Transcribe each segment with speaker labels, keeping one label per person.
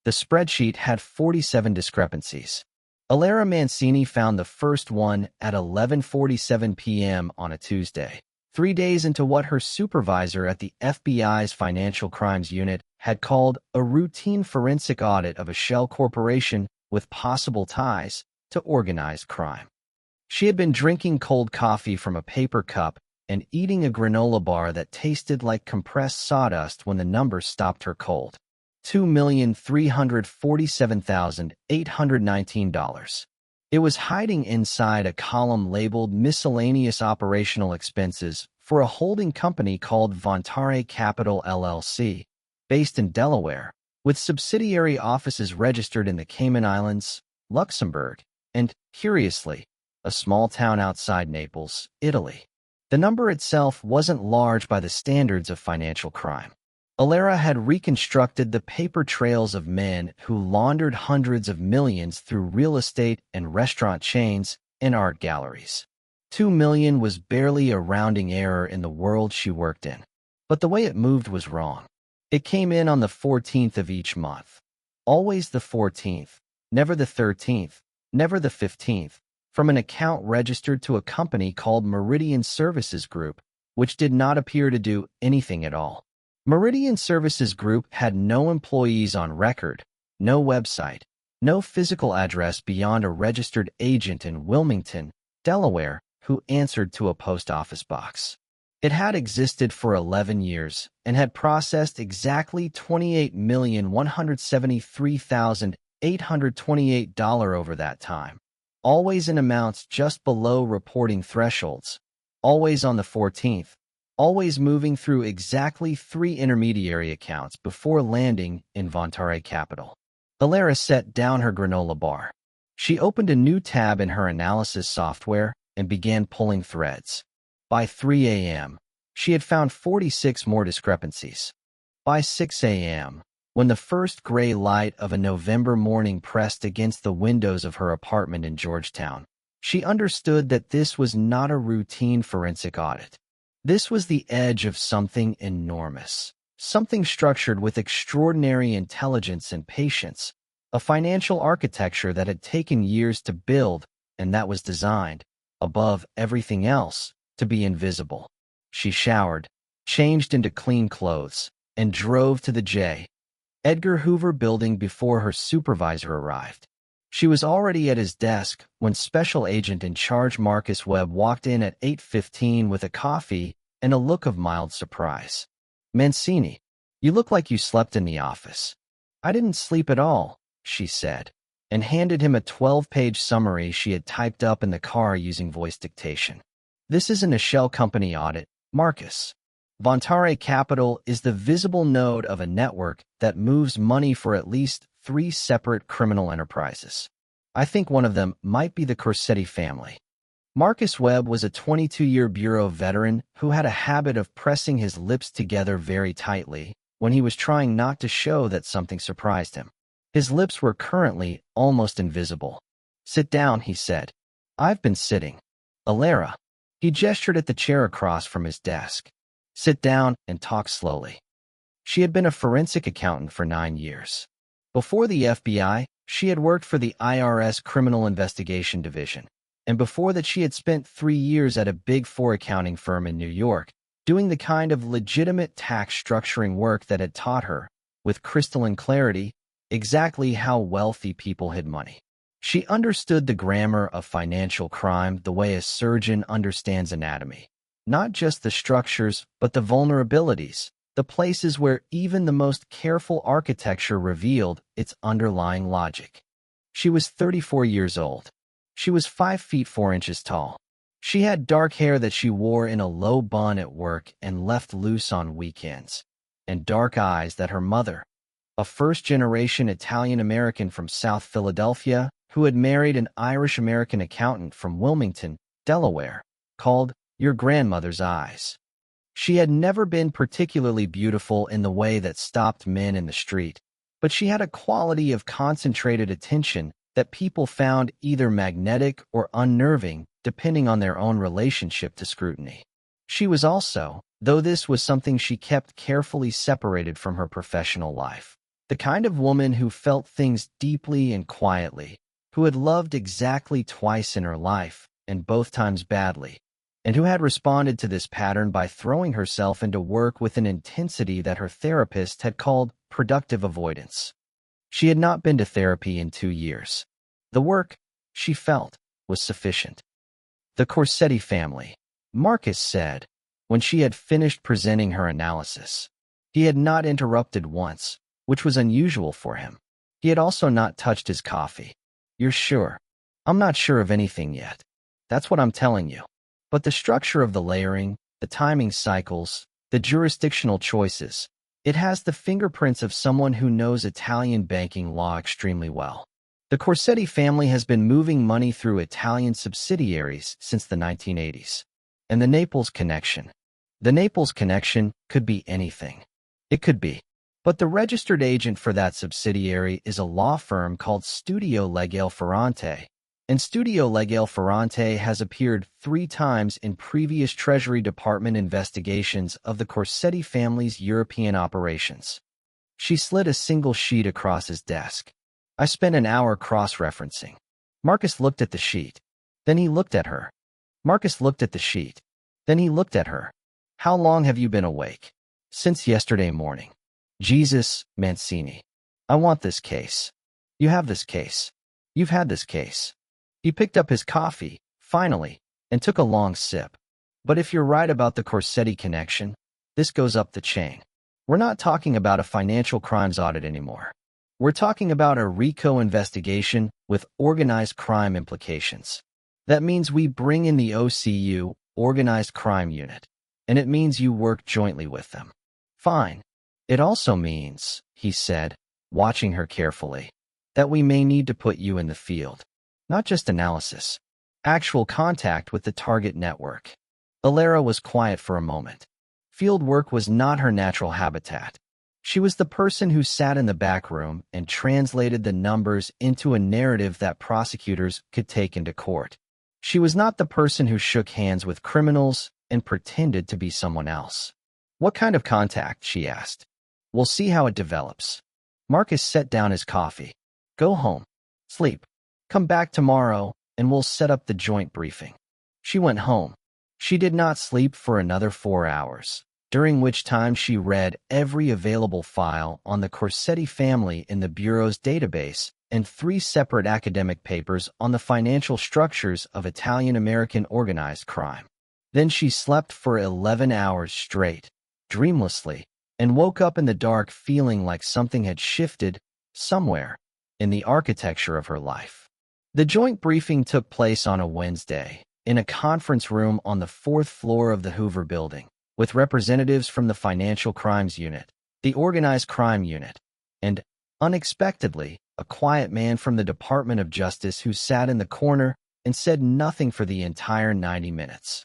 Speaker 1: The spreadsheet had 47 discrepancies. Alara Mancini found the first one at 11:47 p.m. on a Tuesday, 3 days into what her supervisor at the FBI's Financial Crimes Unit had called a routine forensic audit of a shell corporation with possible ties to organized crime. She had been drinking cold coffee from a paper cup and eating a granola bar that tasted like compressed sawdust when the numbers stopped her cold. $2,347,819. It was hiding inside a column labeled Miscellaneous Operational Expenses for a holding company called Vontare Capital LLC, based in Delaware, with subsidiary offices registered in the Cayman Islands, Luxembourg, and, curiously, a small town outside Naples, Italy. The number itself wasn't large by the standards of financial crime. Alara had reconstructed the paper trails of men who laundered hundreds of millions through real estate and restaurant chains and art galleries. 2 million was barely a rounding error in the world she worked in. But the way it moved was wrong. It came in on the 14th of each month. Always the 14th, never the 13th, never the 15th, from an account registered to a company called Meridian Services Group, which did not appear to do anything at all. Meridian Services Group had no employees on record, no website, no physical address beyond a registered agent in Wilmington, Delaware, who answered to a post office box. It had existed for 11 years and had processed exactly $28,173,828 over that time, always in amounts just below reporting thresholds, always on the 14th, always moving through exactly 3 intermediary accounts before landing in Vontare Capital. Alara set down her granola bar. She opened a new tab in her analysis software and began pulling threads. By 3 a.m., she had found 46 more discrepancies. By 6 a.m., when the first gray light of a November morning pressed against the windows of her apartment in Georgetown, she understood that this was not a routine forensic audit. This was the edge of something enormous, something structured with extraordinary intelligence and patience, a financial architecture that had taken years to build and that was designed, above everything else, to be invisible. She showered, changed into clean clothes, and drove to the J. Edgar Hoover building before her supervisor arrived. She was already at his desk when Special Agent in Charge Marcus Webb walked in at 8:15 with a coffee and a look of mild surprise. "Mancini, you look like you slept in the office." "I didn't sleep at all," she said, and handed him a 12-page summary she had typed up in the car using voice dictation. "This isn't a shell company audit, Marcus. Vontare Capital is the visible node of a network that moves money for at least 3 separate criminal enterprises. I think one of them might be the Corsetti family." Marcus Webb was a 22-year Bureau veteran who had a habit of pressing his lips together very tightly when he was trying not to show that something surprised him. His lips were currently almost invisible. "Sit down," he said. "I've been sitting." "Alara." He gestured at the chair across from his desk. "Sit down and talk slowly." She had been a forensic accountant for 9 years. Before the FBI, she had worked for the IRS Criminal Investigation Division, and before that she had spent 3 years at a Big Four accounting firm in New York, doing the kind of legitimate tax structuring work that had taught her, with crystalline clarity, exactly how wealthy people hid money. She understood the grammar of financial crime the way a surgeon understands anatomy, not just the structures, but the vulnerabilities, the places where even the most careful architecture revealed its underlying logic. She was 34 years old. She was 5 feet 4 inches tall. She had dark hair that she wore in a low bun at work and left loose on weekends, and dark eyes that her mother, a first-generation Italian-American from South Philadelphia who had married an Irish-American accountant from Wilmington, Delaware, called "your grandmother's eyes." She had never been particularly beautiful in the way that stopped men in the street, but she had a quality of concentrated attention that people found either magnetic or unnerving depending on their own relationship to scrutiny. She was also, though this was something she kept carefully separated from her professional life, The kind of woman who felt things deeply and quietly, who had loved exactly twice in her life, and both times badly, and who had responded to this pattern by throwing herself into work with an intensity that her therapist had called productive avoidance. She had not been to therapy in 2 years. The work, she felt, was sufficient. The Corsetti family, Marcus said, when she had finished presenting her analysis. He had not interrupted once, which was unusual for him. He had also not touched his coffee. You're sure? I'm not sure of anything yet. That's what I'm telling you. But the structure of the layering, the timing cycles, the jurisdictional choices, it has the fingerprints of someone who knows Italian banking law extremely well. The Corsetti family has been moving money through Italian subsidiaries since the 1980s. And the Naples connection. The Naples connection could be anything. It could be. But the registered agent for that subsidiary is a law firm called Studio Legale Ferrante, and Studio Legale Ferrante has appeared 3 times in previous Treasury Department investigations of the Corsetti family's European operations. She slid a single sheet across his desk. I spent an hour cross-referencing. Marcus looked at the sheet. Then he looked at her. Marcus looked at the sheet. Then he looked at her. How long have you been awake? Since yesterday morning. Jesus, Mancini. I want this case. You have this case. You've had this case. He picked up his coffee, finally, and took a long sip. But if you're right about the Corsetti connection, this goes up the chain. We're not talking about a financial crimes audit anymore. We're talking about a RICO investigation with organized crime implications. That means we bring in the OCU, Organized Crime Unit, and it means you work jointly with them. Fine. It also means, he said, watching her carefully, that we may need to put you in the field. Not just analysis. Actual contact with the target network. Alara was quiet for a moment. Field work was not her natural habitat. She was the person who sat in the back room and translated the numbers into a narrative that prosecutors could take into court. She was not the person who shook hands with criminals and pretended to be someone else. What kind of contact? She asked. We'll see how it develops. Marcus set down his coffee. Go home. Sleep. Come back tomorrow, and we'll set up the joint briefing. She went home. She did not sleep for another 4 hours, during which time she read every available file on the Corsetti family in the Bureau's database and 3 separate academic papers on the financial structures of Italian-American organized crime. Then she slept for 11 hours straight, dreamlessly, and woke up in the dark feeling like something had shifted somewhere in the architecture of her life. The joint briefing took place on a Wednesday in a conference room on the 4th floor of the Hoover Building, with representatives from the Financial Crimes Unit, the Organized Crime Unit, and, unexpectedly, a quiet man from the Department of Justice who sat in the corner and said nothing for the entire 90 minutes.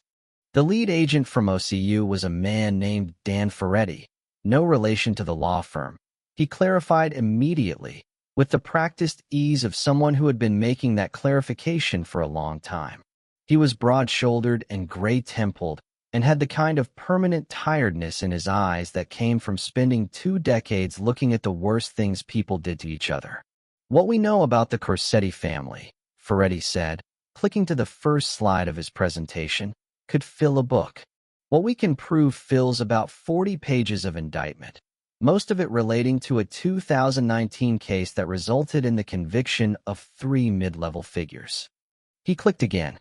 Speaker 1: The lead agent from OCU was a man named Dan Ferretti, no relation to the law firm. He clarified immediately, with the practiced ease of someone who had been making that clarification for a long time. He was broad-shouldered and gray-templed, and had the kind of permanent tiredness in his eyes that came from spending 2 decades looking at the worst things people did to each other. What we know about the Corsetti family, Ferretti said, clicking to the first slide of his presentation, could fill a book. What we can prove fills about 40 pages of indictment, most of it relating to a 2019 case that resulted in the conviction of 3 mid-level figures. He clicked again.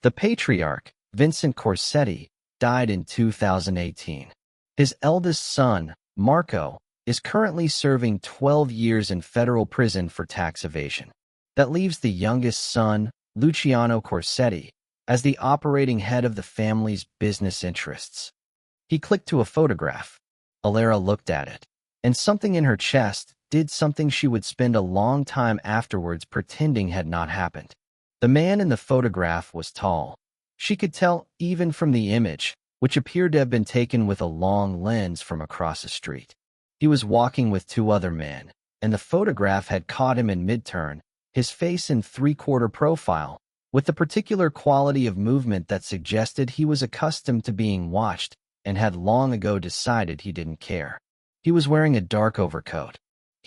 Speaker 1: The patriarch, Vincent Corsetti, died in 2018. His eldest son, Marco, is currently serving 12 years in federal prison for tax evasion. That leaves the youngest son, Luciano Corsetti, as the operating head of the family's business interests. He clicked to a photograph. Alara looked at it, and something in her chest did something she would spend a long time afterwards pretending had not happened. The man in the photograph was tall. She could tell even from the image, which appeared to have been taken with a long lens from across the street. He was walking with 2 other men, and the photograph had caught him in mid-turn, his face in 3/4 profile, with the particular quality of movement that suggested he was accustomed to being watched and had long ago decided he didn't care. He was wearing a dark overcoat.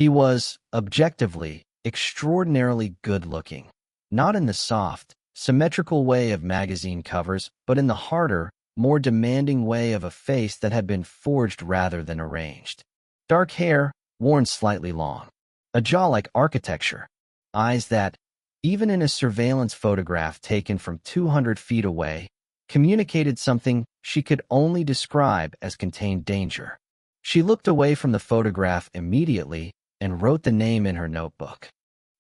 Speaker 1: He was, objectively, extraordinarily good-looking, not in the soft, symmetrical way of magazine covers, but in the harder, more demanding way of a face that had been forged rather than arranged. Dark hair, worn slightly long. A jaw like architecture. Eyes that, even in a surveillance photograph taken from 200 feet away, communicated something she could only describe as contained danger. She looked away from the photograph immediately and wrote the name in her notebook.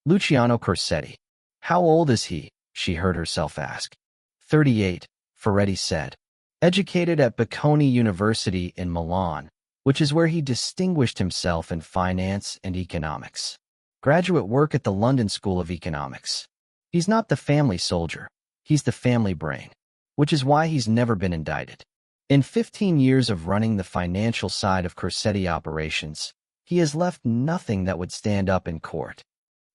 Speaker 1: Luciano Corsetti. How old is he? She heard herself ask. 38, Ferretti said. Educated at Bocconi University in Milan, which is where he distinguished himself in finance and economics. Graduate work at the London School of Economics. He's not the family soldier. He's the family brain, which is why he's never been indicted. In 15 years of running the financial side of Corsetti operations, he has left nothing that would stand up in court.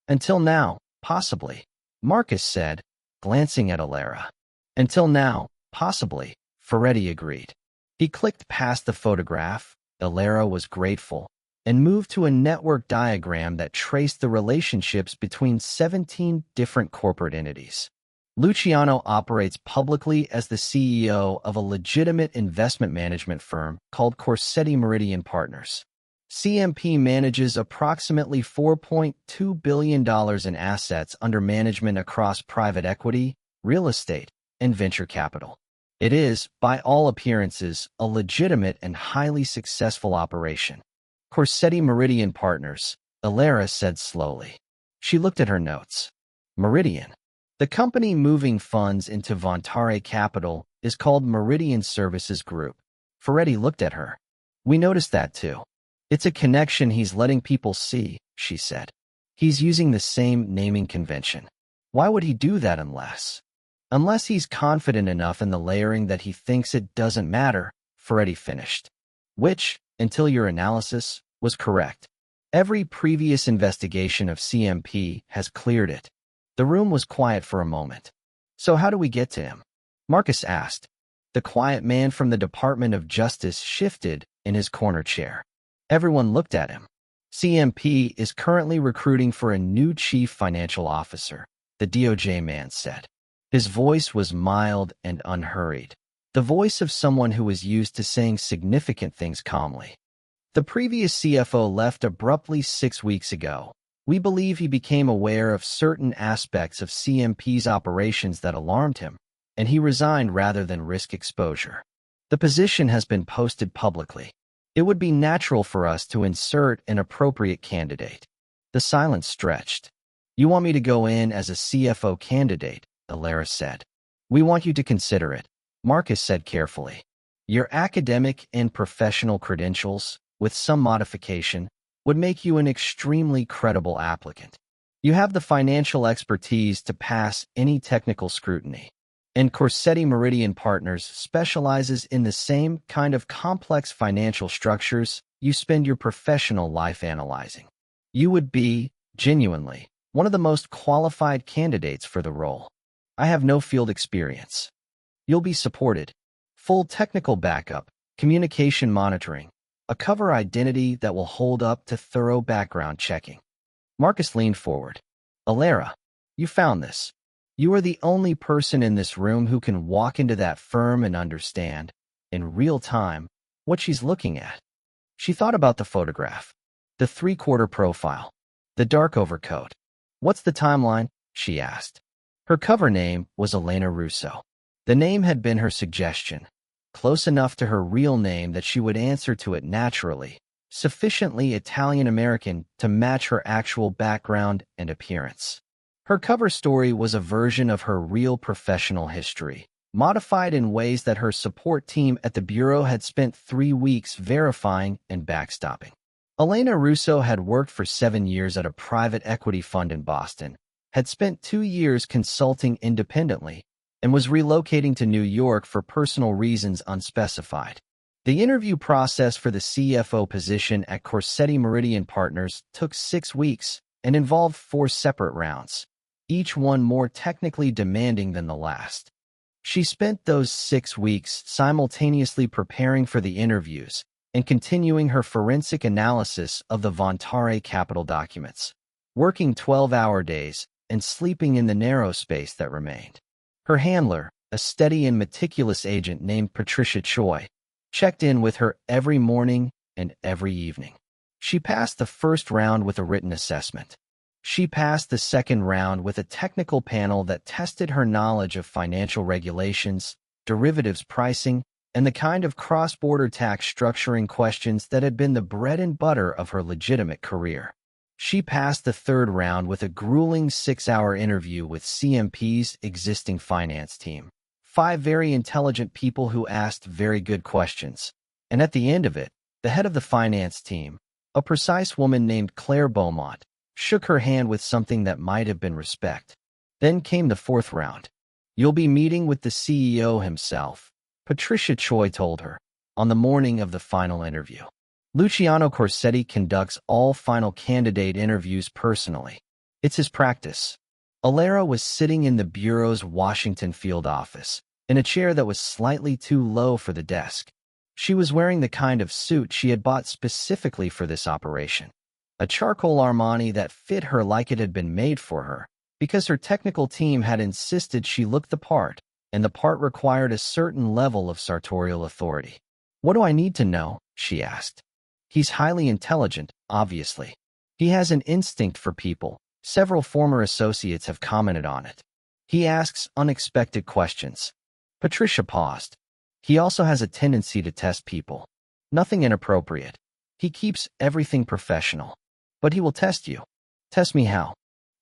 Speaker 1: Until now, possibly, Marcus said, glancing at Alara. Until now, possibly, Ferretti agreed. He clicked past the photograph, Alara was grateful, and moved to a network diagram that traced the relationships between 17 different corporate entities. Luciano operates publicly as the CEO of a legitimate investment management firm called Corsetti Meridian Partners. CMP manages approximately $4.2 billion in assets under management across private equity, real estate, and venture capital. It is, by all appearances, a legitimate and highly successful operation. Corsetti Meridian Partners, Alara said slowly. She looked at her notes. Meridian. The company moving funds into Vontare Capital is called Meridian Services Group. Ferretti looked at her. We noticed that too. It's a connection he's letting people see, she said. He's using the same naming convention. Why would he do that unless he's confident enough in the layering that he thinks it doesn't matter, Ferretti finished. Which, until your analysis, was correct. Every previous investigation of CMP has cleared it. The room was quiet for a moment. So how do we get to him? Marcus asked. The quiet man from the Department of Justice shifted in his corner chair. Everyone looked at him. CMP is currently recruiting for a new chief financial officer, the DOJ man said. His voice was mild and unhurried, the voice of someone who was used to saying significant things calmly. The previous CFO left abruptly 6 weeks ago. We believe he became aware of certain aspects of CMP's operations that alarmed him, and he resigned rather than risk exposure. The position has been posted publicly. It would be natural for us to insert an appropriate candidate. The silence stretched. You want me to go in as a CFO candidate, Alara said. We want you to consider it, Marcus said carefully. Your academic and professional credentials, with some modification, would make you an extremely credible applicant. You have the financial expertise to pass any technical scrutiny. And Corsetti Meridian Partners specializes in the same kind of complex financial structures you spend your professional life analyzing. You would be, genuinely, one of the most qualified candidates for the role. I have no field experience. You'll be supported. Full technical backup, communication monitoring, a cover identity that will hold up to thorough background checking. Marcus leaned forward. Alara, you found this. You are the only person in this room who can walk into that firm and understand, in real time, what she's looking at. She thought about the photograph, the three-quarter profile, the dark overcoat. What's the timeline? She asked. Her cover name was Elena Russo. The name had been her suggestion, close enough to her real name that she would answer to it naturally, sufficiently Italian-American to match her actual background and appearance. Her cover story was a version of her real professional history, modified in ways that her support team at the Bureau had spent 3 weeks verifying and backstopping. Elena Russo had worked for 7 years at a private equity fund in Boston, had spent 2 years consulting independently, and was relocating to New York for personal reasons unspecified. The interview process for the CFO position at Corsetti Meridian Partners took 6 weeks and involved 4 separate rounds, each one more technically demanding than the last. She spent those 6 weeks simultaneously preparing for the interviews and continuing her forensic analysis of the Vontare capital documents, working 12-hour days and sleeping in the narrow space that remained. Her handler, a steady and meticulous agent named Patricia Choi, checked in with her every morning and every evening. She passed the first round with a written assessment. She passed the second round with a technical panel that tested her knowledge of financial regulations, derivatives pricing, and the kind of cross-border tax structuring questions that had been the bread and butter of her legitimate career. She passed the third round with a grueling 6-hour interview with CMP's existing finance team. 5 very intelligent people who asked very good questions. And at the end of it, the head of the finance team, a precise woman named Claire Beaumont, shook her hand with something that might have been respect. Then came the fourth round. You'll be meeting with the CEO himself, Patricia Choi told her, on the morning of the final interview. Luciano Corsetti conducts all final candidate interviews personally. It's his practice. Alara was sitting in the Bureau's Washington field office, in a chair that was slightly too low for the desk. She was wearing the kind of suit she had bought specifically for this operation. A charcoal Armani that fit her like it had been made for her, because her technical team had insisted she looked the part, and the part required a certain level of sartorial authority. What do I need to know? She asked. He's highly intelligent, obviously. He has an instinct for people. Several former associates have commented on it. He asks unexpected questions. Patricia paused. He also has a tendency to test people. Nothing inappropriate. He keeps everything professional. But he will test you. Test me how?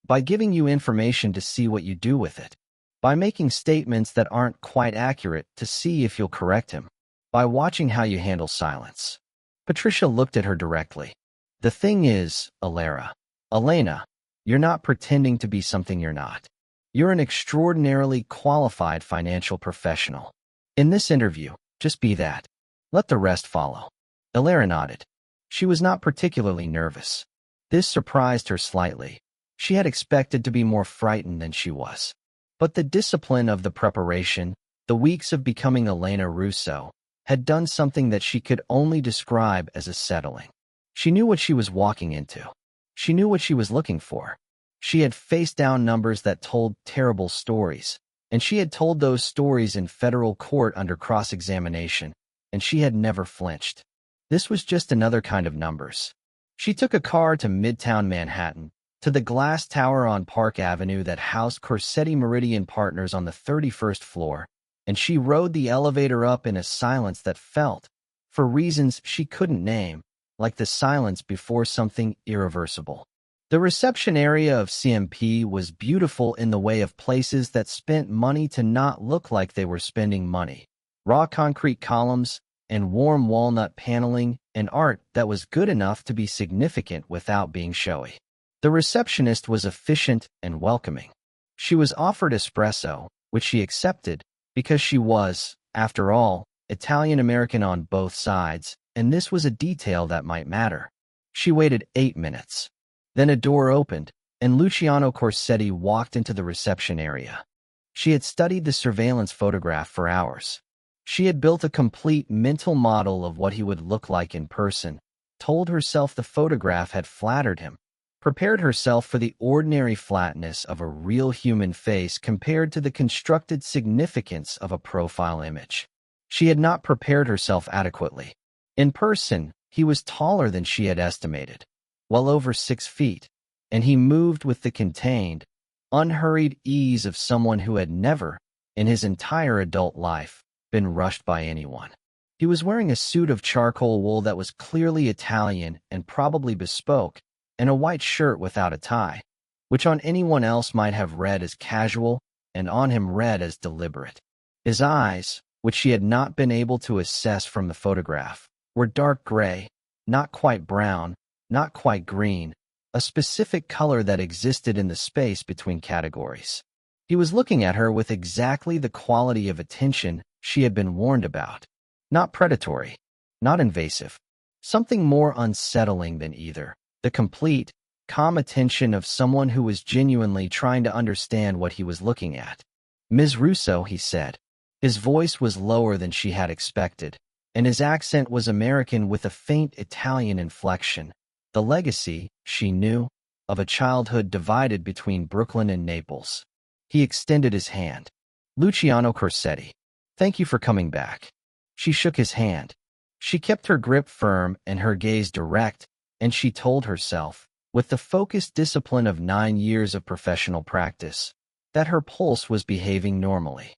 Speaker 1: By giving you information to see what you do with it. By making statements that aren't quite accurate to see if you'll correct him. By watching how you handle silence. Patricia looked at her directly. The thing is, Elena, you're not pretending to be something you're not. You're an extraordinarily qualified financial professional. In this interview, just be that. Let the rest follow. Elena nodded. She was not particularly nervous. This surprised her slightly. She had expected to be more frightened than she was. But the discipline of the preparation, the weeks of becoming Elena Russo, had done something that she could only describe as a settling. She knew what she was walking into. She knew what she was looking for. She had faced down numbers that told terrible stories, and she had told those stories in federal court under cross-examination, and she had never flinched. This was just another kind of numbers. She took a car to Midtown Manhattan, to the glass tower on Park Avenue that housed Corsetti Meridian Partners on the 31st floor, and she rode the elevator up in a silence that felt, for reasons she couldn't name, like the silence before something irreversible. The reception area of CMP was beautiful in the way of places that spent money to not look like they were spending money. Raw concrete columns and warm walnut paneling and art that was good enough to be significant without being showy. The receptionist was efficient and welcoming. She was offered espresso, which she accepted, because she was, after all, Italian-American on both sides, and this was a detail that might matter. She waited 8 minutes. Then a door opened, and Luciano Corsetti walked into the reception area. She had studied the surveillance photograph for hours. She had built a complete mental model of what he would look like in person, told herself the photograph had flattered him, prepared herself for the ordinary flatness of a real human face compared to the constructed significance of a profile image. She had not prepared herself adequately. In person, he was taller than she had estimated, well over 6 feet, and he moved with the contained, unhurried ease of someone who had never, in his entire adult life, been rushed by anyone. He was wearing a suit of charcoal wool that was clearly Italian and probably bespoke, and a white shirt without a tie, which on anyone else might have read as casual and on him read as deliberate. His eyes, which she had not been able to assess from the photograph, were dark gray, not quite brown, not quite green, a specific color that existed in the space between categories. He was looking at her with exactly the quality of attention she had been warned about. Not predatory, not invasive, something more unsettling than either. The complete, calm attention of someone who was genuinely trying to understand what he was looking at. Ms. Russo, he said. His voice was lower than she had expected, and his accent was American with a faint Italian inflection, the legacy, she knew, of a childhood divided between Brooklyn and Naples. He extended his hand. Luciano Corsetti. Thank you for coming back. She shook his hand. She kept her grip firm and her gaze direct, and she told herself, with the focused discipline of 9 years of professional practice, that her pulse was behaving normally.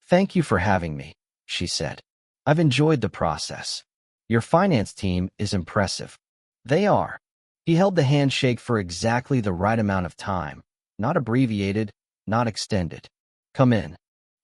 Speaker 1: Thank you for having me, she said. I've enjoyed the process. Your finance team is impressive. They are. He held the handshake for exactly the right amount of time, not abbreviated, not extended. Come in.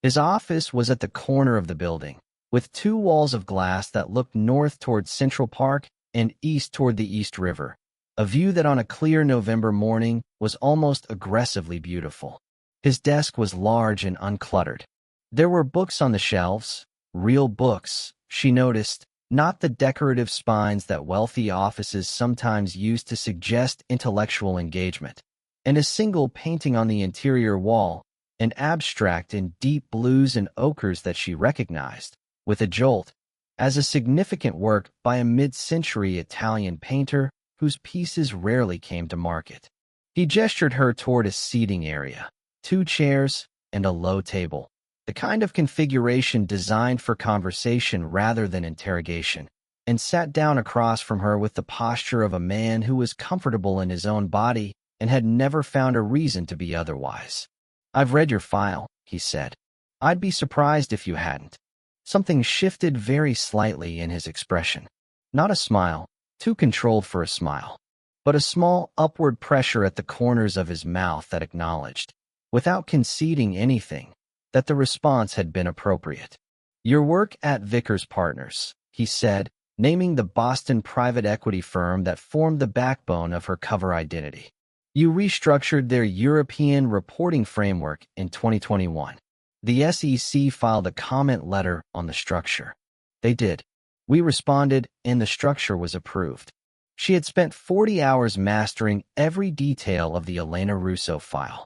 Speaker 1: His office was at the corner of the building, with 2 walls of glass that looked north toward Central Park and east toward the East River, a view that on a clear November morning was almost aggressively beautiful. His desk was large and uncluttered. There were books on the shelves, real books, she noticed, not the decorative spines that wealthy offices sometimes use to suggest intellectual engagement, and a single painting on the interior wall, an abstract in deep blues and ochres that she recognized, with a jolt, as a significant work by a mid-century Italian painter whose pieces rarely came to market. He gestured her toward a seating area, 2 chairs, and a low table, the kind of configuration designed for conversation rather than interrogation, and sat down across from her with the posture of a man who was comfortable in his own body and had never found a reason to be otherwise. I've read your file, he said. I'd be surprised if you hadn't. Something shifted very slightly in his expression. Not a smile, too controlled for a smile, but a small upward pressure at the corners of his mouth that acknowledged, without conceding anything, that the response had been appropriate. Your work at Vickers Partners, he said, naming the Boston private equity firm that formed the backbone of her cover identity. You restructured their European reporting framework in 2021. The SEC filed a comment letter on the structure. They did. We responded, and the structure was approved. She had spent 40 hours mastering every detail of the Elena Russo file.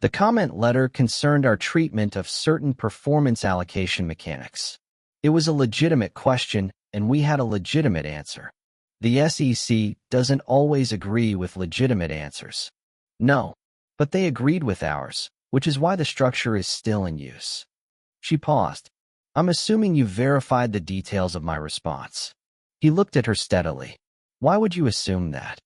Speaker 1: The comment letter concerned our treatment of certain performance allocation mechanics. It was a legitimate question, and we had a legitimate answer. The SEC doesn't always agree with legitimate answers. No, but they agreed with ours, which is why the structure is still in use. She paused. I'm assuming you verified the details of my response. He looked at her steadily. Why would you assume that?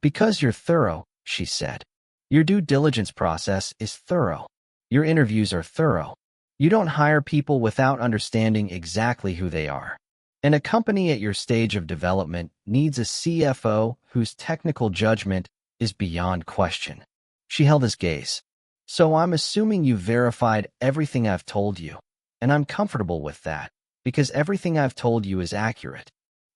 Speaker 1: Because you're thorough, she said. Your due diligence process is thorough. Your interviews are thorough. You don't hire people without understanding exactly who they are. And a company at your stage of development needs a CFO whose technical judgment is beyond question. She held his gaze. So I'm assuming you verified everything I've told you, and I'm comfortable with that, because everything I've told you is accurate.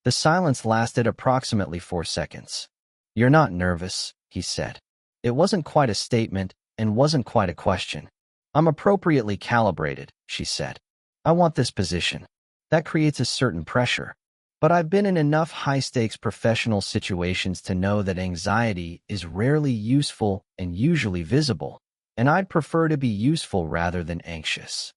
Speaker 1: The silence lasted approximately 4 seconds. You're not nervous, he said. It wasn't quite a statement and wasn't quite a question. I'm appropriately calibrated, she said. I want this position. That creates a certain pressure. But I've been in enough high-stakes professional situations to know that anxiety is rarely useful and usually visible, and I'd prefer to be useful rather than anxious.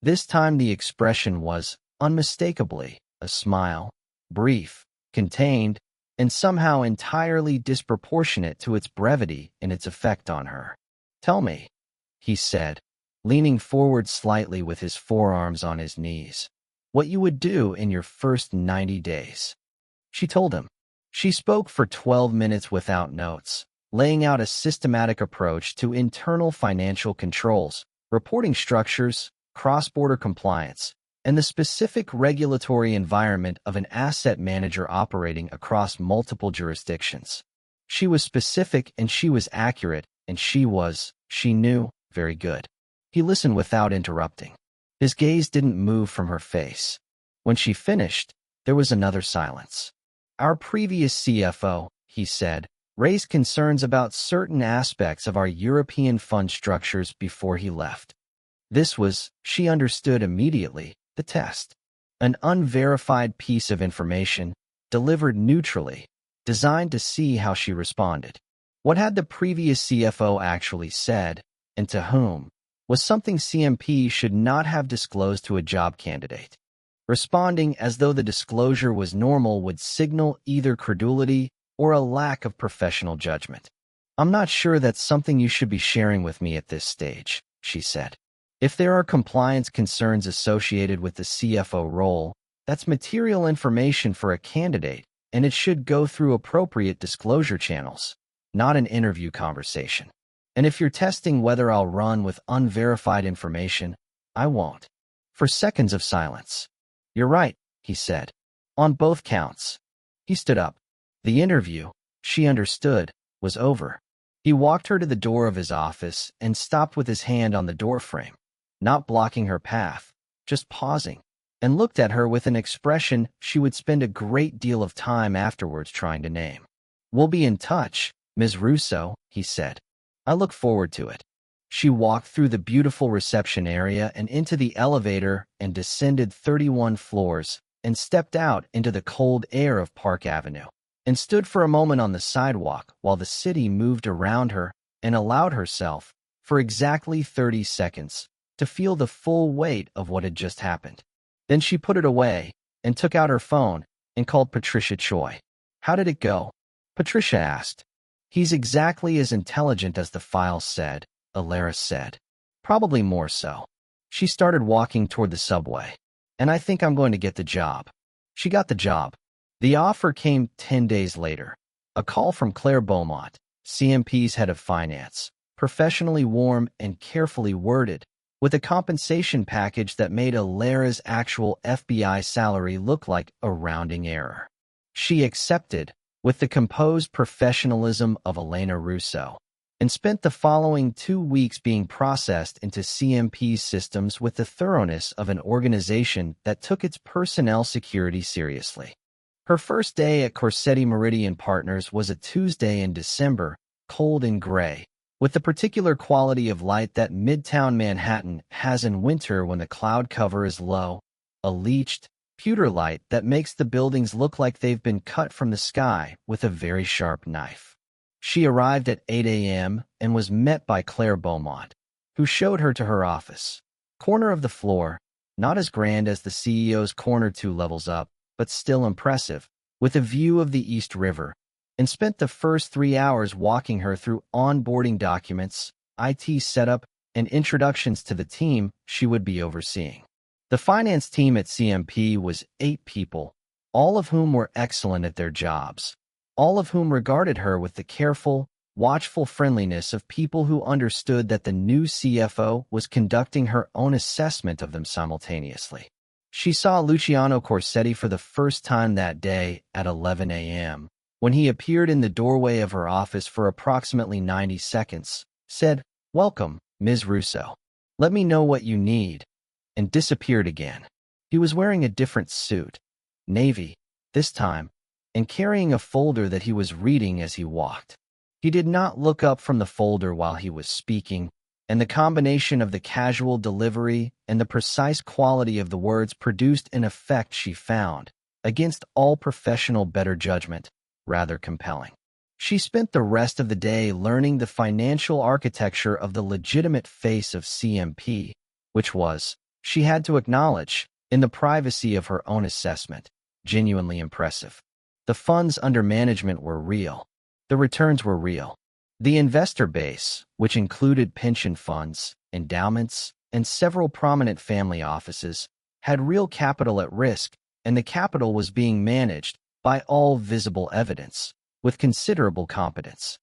Speaker 1: This time the expression was, unmistakably, a smile, brief, contained, and somehow entirely disproportionate to its brevity and its effect on her. Tell me, he said, leaning forward slightly with his forearms on his knees, what you would do in your first 90 days. She told him. She spoke for 12 minutes without notes, laying out a systematic approach to internal financial controls, reporting structures, cross-border compliance, and the specific regulatory environment of an asset manager operating across multiple jurisdictions. She was specific and she was accurate, and she knew, very good. He listened without interrupting. His gaze didn't move from her face. When she finished, there was another silence. Our previous CFO, he said, raised concerns about certain aspects of our European fund structures before he left. This was, she understood immediately, the test. An unverified piece of information, delivered neutrally, designed to see how she responded. What had the previous CFO actually said, and to whom, was something CMP should not have disclosed to a job candidate. Responding as though the disclosure was normal would signal either credulity or a lack of professional judgment. "I'm not sure that's something you should be sharing with me at this stage," she said. "If there are compliance concerns associated with the CFO role, that's material information for a candidate, and it should go through appropriate disclosure channels, not an interview conversation. And if you're testing whether I'll run with unverified information, I won't." For seconds of silence. "You're right," he said. "On both counts." He stood up. The interview, she understood, was over. He walked her to the door of his office and stopped with his hand on the doorframe, not blocking her path, just pausing, and looked at her with an expression she would spend a great deal of time afterwards trying to name. "We'll be in touch, Ms. Russo," he said. "I look forward to it." She walked through the beautiful reception area and into the elevator and descended 31 floors and stepped out into the cold air of Park Avenue and stood for a moment on the sidewalk while the city moved around her and allowed herself, for exactly 30 seconds, to feel the full weight of what had just happened. Then she put it away and took out her phone and called Patricia Choi. "How did it go?" Patricia asked. "He's exactly as intelligent as the file said," Alara said. "Probably more so." She started walking toward the subway. "And I think I'm going to get the job." She got the job. The offer came 10 days later. A call from Claire Beaumont, CMP's head of finance, professionally warm and carefully worded, with a compensation package that made Alara's actual FBI salary look like a rounding error. She accepted, with the composed professionalism of Elena Russo, and spent the following 2 weeks being processed into CMP's systems with the thoroughness of an organization that took its personnel security seriously. Her first day at Corsetti Meridian Partners was a Tuesday in December, cold and gray, with the particular quality of light that Midtown Manhattan has in winter when the cloud cover is low, a leached, pewter light that makes the buildings look like they've been cut from the sky with a very sharp knife. She arrived at 8 a.m. and was met by Claire Beaumont, who showed her to her office. Corner of the floor, not as grand as the CEO's corner 2 levels up, but still impressive, with a view of the East River, and spent the first 3 hours walking her through onboarding documents, IT setup, and introductions to the team she would be overseeing. The finance team at CMP was 8 people, all of whom were excellent at their jobs, all of whom regarded her with the careful, watchful friendliness of people who understood that the new CFO was conducting her own assessment of them simultaneously. She saw Luciano Corsetti for the first time that day at 11 a.m., when he appeared in the doorway of her office for approximately 90 seconds, said, "Welcome, Ms. Russo. Let me know what you need," and disappeared again. He was wearing a different suit, navy, this time, and carrying a folder that he was reading as he walked. He did not look up from the folder while he was speaking, and the combination of the casual delivery and the precise quality of the words produced an effect she found, against all professional better judgment, rather compelling. She spent the rest of the day learning the financial architecture of the legitimate face of CMP, which was, she had to acknowledge, in the privacy of her own assessment, genuinely impressive. The funds under management were real. The returns were real. The investor base, which included pension funds, endowments, and several prominent family offices, had real capital at risk, and the capital was being managed, by all visible evidence, with considerable competence.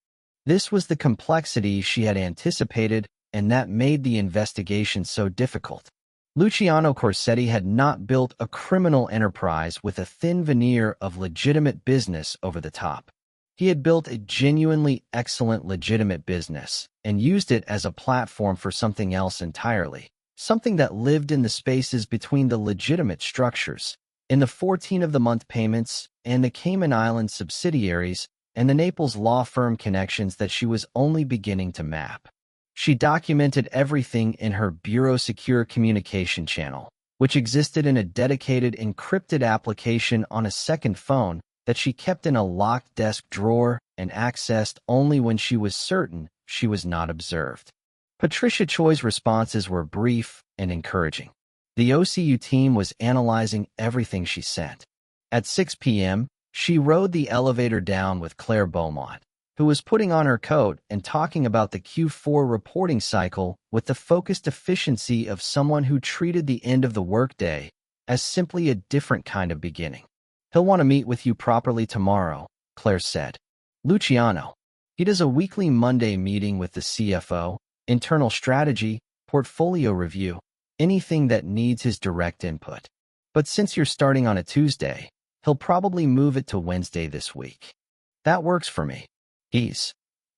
Speaker 1: This was the complexity she had anticipated, and that made the investigation so difficult. Luciano Corsetti had not built a criminal enterprise with a thin veneer of legitimate business over the top. He had built a genuinely excellent legitimate business and used it as a platform for something else entirely, something that lived in the spaces between the legitimate structures, in the 14-of-the-month payments and the Cayman Islands subsidiaries and the Naples law firm connections that she was only beginning to map. She documented everything in her Bureau Secure Communication channel, which existed in a dedicated encrypted application on a second phone that she kept in a locked desk drawer and accessed only when she was certain she was not observed. Patricia Choi's responses were brief and encouraging. The OCU team was analyzing everything she sent. At 6 p.m., she rode the elevator down with Claire Beaumont, who was putting on her coat and talking about the Q4 reporting cycle with the focused efficiency of someone who treated the end of the workday as simply a different kind of beginning. "He'll want to meet with you properly tomorrow," Claire said. "Luciano. He does a weekly Monday meeting with the CFO, internal strategy, portfolio review, anything that needs his direct input. But since you're starting on a Tuesday, he'll probably move it to Wednesday this week." "That works for me."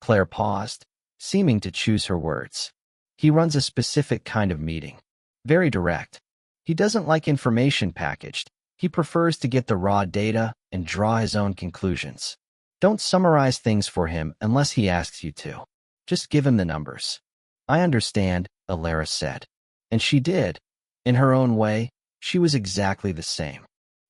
Speaker 1: Claire paused, seeming to choose her words. "He runs a specific kind of meeting. Very direct. He doesn't like information packaged. He prefers to get the raw data and draw his own conclusions. Don't summarize things for him unless he asks you to. Just give him the numbers." "I understand," Alara said. And she did. In her own way, she was exactly the same.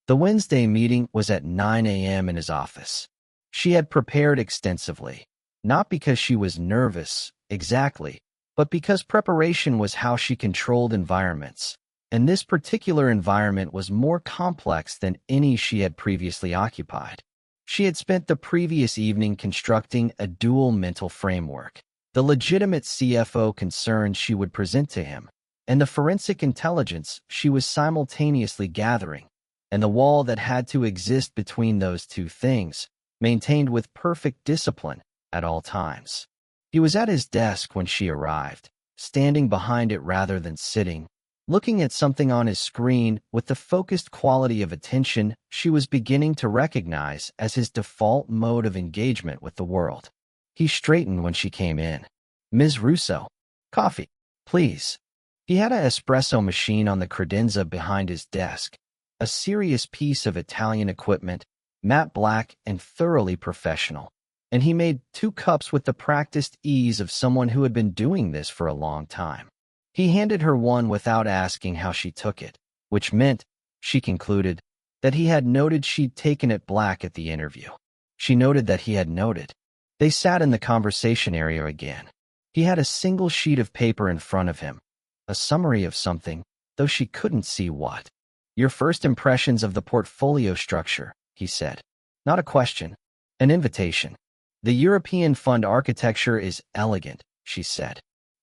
Speaker 1: The Wednesday meeting was at 9 a.m. in his office. She had prepared extensively, not because she was nervous, exactly, but because preparation was how she controlled environments, and this particular environment was more complex than any she had previously occupied. She had spent the previous evening constructing a dual mental framework: the legitimate CFO concerns she would present to him, and the forensic intelligence she was simultaneously gathering, and the wall that had to exist between those two things, maintained with perfect discipline at all times. He was at his desk when she arrived, standing behind it rather than sitting, looking at something on his screen with the focused quality of attention she was beginning to recognize as his default mode of engagement with the world. He straightened when she came in. "Ms. Russo, coffee, please." He had an espresso machine on the credenza behind his desk, a serious piece of Italian equipment, matte black and thoroughly professional, and he made 2 cups with the practiced ease of someone who had been doing this for a long time. He handed her one without asking how she took it, which meant, she concluded, that he had noted she'd taken it black at the interview. She noted that he had noted. They sat in the conversation area again. He had a single sheet of paper in front of him, a summary of something, though she couldn't see what. "Your first impressions of the portfolio structure," he said. "Not a question, an invitation. The European fund architecture is elegant," she said.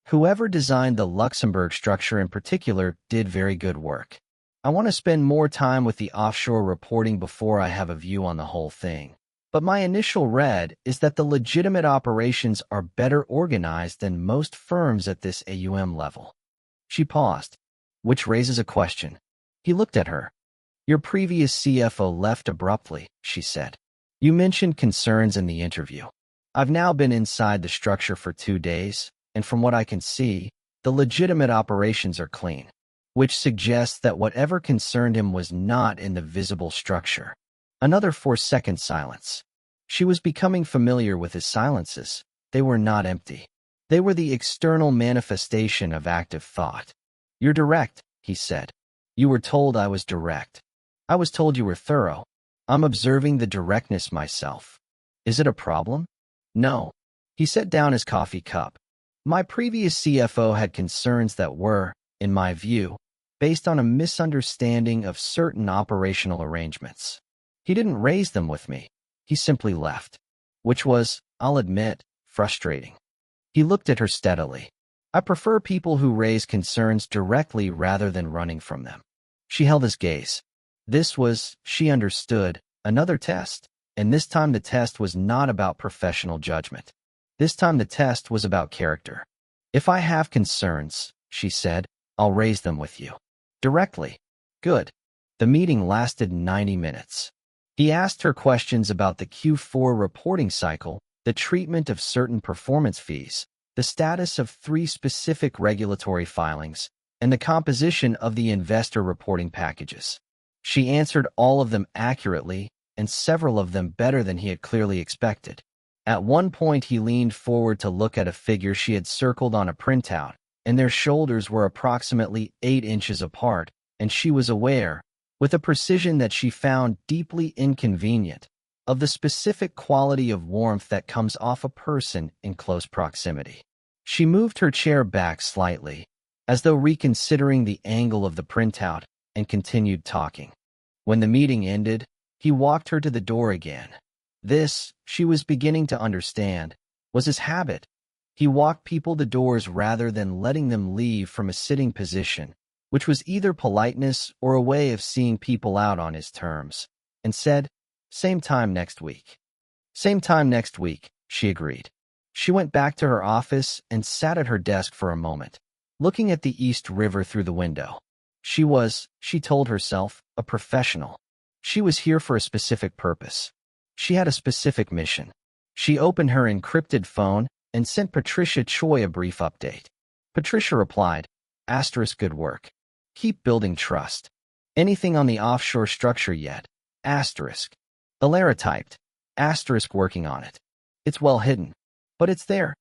Speaker 1: "Whoever designed the Luxembourg structure in particular did very good work. I want to spend more time with the offshore reporting before I have a view on the whole thing. But my initial read is that the legitimate operations are better organized than most firms at this AUM level." She paused, which raises a question. He looked at her. "Your previous CFO left abruptly," she said. "You mentioned concerns in the interview. I've now been inside the structure for 2 days, and from what I can see, the legitimate operations are clean, which suggests that whatever concerned him was not in the visible structure." Another 4-second silence. She was becoming familiar with his silences. They were not empty. They were the external manifestation of active thought. "You're direct," he said. "You were told I was direct. I was told you were thorough. I'm observing the directness myself. Is it a problem?" "No." He set down his coffee cup. "My previous CFO had concerns that were, in my view, based on a misunderstanding of certain operational arrangements. He didn't raise them with me. He simply left. Which was, I'll admit, frustrating." He looked at her steadily. "I prefer people who raise concerns directly rather than running from them." She held his gaze. This was, she understood, another test, and this time the test was not about professional judgment. This time the test was about character. "If I have concerns," she said, "I'll raise them with you. Directly." "Good." The meeting lasted 90 minutes. He asked her questions about the Q4 reporting cycle, the treatment of certain performance fees, the status of 3 specific regulatory filings, and the composition of the investor reporting packages. She answered all of them accurately, and several of them better than he had clearly expected. At one point he leaned forward to look at a figure she had circled on a printout, and their shoulders were approximately 8 inches apart, and she was aware, with a precision that she found deeply inconvenient, of the specific quality of warmth that comes off a person in close proximity. She moved her chair back slightly, as though reconsidering the angle of the printout, and continued talking. When the meeting ended, he walked her to the door again. This, she was beginning to understand, was his habit. He walked people to doors rather than letting them leave from a sitting position, which was either politeness or a way of seeing people out on his terms, and said, "Same time next week." "Same time next week," she agreed. She went back to her office and sat at her desk for a moment, looking at the East River through the window. She told herself, a professional. She was here for a specific purpose. She had a specific mission. She opened her encrypted phone and sent Patricia Choi a brief update. Patricia replied, "Good work. Keep building trust. Anything on the offshore structure yet? Alara typed, working on it. It's well hidden, but it's there.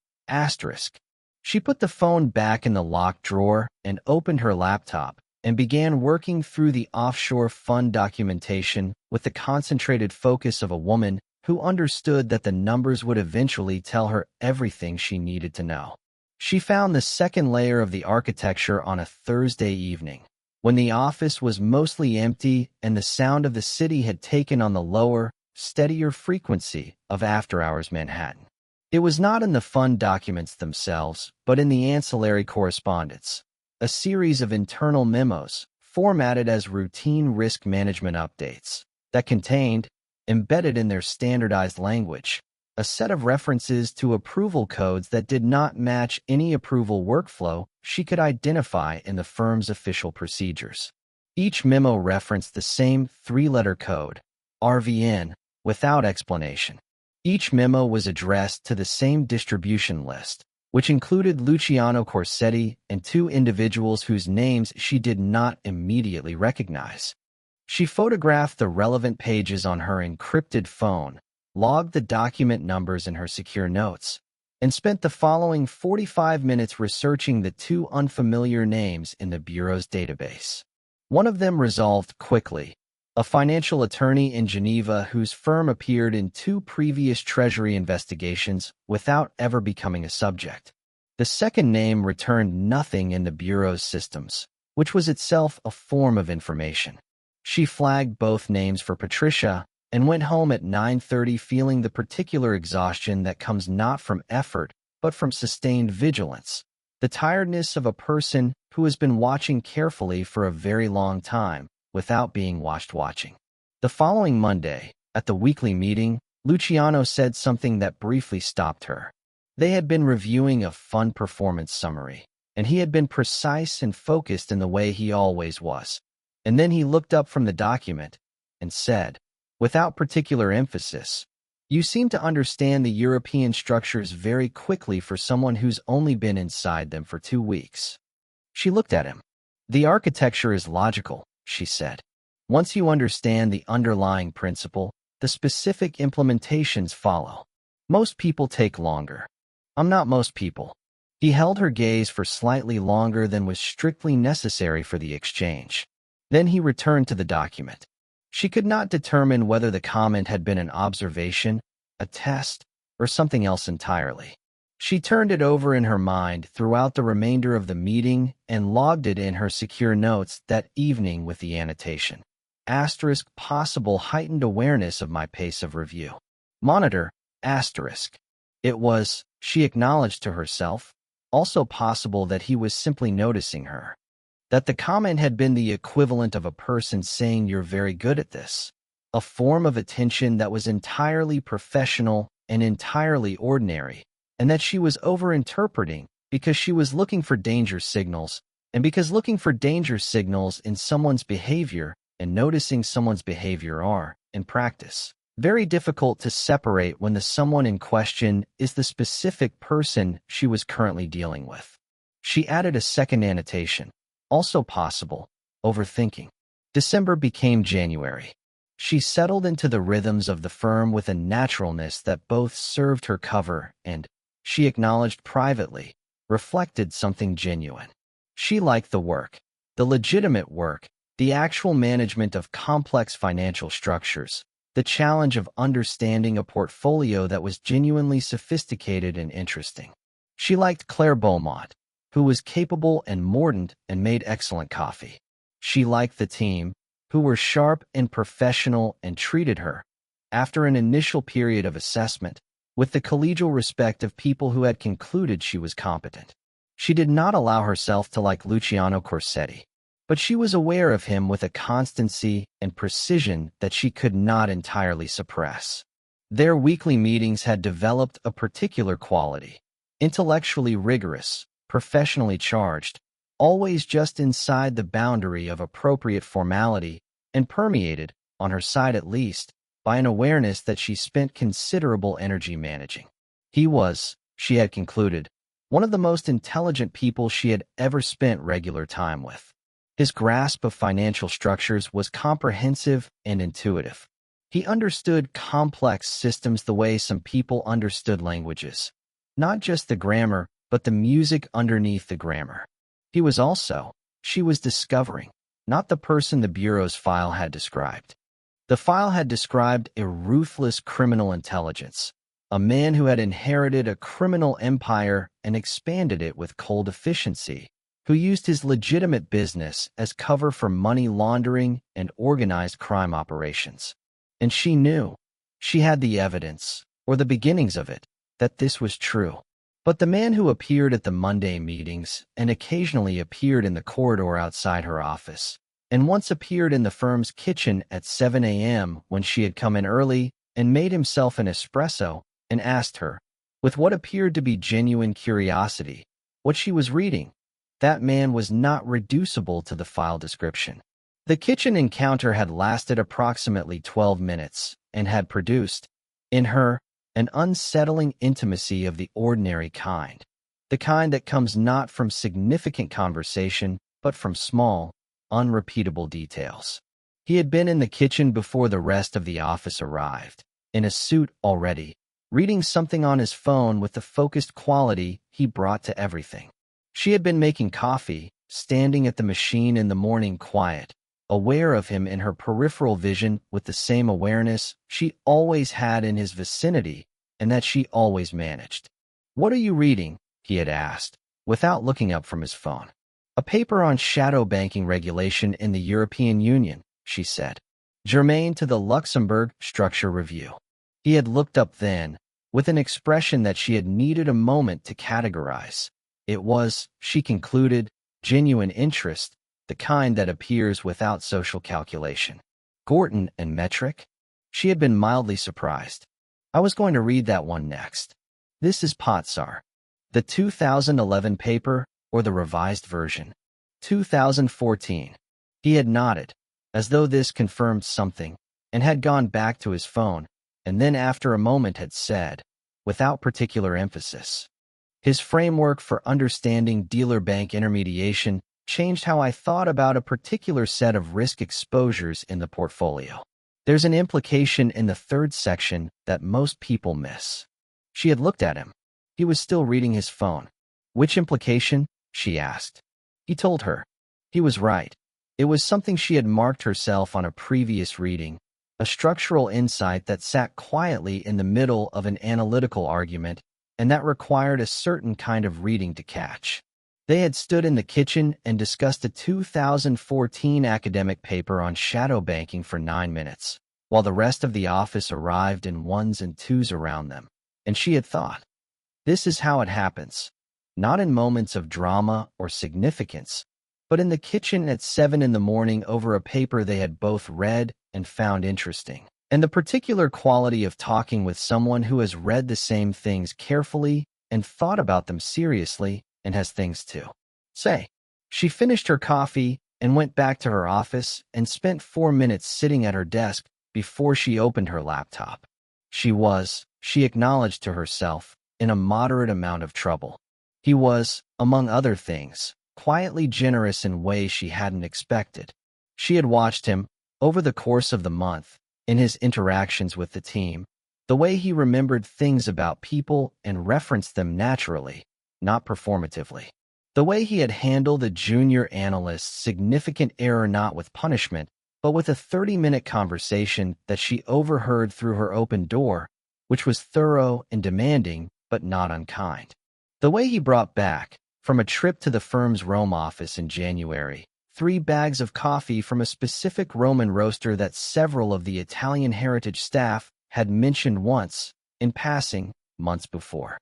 Speaker 1: She put the phone back in the locked drawer and opened her laptop and began working through the offshore fund documentation with the concentrated focus of a woman who understood that the numbers would eventually tell her everything she needed to know. She found the second layer of the architecture on a Thursday evening, when the office was mostly empty and the sound of the city had taken on the lower, steadier frequency of after-hours Manhattan. It was not in the fund documents themselves, but in the ancillary correspondence, a series of internal memos formatted as routine risk management updates that contained, embedded in their standardized language, a set of references to approval codes that did not match any approval workflow she could identify in the firm's official procedures. Each memo referenced the same three-letter code, RVN, without explanation. Each memo was addressed to the same distribution list, which included Luciano Corsetti and two individuals whose names she did not immediately recognize. She photographed the relevant pages on her encrypted phone, logged the document numbers in her secure notes, and spent the following 45 minutes researching the two unfamiliar names in the Bureau's database. One of them resolved quickly, a financial attorney in Geneva whose firm appeared in two previous Treasury investigations without ever becoming a subject. The second name returned nothing in the Bureau's systems, which was itself a form of information. She flagged both names for Patricia and went home at 9:30 feeling the particular exhaustion that comes not from effort but from sustained vigilance, the tiredness of a person who has been watching carefully for a very long time without being watching. The following Monday, at the weekly meeting, Luciano said something that briefly stopped her. They had been reviewing a fund performance summary, and he had been precise and focused in the way he always was. And then he looked up from the document and said, without particular emphasis, "You seem to understand the European structures very quickly for someone who's only been inside them for 2 weeks." She looked at him. "The architecture is logical," she said. "Once you understand the underlying principle, the specific implementations follow. Most people take longer. I'm not most people." He held her gaze for slightly longer than was strictly necessary for the exchange. Then he returned to the document. She could not determine whether the comment had been an observation, a test, or something else entirely. She turned it over in her mind throughout the remainder of the meeting and logged it in her secure notes that evening with the annotation. Possible heightened awareness of my pace of review. Monitor, It was, she acknowledged to herself, also possible that he was simply noticing her. That the comment had been the equivalent of a person saying you're very good at this. A form of attention that was entirely professional and entirely ordinary, and that she was over-interpreting because she was looking for danger signals, and because looking for danger signals in someone's behavior and noticing someone's behavior are, in practice, very difficult to separate when the someone in question is the specific person she was currently dealing with. She added a second annotation. Also possible, overthinking. December became January. She settled into the rhythms of the firm with a naturalness that both served her cover and, she acknowledged privately, reflected something genuine. She liked the work, the legitimate work, the actual management of complex financial structures, the challenge of understanding a portfolio that was genuinely sophisticated and interesting. She liked Claire Beaumont, who was capable and mordant and made excellent coffee. She liked the team, who were sharp and professional and treated her, after an initial period of assessment, with the collegial respect of people who had concluded she was competent. She did not allow herself to like Luciano Corsetti, but she was aware of him with a constancy and precision that she could not entirely suppress. Their weekly meetings had developed a particular quality, intellectually rigorous, professionally charged, always just inside the boundary of appropriate formality, and permeated, on her side at least, by an awareness that she spent considerable energy managing. He was, she had concluded, one of the most intelligent people she had ever spent regular time with. His grasp of financial structures was comprehensive and intuitive. He understood complex systems the way some people understood languages, not just the grammar, but the music underneath the grammar. He was also, she was discovering, not the person the Bureau's file had described. The file had described a ruthless criminal intelligence, a man who had inherited a criminal empire and expanded it with cold efficiency, who used his legitimate business as cover for money laundering and organized crime operations. And she knew, she had the evidence, or the beginnings of it, that this was true. But the man who appeared at the Monday meetings and occasionally appeared in the corridor outside her office, and once appeared in the firm's kitchen at 7 a.m. when she had come in early and made himself an espresso and asked her, with what appeared to be genuine curiosity, what she was reading, that man was not reducible to the file description. The kitchen encounter had lasted approximately 12 minutes and had produced, in her, an unsettling intimacy of the ordinary kind, the kind that comes not from significant conversation, but from small, unrepeatable details. He had been in the kitchen before the rest of the office arrived, in a suit already, reading something on his phone with the focused quality he brought to everything. She had been making coffee, standing at the machine in the morning quiet, aware of him in her peripheral vision with the same awareness she always had in his vicinity and that she always managed. "What are you reading?" he had asked, without looking up from his phone. "A paper on shadow banking regulation in the European Union," she said, germane to the Luxembourg Structure Review. He had looked up then, with an expression that she had needed a moment to categorize. It was, she concluded, genuine interest, the kind that appears without social calculation. Gorton and metric? She had been mildly surprised. "I was going to read that one next. This is Potsar. The 2011 paper, or the revised version?" 2014. He had nodded, as though this confirmed something, and had gone back to his phone, and then after a moment had said, without particular emphasis, "His framework for understanding dealer bank intermediation changed how I thought about a particular set of risk exposures in the portfolio. There's an implication in the third section that most people miss." She had looked at him. He was still reading his phone. "Which implication?" she asked. He told her. He was right. It was something she had marked herself on a previous reading, a structural insight that sat quietly in the middle of an analytical argument and that required a certain kind of reading to catch. They had stood in the kitchen and discussed a 2014 academic paper on shadow banking for 9 minutes, while the rest of the office arrived in ones and twos around them. And she had thought, this is how it happens, not in moments of drama or significance, but in the kitchen at 7 in the morning over a paper they had both read and found interesting. And the particular quality of talking with someone who has read the same things carefully and thought about them seriously and has things to say. She finished her coffee and went back to her office and spent 4 minutes sitting at her desk before she opened her laptop. She acknowledged to herself, in a moderate amount of trouble. He was, among other things, quietly generous in ways she hadn't expected. She had watched him, over the course of the month, in his interactions with the team, the way he remembered things about people and referenced them naturally, not performatively. The way he had handled a junior analyst's significant error not with punishment, but with a 30-minute conversation that she overheard through her open door, which was thorough and demanding, but not unkind. The way he brought back, from a trip to the firm's Rome office in January, 3 bags of coffee from a specific Roman roaster that several of the Italian heritage staff had mentioned once, in passing, months before.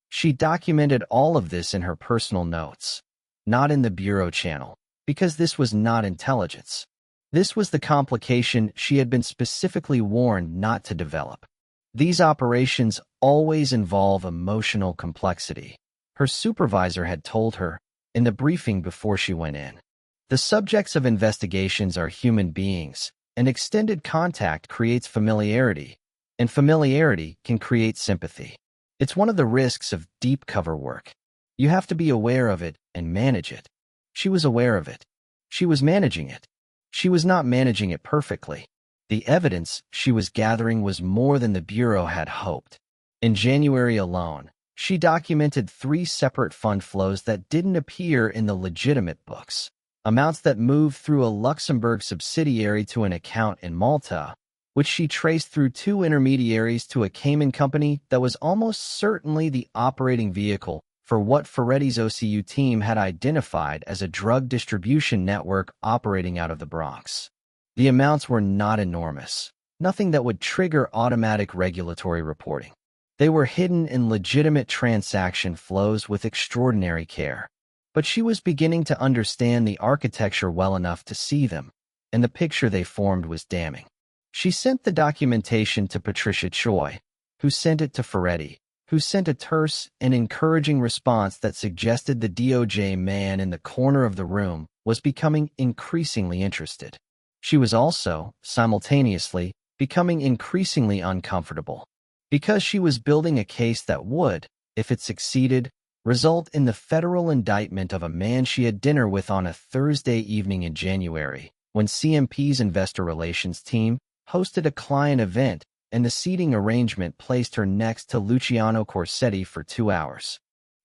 Speaker 1: She documented all of this in her personal notes, not in the bureau channel, because this was not intelligence. This was the complication she had been specifically warned not to develop. These operations always involve emotional complexity. Her supervisor had told her in the briefing before she went in. The subjects of investigations are human beings, and extended contact creates familiarity, and familiarity can create sympathy. It's one of the risks of deep cover work. You have to be aware of it and manage it. She was aware of it. She was managing it. She was not managing it perfectly. The evidence she was gathering was more than the Bureau had hoped. In January alone, she documented 3 separate fund flows that didn't appear in the legitimate books, amounts that moved through a Luxembourg subsidiary to an account in Malta, which she traced through 2 intermediaries to a Cayman company that was almost certainly the operating vehicle for what Ferretti's OCU team had identified as a drug distribution network operating out of the Bronx. The amounts were not enormous, nothing that would trigger automatic regulatory reporting. They were hidden in legitimate transaction flows with extraordinary care. But she was beginning to understand the architecture well enough to see them, and the picture they formed was damning. She sent the documentation to Patricia Choi, who sent it to Ferretti, who sent a terse and encouraging response that suggested the DOJ man in the corner of the room was becoming increasingly interested. She was also, simultaneously, becoming increasingly uncomfortable, because she was building a case that would, if it succeeded, result in the federal indictment of a man she had dinner with on a Thursday evening in January, when CMP's investor relations team hosted a client event and the seating arrangement placed her next to Luciano Corsetti for 2 hours.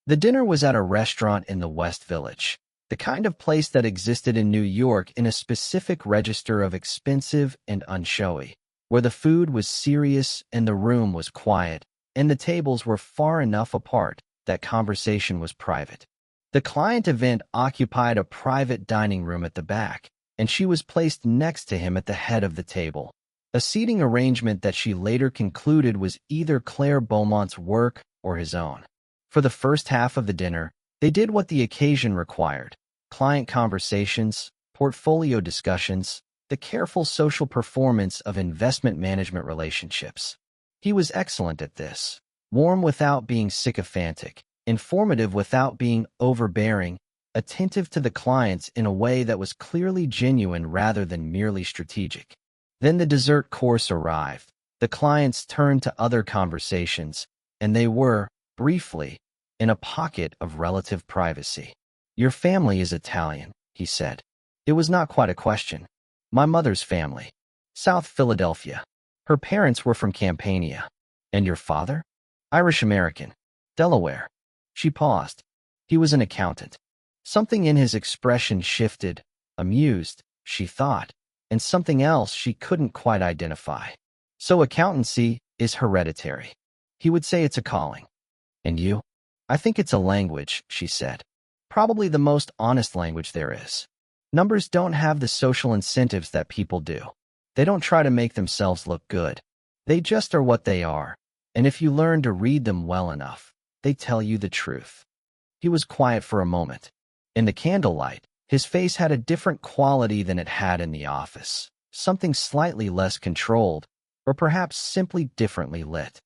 Speaker 1: The dinner was at a restaurant in the West Village, the kind of place that existed in New York in a specific register of expensive and unshowy, where the food was serious and the room was quiet, and the tables were far enough apart that conversation was private. The client event occupied a private dining room at the back, and she was placed next to him at the head of the table, a seating arrangement that she later concluded was either Claire Beaumont's work or his own. For the first half of the dinner, they did what the occasion required: client conversations, portfolio discussions, the careful social performance of investment management relationships. He was excellent at this, warm without being sycophantic, informative without being overbearing, attentive to the clients in a way that was clearly genuine rather than merely strategic. Then the dessert course arrived. The clients turned to other conversations, and they were, briefly, in a pocket of relative privacy. "Your family is Italian," he said. It was not quite a question. "My mother's family. South Philadelphia. Her parents were from Campania. And your father?" "Irish-American. Delaware." She paused. He was an accountant. Something in his expression shifted, amused, she thought, and something else she couldn't quite identify. "So accountancy is hereditary." He would say it's a calling. "And you?" "I think it's a language," she said. "Probably the most honest language there is. Numbers don't have the social incentives that people do. They don't try to make themselves look good. They just are what they are, and if you learn to read them well enough, they tell you the truth." He was quiet for a moment. In the candlelight, his face had a different quality than it had in the office, something slightly less controlled, or perhaps simply differently lit.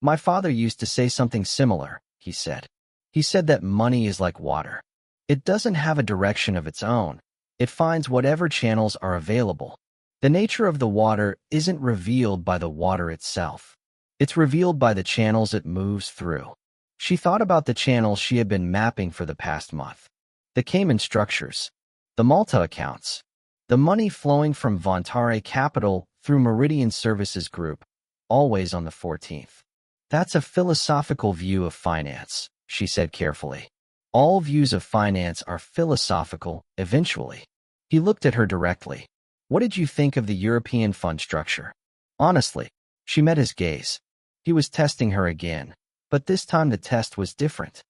Speaker 1: "My father used to say something similar," he said. "He said that money is like water. It doesn't have a direction of its own. It finds whatever channels are available. The nature of the water isn't revealed by the water itself. It's revealed by the channels it moves through." She thought about the channels she had been mapping for the past month. The Cayman structures, the Malta accounts, the money flowing from Vontare Capital through Meridian Services Group, always on the 14th. "That's a philosophical view of finance," she said carefully. "All views of finance are philosophical, eventually." He looked at her directly. "What did you think of the European fund structure?" Honestly, she met his gaze. He was testing her again, but this time the test was different.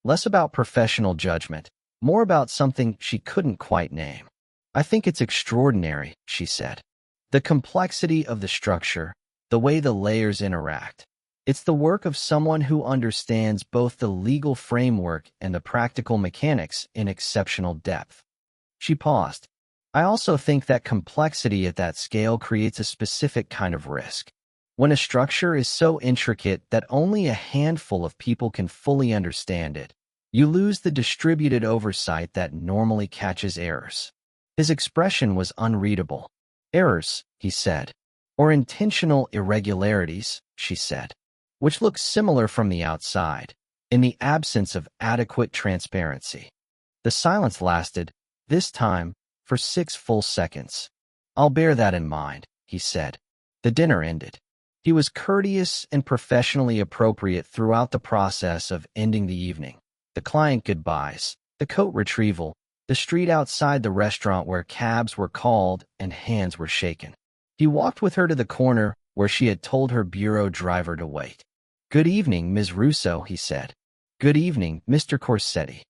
Speaker 1: Less about professional judgment, more about something she couldn't quite name. I think it's extraordinary, she said. The complexity of the structure, the way the layers interact. It's the work of someone who understands both the legal framework and the practical mechanics in exceptional depth. She paused. I also think that complexity at that scale creates a specific kind of risk. When a structure is so intricate that only a handful of people can fully understand it, you lose the distributed oversight that normally catches errors. His expression was unreadable. Errors, he said. Or intentional irregularities, she said, which look similar from the outside, in the absence of adequate transparency. The silence lasted, this time, for 6 full seconds. I'll bear that in mind, he said. The dinner ended. He was courteous and professionally appropriate throughout the process of ending the evening. The client goodbyes, the coat retrieval, the street outside the restaurant where cabs were called and hands were shaken. He walked with her to the corner where she had told her bureau driver to wait. "Good evening, Ms. Russo," he said. "Good evening, Mr. Corsetti."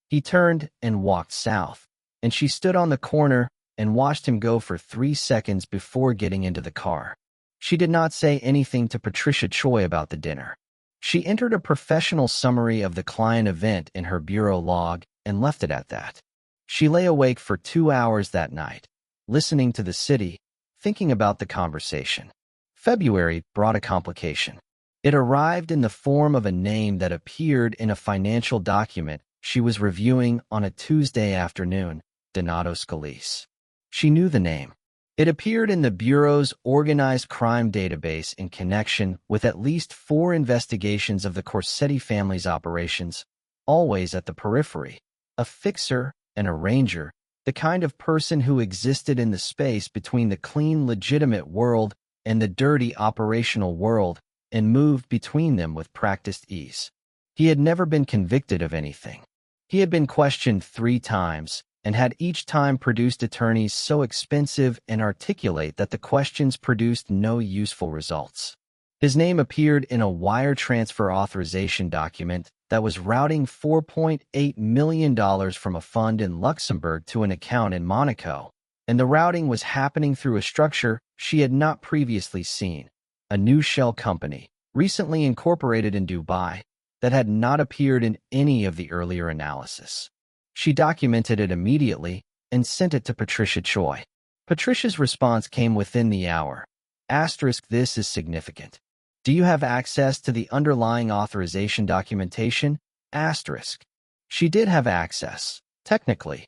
Speaker 1: He turned and walked south, and she stood on the corner and watched him go for 3 seconds before getting into the car. She did not say anything to Patricia Choi about the dinner. She entered a professional summary of the client event in her bureau log and left it at that. She lay awake for 2 hours that night, listening to the city, thinking about the conversation. February brought a complication. It arrived in the form of a name that appeared in a financial document she was reviewing on a Tuesday afternoon, Donato Scalise. She knew the name. It appeared in the Bureau's organized crime database in connection with at least 4 investigations of the Corsetti family's operations, always at the periphery. A fixer, an arranger, the kind of person who existed in the space between the clean, legitimate world and the dirty, operational world and moved between them with practiced ease. He had never been convicted of anything. He had been questioned 3 times, and had each time produced attorneys so expensive and articulate that the questions produced no useful results. His name appeared in a wire transfer authorization document that was routing $4.8 million from a fund in Luxembourg to an account in Monaco, and the routing was happening through a structure she had not previously seen, a new shell company, recently incorporated in Dubai, that had not appeared in any of the earlier analysis. She documented it immediately and sent it to Patricia Choi. Patricia's response came within the hour. This is significant. Do you have access to the underlying authorization documentation? She did have access, technically.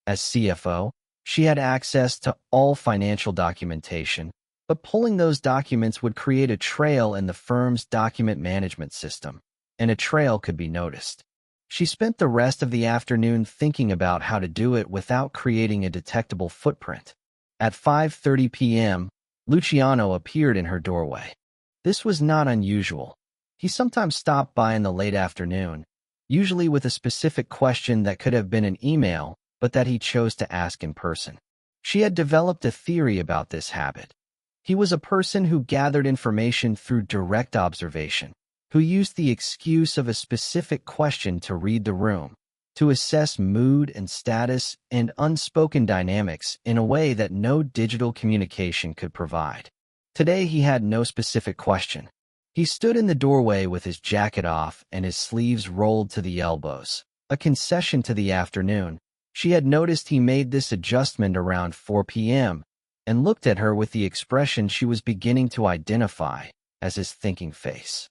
Speaker 1: As CFO, she had access to all financial documentation, but pulling those documents would create a trail in the firm's document management system, and a trail could be noticed. She spent the rest of the afternoon thinking about how to do it without creating a detectable footprint. At 5:30 p.m., Luciano appeared in her doorway. This was not unusual. He sometimes stopped by in the late afternoon, usually with a specific question that could have been an email, but that he chose to ask in person. She had developed a theory about this habit. He was a person who gathered information through direct observation, who used the excuse of a specific question to read the room, to assess mood and status and unspoken dynamics in a way that no digital communication could provide. Today he had no specific question. He stood in the doorway with his jacket off and his sleeves rolled to the elbows, a concession to the afternoon. She had noticed he made this adjustment around 4 p.m. and looked at her with the expression she was beginning to identify as his thinking face.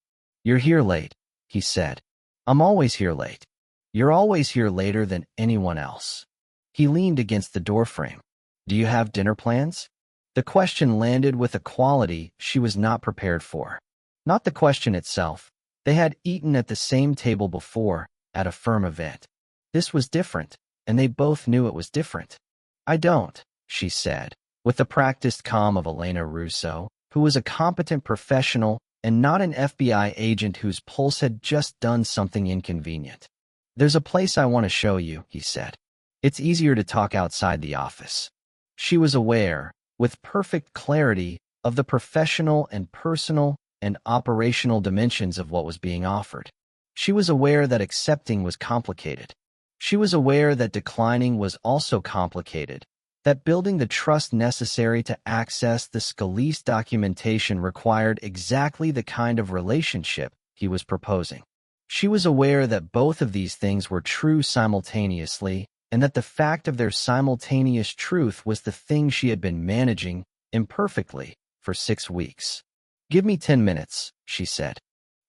Speaker 1: "You're here late," he said. "I'm always here late. You're always here later than anyone else." He leaned against the doorframe. "Do you have dinner plans?" The question landed with a quality she was not prepared for. Not the question itself. They had eaten at the same table before, at a firm event. This was different, and they both knew it was different. "I don't," she said, with the practiced calm of Elena Russo, who was a competent professional and not an FBI agent whose pulse had just done something inconvenient. "There's a place I want to show you," he said. "It's easier to talk outside the office." She was aware, with perfect clarity, of the professional and personal and operational dimensions of what was being offered. She was aware that accepting was complicated. She was aware that declining was also complicated, that building the trust necessary to access the Scalise documentation required exactly the kind of relationship he was proposing. She was aware that both of these things were true simultaneously, and that the fact of their simultaneous truth was the thing she had been managing, imperfectly, for 6 weeks. "Give me 10 minutes," she said.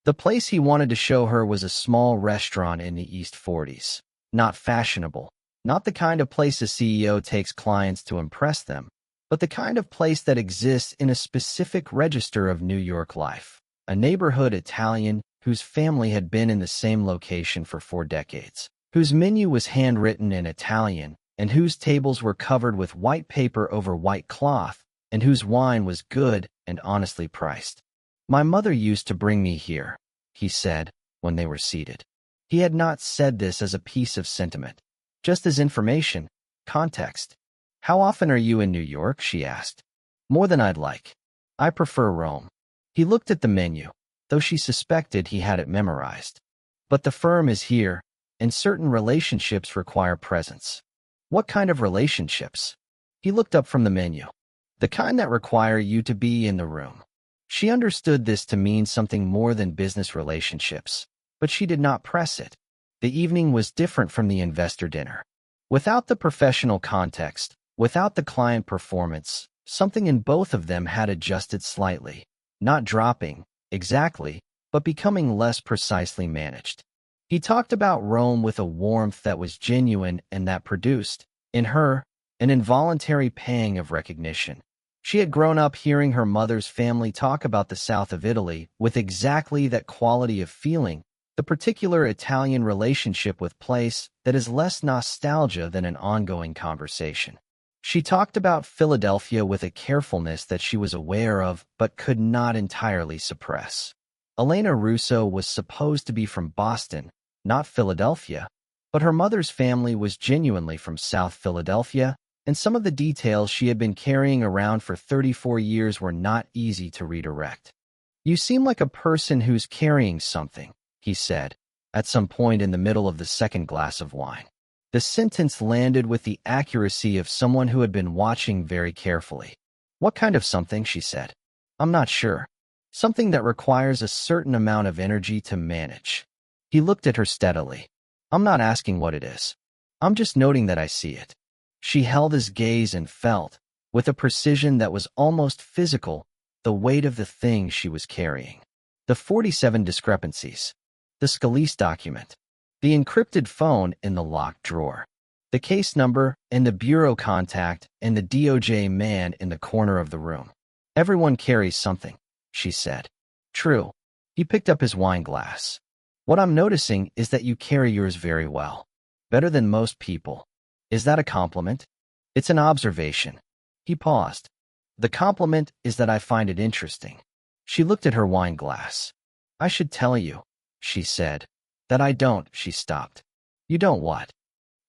Speaker 1: The place he wanted to show her was a small restaurant in the East 40s. Not fashionable, not the kind of place a CEO takes clients to impress them, but the kind of place that exists in a specific register of New York life. A neighborhood Italian whose family had been in the same location for 4 decades, whose menu was handwritten in Italian, and whose tables were covered with white paper over white cloth, and whose wine was good and honestly priced. "My mother used to bring me here," he said, when they were seated. He had not said this as a piece of sentiment, just as information, context. "How often are you in New York?" she asked. "More than I'd like. I prefer Rome." He looked at the menu, though she suspected he had it memorized. "But the firm is here, and certain relationships require presence." "What kind of relationships?" He looked up from the menu. "The kind that require you to be in the room." She understood this to mean something more than business relationships, but she did not press it. The evening was different from the investor dinner. Without the professional context, without the client performance, something in both of them had adjusted slightly, not dropping, exactly, but becoming less precisely managed. He talked about Rome with a warmth that was genuine and that produced, in her, an involuntary pang of recognition. She had grown up hearing her mother's family talk about the south of Italy with exactly that quality of feeling, the particular Italian relationship with place that is less nostalgia than an ongoing conversation. She talked about Philadelphia with a carefulness that she was aware of but could not entirely suppress. Elena Russo was supposed to be from Boston, not Philadelphia, but her mother's family was genuinely from South Philadelphia, and some of the details she had been carrying around for 34 years were not easy to redirect. "You seem like a person who's carrying something," he said, at some point in the middle of the second glass of wine. The sentence landed with the accuracy of someone who had been watching very carefully. "What kind of something?" she said. "I'm not sure. Something that requires a certain amount of energy to manage." He looked at her steadily. "I'm not asking what it is. I'm just noting that I see it." She held his gaze and felt, with a precision that was almost physical, the weight of the thing she was carrying. The 47 discrepancies. The Scalise document. The encrypted phone in the locked drawer. The case number and the bureau contact and the DOJ man in the corner of the room. "Everyone carries something," she said. "True." He picked up his wine glass. "What I'm noticing is that you carry yours very well. Better than most people. Is that a compliment?" "It's an observation." He paused. "The compliment is that I find it interesting." She looked at her wine glass. "I should tell you," she said. "That I don't." She stopped. "You don't what?"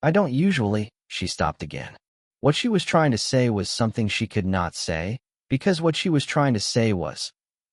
Speaker 1: "I don't usually." She stopped again. What she was trying to say was something she could not say, because what she was trying to say was,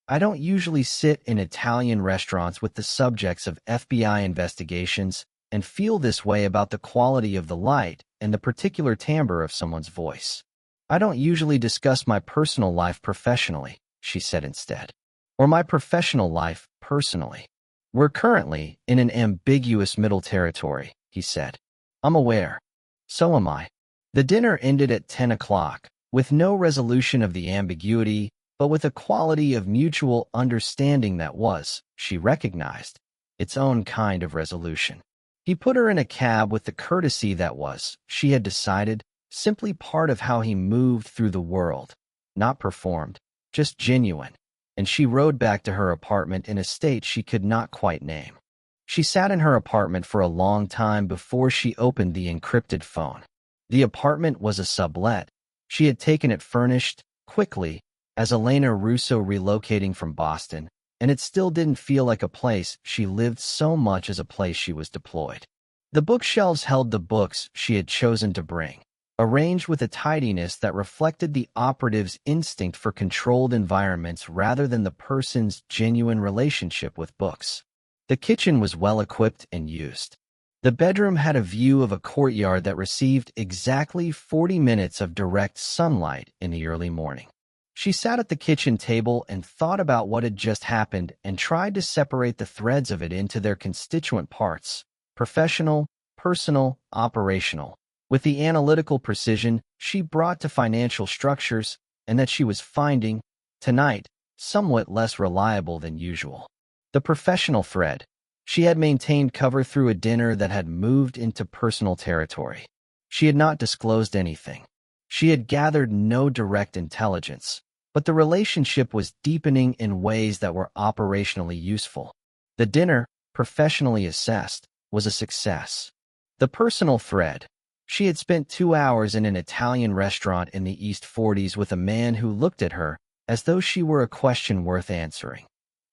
Speaker 1: "I don't usually sit in Italian restaurants with the subjects of FBI investigations and feel this way about the quality of the light and the particular timbre of someone's voice. I don't usually discuss my personal life professionally," she said instead, "or my professional life personally." "We're currently in an ambiguous middle territory," he said. "I'm aware. So am I." The dinner ended at 10 o'clock, with no resolution of the ambiguity, but with a quality of mutual understanding that was, she recognized, its own kind of resolution. He put her in a cab with the courtesy that was, she had decided, simply part of how he moved through the world, not performed, just genuine, and she rode back to her apartment in a state she could not quite name. She sat in her apartment for a long time before she opened the encrypted phone. The apartment was a sublet. She had taken it furnished, quickly, as Elena Russo relocating from Boston, and it still didn't feel like a place she lived so much as a place she was deployed. The bookshelves held the books she had chosen to bring, arranged with a tidiness that reflected the operative's instinct for controlled environments rather than the person's genuine relationship with books. The kitchen was well equipped and used. The bedroom had a view of a courtyard that received exactly 40 minutes of direct sunlight in the early morning. She sat at the kitchen table and thought about what had just happened and tried to separate the threads of it into their constituent parts: professional, personal, operational, with the analytical precision she brought to financial structures and that she was finding, tonight, somewhat less reliable than usual. The professional thread. She had maintained cover through a dinner that had moved into personal territory. She had not disclosed anything. She had gathered no direct intelligence, but the relationship was deepening in ways that were operationally useful. The dinner, professionally assessed, was a success. The personal thread. She had spent 2 hours in an Italian restaurant in the East 40s with a man who looked at her as though she were a question worth answering.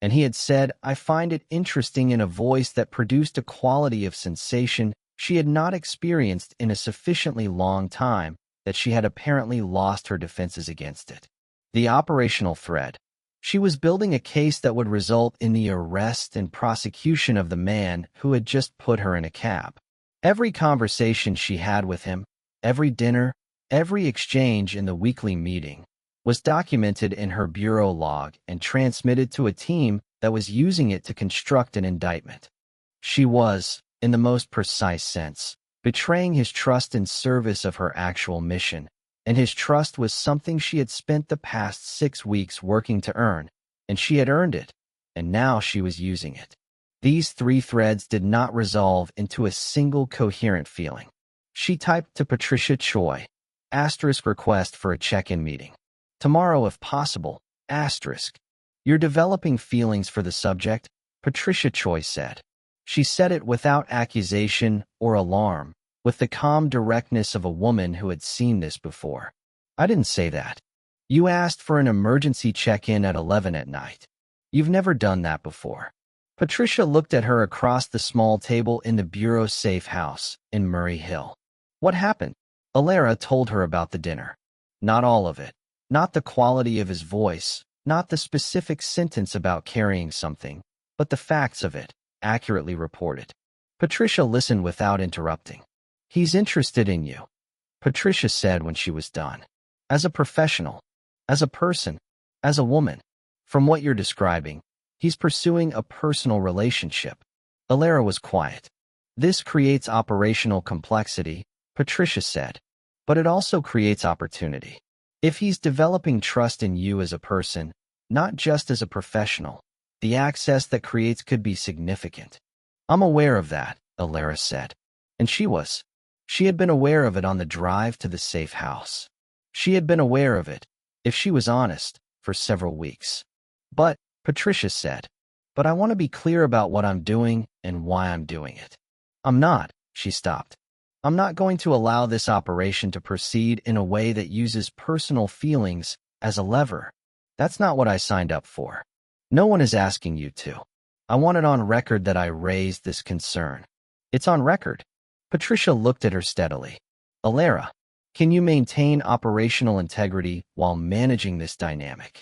Speaker 1: And he had said, "I find it interesting," in a voice that produced a quality of sensation she had not experienced in a sufficiently long time that she had apparently lost her defenses against it. The operational thread. She was building a case that would result in the arrest and prosecution of the man who had just put her in a cab. Every conversation she had with him, every dinner, every exchange in the weekly meeting, was documented in her bureau log and transmitted to a team that was using it to construct an indictment. She was, in the most precise sense, betraying his trust in service of her actual mission, and his trust was something she had spent the past 6 weeks working to earn, and she had earned it, and now she was using it. These 3 threads did not resolve into a single coherent feeling. She typed to Patricia Choi, *request for a check-in meeting. Tomorrow if possible, *. You're developing feelings for the subject, Patricia Choi said. She said it without accusation or alarm, with the calm directness of a woman who had seen this before. I didn't say that. You asked for an emergency check-in at 11 at night. You've never done that before. Patricia looked at her across the small table in the bureau safe house in Murray Hill. What happened? Alara told her about the dinner. Not all of it. Not the quality of his voice, not the specific sentence about carrying something, but the facts of it, accurately reported. Patricia listened without interrupting. He's interested in you, Patricia said when she was done. As a professional, as a person, as a woman. From what you're describing, he's pursuing a personal relationship. Alara was quiet. This creates operational complexity, Patricia said, but it also creates opportunity. If he's developing trust in you as a person, not just as a professional, the access that creates could be significant. I'm aware of that, Alara said. And she was. She had been aware of it on the drive to the safe house. She had been aware of it, if she was honest, for several weeks. But, Patricia said, but I want to be clear about what I'm doing and why I'm doing it. I'm not, she stopped. I'm not going to allow this operation to proceed in a way that uses personal feelings as a lever. That's not what I signed up for. No one is asking you to. I want it on record that I raised this concern. It's on record. Patricia looked at her steadily. Alara, can you maintain operational integrity while managing this dynamic?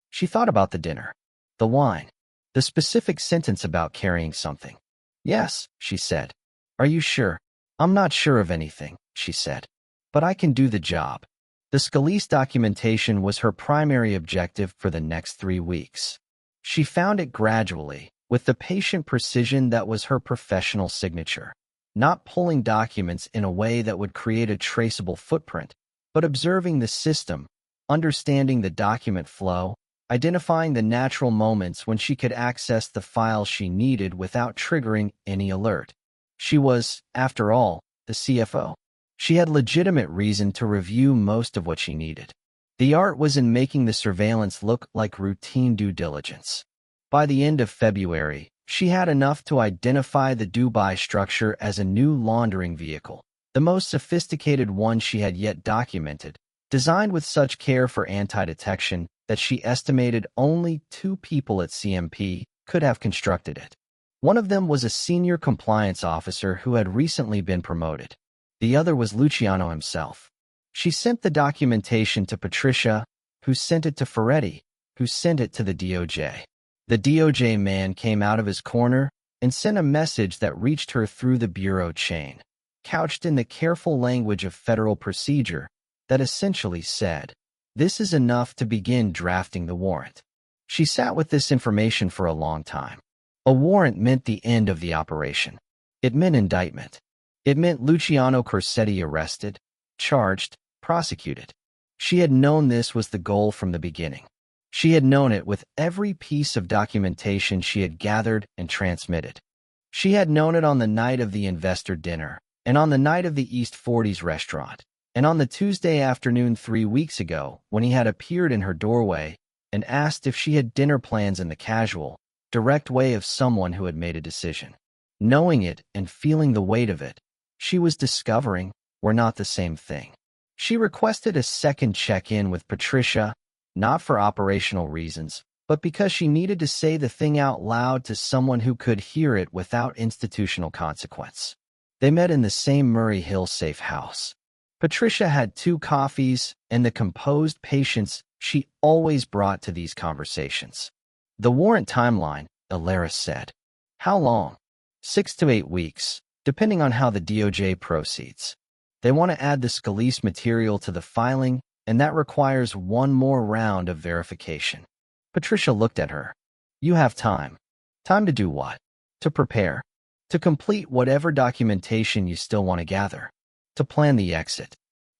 Speaker 1: She thought about the dinner, the wine, the specific sentence about carrying something. Yes, she said. Are you sure? I'm not sure of anything, she said. But I can do the job. The Scalise documentation was her primary objective for the next 3 weeks. She found it gradually, with the patient precision that was her professional signature. Not pulling documents in a way that would create a traceable footprint, but observing the system, understanding the document flow, identifying the natural moments when she could access the files she needed without triggering any alert. She was, after all, the CFO. She had legitimate reason to review most of what she needed. The art was in making the surveillance look like routine due diligence. By the end of February, she had enough to identify the Dubai structure as a new laundering vehicle, the most sophisticated one she had yet documented, designed with such care for anti-detection that she estimated only 2 people at CMP could have constructed it. One of them was a senior compliance officer who had recently been promoted. The other was Luciano himself. She sent the documentation to Patricia, who sent it to Ferretti, who sent it to the DOJ. The DOJ man came out of his corner, and sent a message that reached her through the bureau chain, couched in the careful language of federal procedure that essentially said, "This is enough to begin drafting the warrant." She sat with this information for a long time. A warrant meant the end of the operation. It meant indictment. It meant Luciano Corsetti arrested, charged, prosecuted. She had known this was the goal from the beginning. She had known it with every piece of documentation she had gathered and transmitted. She had known it on the night of the investor dinner, and on the night of the East 40s restaurant, and on the Tuesday afternoon 3 weeks ago when he had appeared in her doorway and asked if she had dinner plans in the casual, direct way of someone who had made a decision. Knowing it and feeling the weight of it, she was discovering were not the same thing. She requested a second check-in with Patricia, not for operational reasons, but because she needed to say the thing out loud to someone who could hear it without institutional consequence. They met in the same Murray Hill safe house. Patricia had 2 coffees and the composed patience she always brought to these conversations. "The warrant timeline," Alara said. "How long?" 6 to 8 weeks, depending on how the DOJ proceeds. They want to add the Scalise material to the filing, and that requires one more round of verification. Patricia looked at her. "You have time. Time to do what? To prepare. To complete whatever documentation you still want to gather. To plan the exit."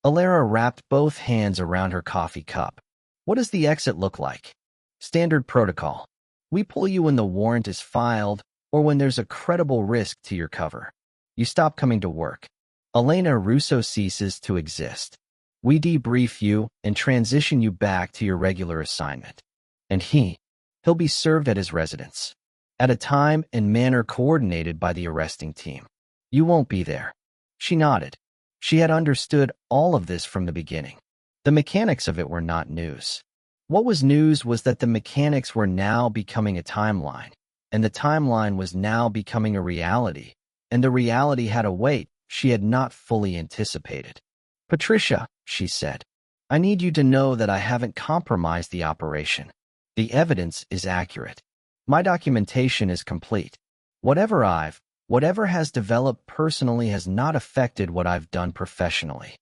Speaker 1: Alara wrapped both hands around her coffee cup. "What does the exit look like?" "Standard protocol. We pull you when the warrant is filed or when there's a credible risk to your cover. You stop coming to work. Elena Russo ceases to exist. We debrief you and transition you back to your regular assignment. And he'll be served at his residence, at a time and manner coordinated by the arresting team. You won't be there." She nodded. She had understood all of this from the beginning. The mechanics of it were not news. What was news was that the mechanics were now becoming a timeline, and the timeline was now becoming a reality, and the reality had a weight she had not fully anticipated. "Patricia," she said, "I need you to know that I haven't compromised the operation. The evidence is accurate. My documentation is complete. Whatever has developed personally has not affected what I've done professionally."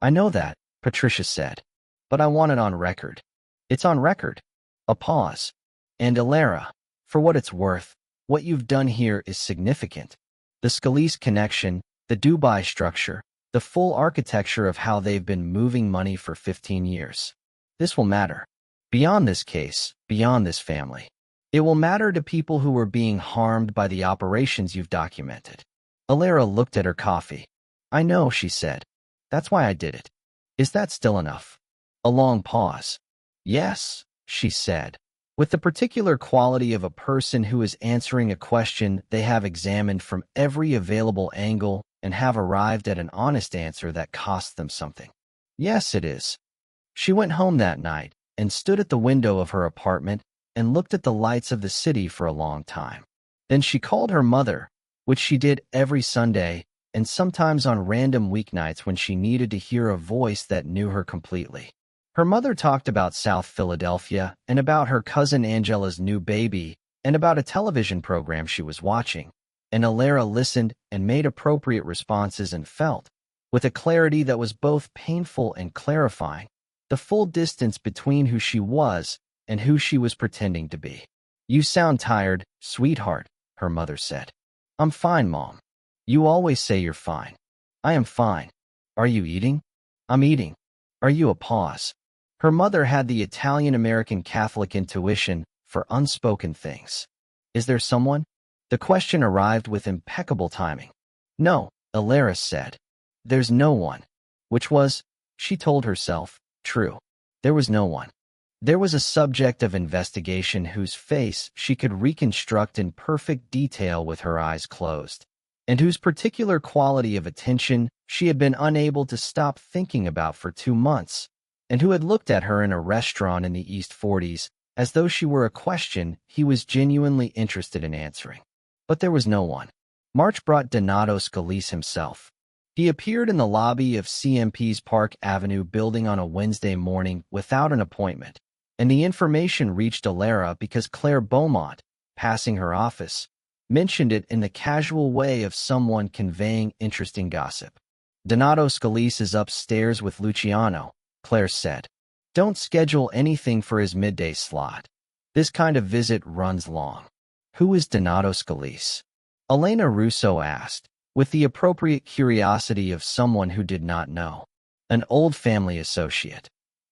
Speaker 1: "I know that," Patricia said, "but I want it on record." "It's on record." A pause. "And Alara, for what it's worth, what you've done here is significant. The Scalise connection, the Dubai structure, the full architecture of how they've been moving money for 15 years. This will matter. Beyond this case, beyond this family. It will matter to people who were being harmed by the operations you've documented." Alara looked at her coffee. "I know," she said. "That's why I did it." "Is that still enough?" A long pause. "Yes," she said, with the particular quality of a person who is answering a question they have examined from every available angle and have arrived at an honest answer that costs them something. "Yes, it is." She went home that night and stood at the window of her apartment and looked at the lights of the city for a long time. Then she called her mother, which she did every Sunday and sometimes on random weeknights when she needed to hear a voice that knew her completely. Her mother talked about South Philadelphia and about her cousin Angela's new baby and about a television program she was watching, and Alara listened and made appropriate responses and felt, with a clarity that was both painful and clarifying, the full distance between who she was and who she was pretending to be. "You sound tired, sweetheart," her mother said. "I'm fine, Mom." "You always say you're fine." "I am fine." "Are you eating?" "I'm eating." "Are you?" A pause. Her mother had the Italian-American Catholic intuition for unspoken things. "Is there someone?" The question arrived with impeccable timing. "No," Alara said. "There's no one." Which was, she told herself, true. There was no one. There was a subject of investigation whose face she could reconstruct in perfect detail with her eyes closed, and whose particular quality of attention she had been unable to stop thinking about for 2 months, and who had looked at her in a restaurant in the East 40s as though she were a question he was genuinely interested in answering. But there was no one. March brought Donato Scalise himself. He appeared in the lobby of CMP's Park Avenue building on a Wednesday morning without an appointment, and the information reached Alara because Claire Beaumont, passing her office, mentioned it in the casual way of someone conveying interesting gossip. Donato Scalise is upstairs with Luciano, Claire said. Don't schedule anything for his midday slot. This kind of visit runs long. Who is Donato Scalise? Elena Russo asked, with the appropriate curiosity of someone who did not know. An old family associate,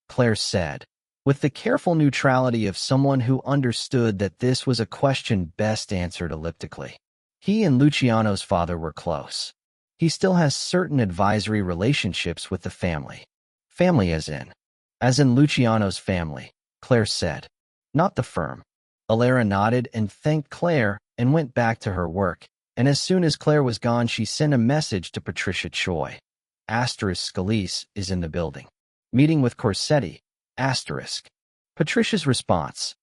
Speaker 1: Claire said, with the careful neutrality of someone who understood that this was a question best answered elliptically. He and Luciano's father were close. He still has certain advisory relationships with the family. Family as in Luciano's family, Claire said. Not the firm. Alara nodded and thanked Claire and went back to her work, and as soon as Claire was gone she sent a message to Patricia Choi. Scalise is in the building. Meeting with Corsetti. Patricia's response.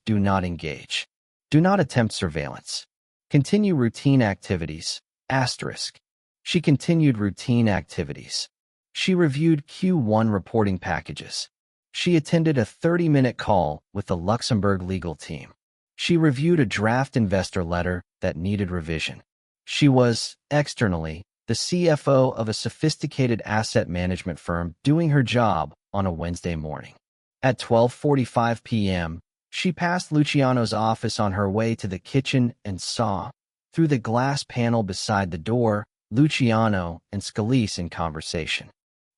Speaker 1: Do not engage. Do not attempt surveillance. Continue routine activities. She continued routine activities. She reviewed Q1 reporting packages. She attended a 30-minute call with the Luxembourg legal team. She reviewed a draft investor letter that needed revision. She was, externally, the CFO of a sophisticated asset management firm doing her job on a Wednesday morning. At 12:45 p.m., she passed Luciano's office on her way to the kitchen and saw, through the glass panel beside the door, Luciano and Scalise in conversation.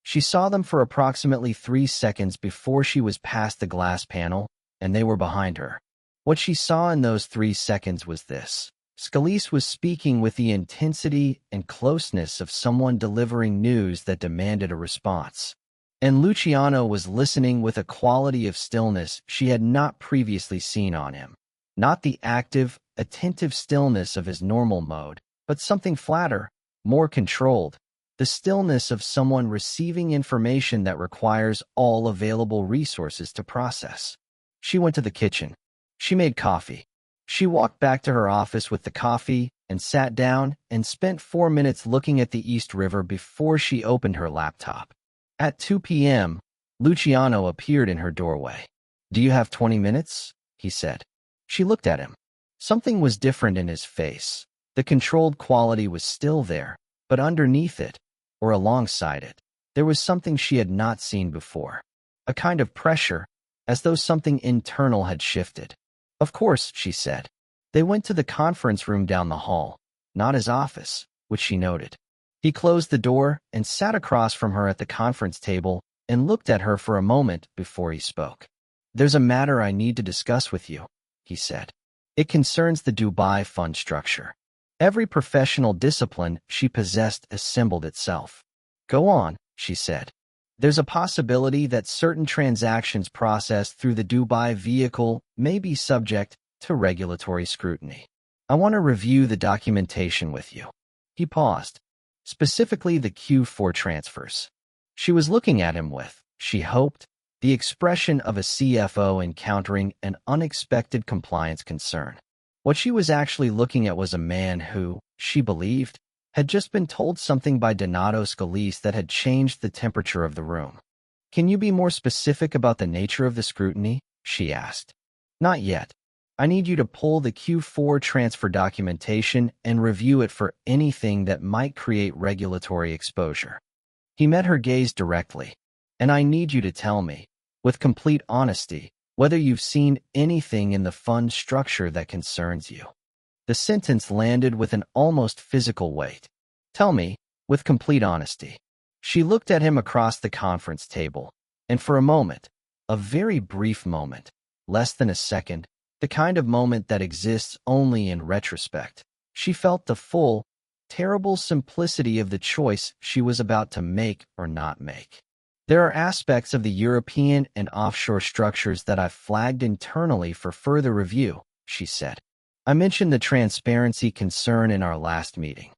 Speaker 1: She saw them for approximately 3 seconds before she was past the glass panel, and they were behind her. What she saw in those 3 seconds was this. Scalise was speaking with the intensity and closeness of someone delivering news that demanded a response. And Luciano was listening with a quality of stillness she had not previously seen on him. Not the active, attentive stillness of his normal mode, but something flatter, more controlled. The stillness of someone receiving information that requires all available resources to process. She went to the kitchen. She made coffee. She walked back to her office with the coffee and sat down and spent 4 minutes looking at the East River before she opened her laptop. At 2 p.m., Luciano appeared in her doorway. Do you have 20 minutes? He said. She looked at him. Something was different in his face. The controlled quality was still there, but underneath it, or alongside it, there was something she had not seen before. A kind of pressure, as though something internal had shifted. Of course, she said. They went to the conference room down the hall, not his office, which she noted. He closed the door and sat across from her at the conference table and looked at her for a moment before he spoke. There's a matter I need to discuss with you, he said. It concerns the Dubai fund structure. Every professional discipline she possessed assembled itself. Go on, she said. There's a possibility that certain transactions processed through the Dubai vehicle may be subject to regulatory scrutiny. I want to review the documentation with you. He paused. Specifically the Q4 transfers. She was looking at him with, she hoped, the expression of a CFO encountering an unexpected compliance concern. What she was actually looking at was a man who, she believed, had just been told something by Donato Scalise that had changed the temperature of the room. Can you be more specific about the nature of the scrutiny? She asked. Not yet. I need you to pull the Q4 transfer documentation and review it for anything that might create regulatory exposure. He met her gaze directly. And I need you to tell me, with complete honesty, whether you've seen anything in the fund structure that concerns you. The sentence landed with an almost physical weight. Tell me, with complete honesty. She looked at him across the conference table, and for a moment, a very brief moment, less than a second, the kind of moment that exists only in retrospect, she felt the full, terrible simplicity of the choice she was about to make or not make. There are aspects of the European and offshore structures that I've flagged internally for further review, she said. I mentioned the transparency concern in our last meeting.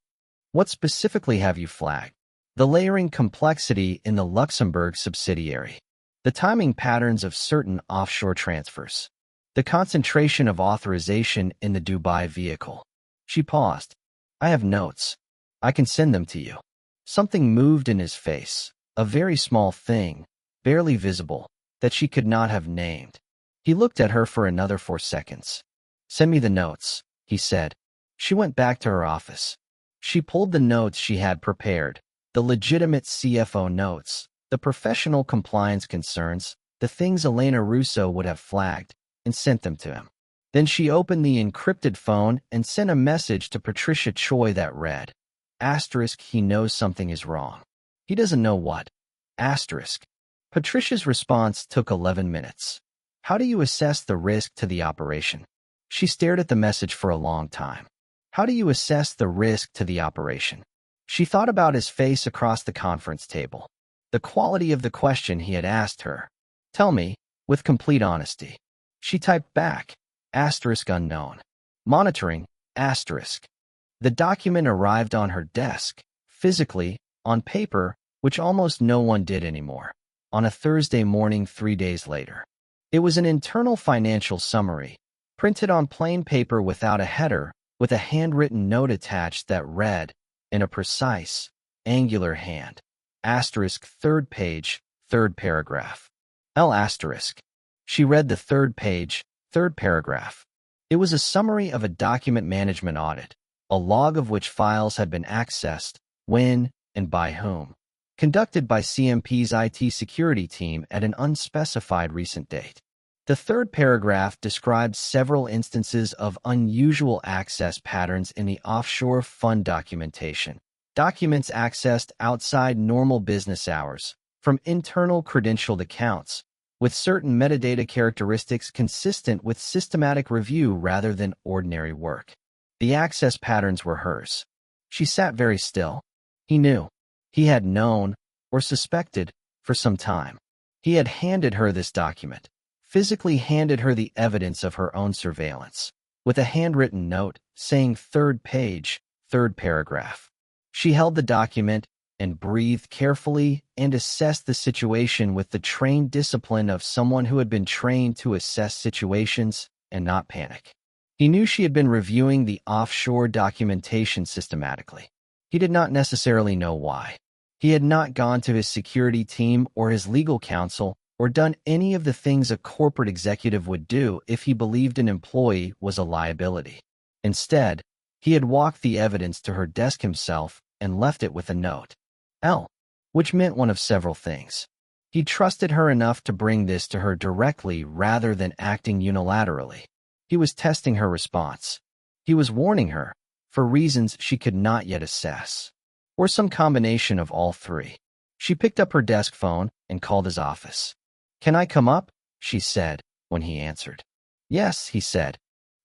Speaker 1: What specifically have you flagged? The layering complexity in the Luxembourg subsidiary. The timing patterns of certain offshore transfers. The concentration of authorization in the Dubai vehicle. She paused. I have notes. I can send them to you. Something moved in his face. A very small thing, barely visible, that she could not have named. He looked at her for another 4 seconds. Send me the notes, he said, She went back to her office. She pulled the notes she had prepared, the legitimate CFO notes, the professional compliance concerns, the things Elena Russo would have flagged, and sent them to him. Then she opened the encrypted phone and sent a message to Patricia Choi that read, *, he knows something is wrong. He doesn't know what. *. Patricia's response took 11 minutes. How do you assess the risk to the operation? She stared at the message for a long time. How do you assess the risk to the operation? She thought about his face across the conference table. The quality of the question he had asked her. Tell me, with complete honesty. She typed back, *unknown. Monitoring, *. The document arrived on her desk, physically, on paper, which almost no one did anymore, on a Thursday morning 3 days later. It was an internal financial summary, printed on plain paper without a header, with a handwritten note attached that read, in a precise, angular hand, *3rd page, 3rd paragraph. L*. She read the 3rd page, 3rd paragraph. It was a summary of a document management audit, a log of which files had been accessed, when, and by whom, conducted by CMP's IT security team at an unspecified recent date. The 3rd paragraph described several instances of unusual access patterns in the offshore fund documentation. Documents accessed outside normal business hours, from internal credentialed accounts, with certain metadata characteristics consistent with systematic review rather than ordinary work. The access patterns were hers. She sat very still. He knew. He had known, or suspected, for some time. He had handed her this document, physically handed her the evidence of her own surveillance, with a handwritten note saying 3rd page, 3rd paragraph. She held the document and breathed carefully and assessed the situation with the trained discipline of someone who had been trained to assess situations and not panic. He knew she had been reviewing the offshore documentation systematically. He did not necessarily know why. He had not gone to his security team or his legal counsel or done any of the things a corporate executive would do if he believed an employee was a liability. Instead, he had walked the evidence to her desk himself and left it with a note. L, which meant one of several things. He trusted her enough to bring this to her directly rather than acting unilaterally. He was testing her response. He was warning her, for reasons she could not yet assess, or some combination of all three. She picked up her desk phone and called his office. "Can I come up?" she said, when he answered. "Yes," he said.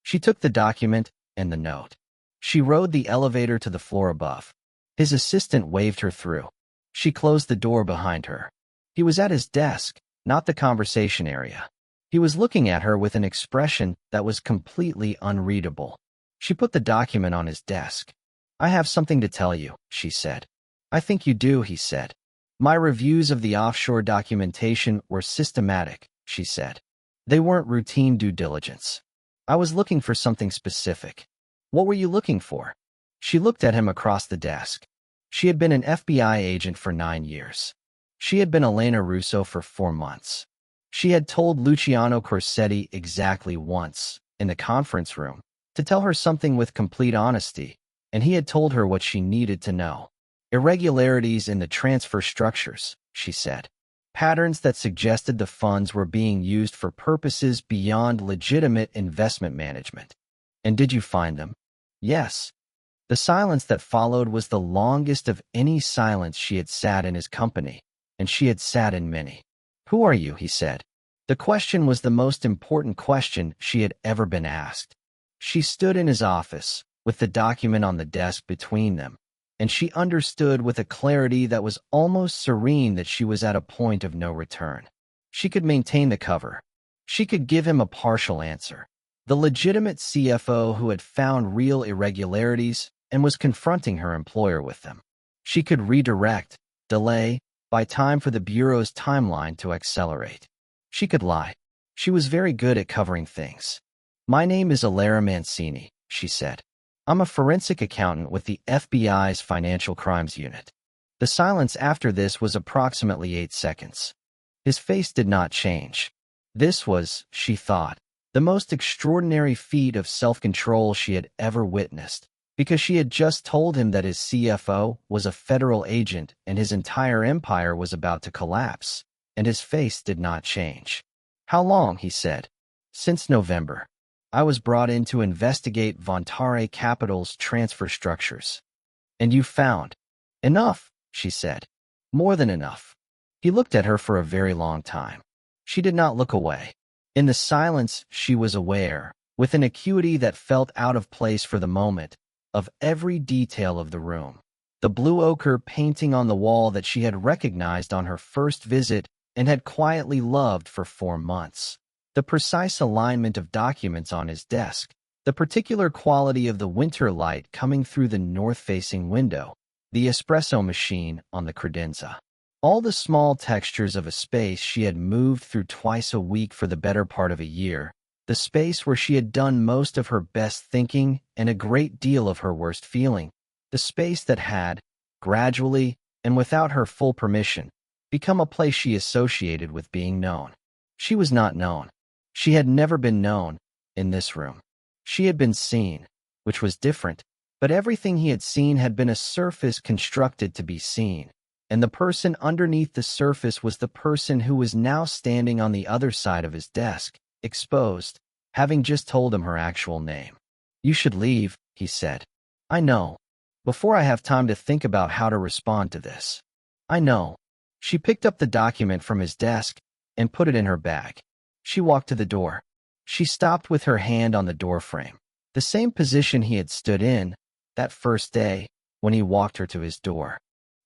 Speaker 1: She took the document and the note. She rode the elevator to the floor above. His assistant waved her through. She closed the door behind her. He was at his desk, not the conversation area. He was looking at her with an expression that was completely unreadable. She put the document on his desk. "I have something to tell you," she said. "I think you do," he said. "My reviews of the offshore documentation were systematic," she said. "They weren't routine due diligence. I was looking for something specific." "What were you looking for?" She looked at him across the desk. She had been an FBI agent for 9 years. She had been Elena Russo for 4 months. She had told Luciano Corsetti exactly once, in the conference room, to tell her something with complete honesty, and he had told her what she needed to know. Irregularities in the transfer structures, she said. Patterns that suggested the funds were being used for purposes beyond legitimate investment management. "And did you find them?" "Yes." The silence that followed was the longest of any silence she had sat in his company, and she had sat in many. "Who are you?" he said. The question was the most important question she had ever been asked. She stood in his office, with the document on the desk between them, and she understood with a clarity that was almost serene that she was at a point of no return. She could maintain the cover. She could give him a partial answer. The legitimate CFO who had found real irregularities and was confronting her employer with them. She could redirect, delay, buy time for the Bureau's timeline to accelerate. She could lie. She was very good at covering things. "My name is Alara Mancini," she said. "I'm a forensic accountant with the FBI's Financial Crimes Unit." The silence after this was approximately 8 seconds. His face did not change. This was, she thought, the most extraordinary feat of self-control she had ever witnessed, because she had just told him that his CFO was a federal agent and his entire empire was about to collapse, and his face did not change. "How long?" he said. "Since November. I was brought in to investigate Vontare Capital's transfer structures." "And you found?" "Enough," she said. "More than enough." He looked at her for a very long time. She did not look away. In the silence, she was aware, with an acuity that felt out of place for the moment, of every detail of the room. The blue ochre painting on the wall that she had recognized on her first visit and had quietly loved for 4 months. The precise alignment of documents on his desk, the particular quality of the winter light coming through the north-facing window, the espresso machine on the credenza. All the small textures of a space she had moved through twice a week for the better part of a year, the space where she had done most of her best thinking and a great deal of her worst feeling, the space that had, gradually, and without her full permission, become a place she associated with being known. She was not known. She had never been known in this room. She had been seen, which was different, but everything he had seen had been a surface constructed to be seen, and the person underneath the surface was the person who was now standing on the other side of his desk, exposed, having just told him her actual name. "You should leave," he said. "I know. Before I have time to think about how to respond to this." "I know." She picked up the document from his desk and put it in her bag. She walked to the door. She stopped with her hand on the doorframe, the same position he had stood in that first day when he walked her to his door.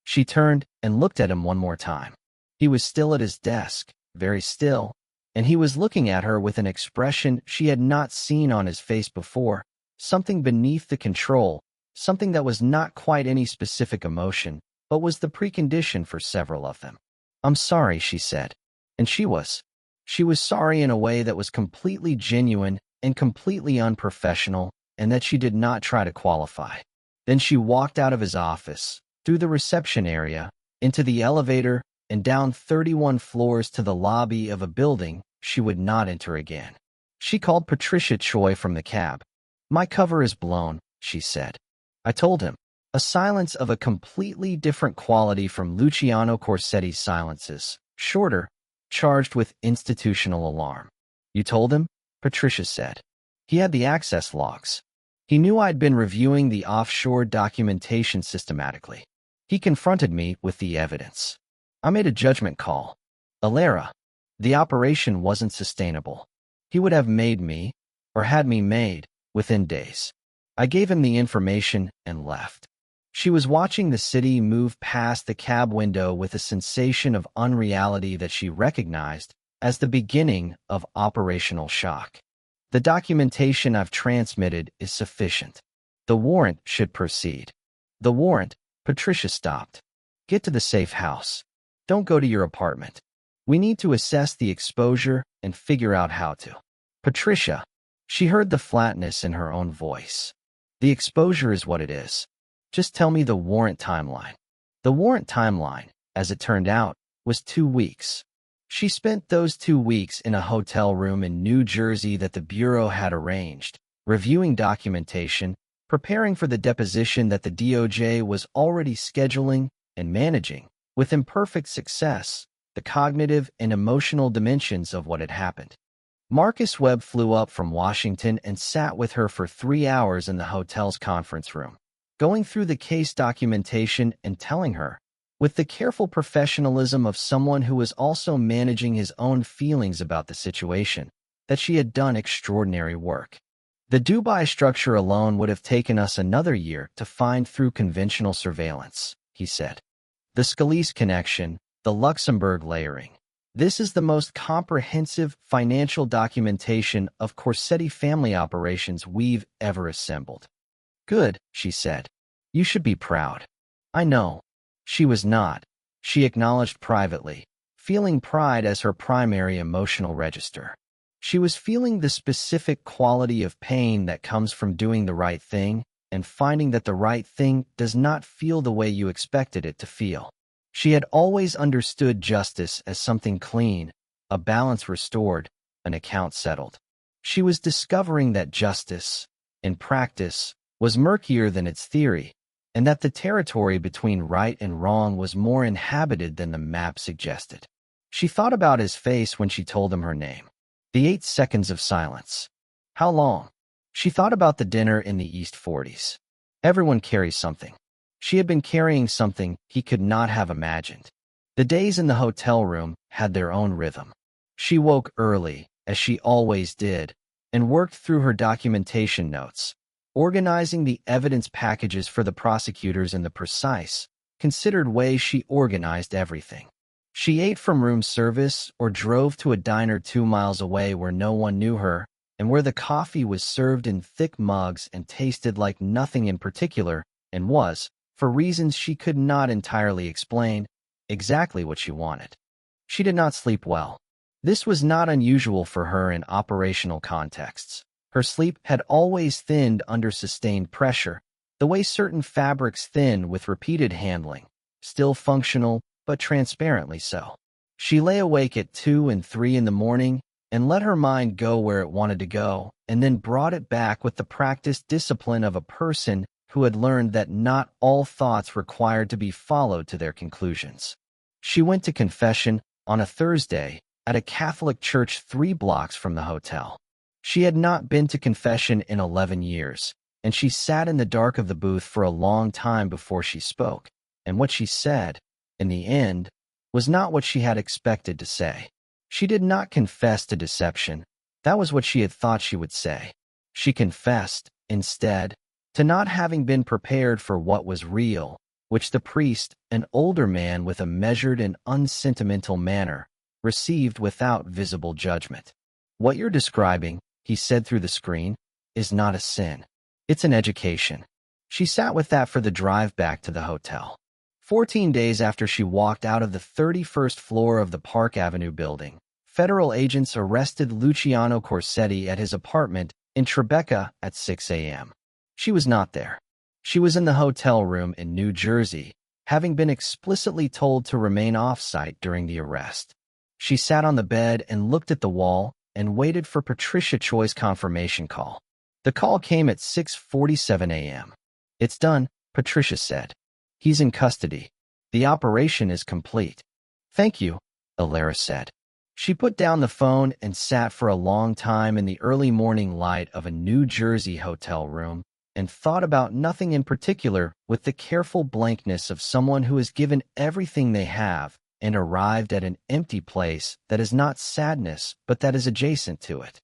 Speaker 1: She turned and looked at him one more time. He was still at his desk, very still, and he was looking at her with an expression she had not seen on his face before, something beneath the control, something that was not quite any specific emotion, but was the precondition for several of them. "I'm sorry," she said. And she was. She was sorry in a way that was completely genuine and completely unprofessional, and that she did not try to qualify. Then she walked out of his office, through the reception area, into the elevator, and down 31 floors to the lobby of a building she would not enter again. She called Patricia Choi from the cab. "My cover is blown," she said. I told him. A silence of a completely different quality from Luciano Corsetti's silences, shorter, charged with institutional alarm. "You told him?" Patricia said. "He had the access logs. He knew I'd been reviewing the offshore documentation systematically. He confronted me with the evidence. I made a judgment call. Alara. The operation wasn't sustainable. He would have made me, or had me made, within days. I gave him the information and left." She was watching the city move past the cab window with a sensation of unreality that she recognized as the beginning of operational shock. "The documentation I've transmitted is sufficient. The warrant should proceed." "The warrant?" Patricia stopped. "Get to the safe house. Don't go to your apartment. We need to assess the exposure and figure out how to." "Patricia." She heard the flatness in her own voice. "The exposure is what it is. Just tell me the warrant timeline." The warrant timeline, as it turned out, was 2 weeks. She spent those 2 weeks in a hotel room in New Jersey that the Bureau had arranged, reviewing documentation, preparing for the deposition that the DOJ was already scheduling and managing, with imperfect success, the cognitive and emotional dimensions of what had happened. Marcus Webb flew up from Washington and sat with her for 3 hours in the hotel's conference room, going through the case documentation and telling her, with the careful professionalism of someone who was also managing his own feelings about the situation, that she had done extraordinary work. "The Dubai structure alone would have taken us another year to find through conventional surveillance," he said. "The Scalise connection, the Luxembourg layering. This is the most comprehensive financial documentation of Corsetti family operations we've ever assembled." "Good," she said. "You should be proud." "I know." She was not. She acknowledged privately, feeling pride as her primary emotional register. She was feeling the specific quality of pain that comes from doing the right thing and finding that the right thing does not feel the way you expected it to feel. She had always understood justice as something clean, a balance restored, an account settled. She was discovering that justice, in practice, was murkier than its theory, and that the territory between right and wrong was more inhabited than the map suggested. She thought about his face when she told him her name. The 8 seconds of silence. How long? She thought about the dinner in the East 40s. Everyone carries something. She had been carrying something he could not have imagined. The days in the hotel room had their own rhythm. She woke early, as she always did, and worked through her documentation notes, organizing the evidence packages for the prosecutors in the precise, considered way she organized everything. She ate from room service or drove to a diner 2 miles away where no one knew her and where the coffee was served in thick mugs and tasted like nothing in particular and was, for reasons she could not entirely explain, exactly what she wanted. She did not sleep well. This was not unusual for her in operational contexts. Her sleep had always thinned under sustained pressure, the way certain fabrics thin with repeated handling, still functional, but transparently so. She lay awake at 2 and 3 in the morning and let her mind go where it wanted to go, and then brought it back with the practiced discipline of a person who had learned that not all thoughts required to be followed to their conclusions. She went to confession on a Thursday at a Catholic church 3 blocks from the hotel. She had not been to confession in 11 years, and she sat in the dark of the booth for a long time before she spoke, and what she said, in the end, was not what she had expected to say. She did not confess to deception. That was what she had thought she would say. She confessed, instead, to not having been prepared for what was real, which the priest, an older man with a measured and unsentimental manner, received without visible judgment. What you're describing, he said through the screen, is not a sin. It's an education. She sat with that for the drive back to the hotel. 14 days after she walked out of the 31st floor of the Park Avenue building, federal agents arrested Luciano Corsetti at his apartment in Tribeca at 6 a.m. She was not there. She was in the hotel room in New Jersey, having been explicitly told to remain off-site during the arrest. She sat on the bed and looked at the wall and waited for Patricia Choi's confirmation call. The call came at 6:47 a.m. "It's done," Patricia said. "He's in custody. The operation is complete." "Thank you," Alara said. She put down the phone and sat for a long time in the early morning light of a New Jersey hotel room and thought about nothing in particular with the careful blankness of someone who has given everything they have and arrived at an empty place that is not sadness but that is adjacent to it.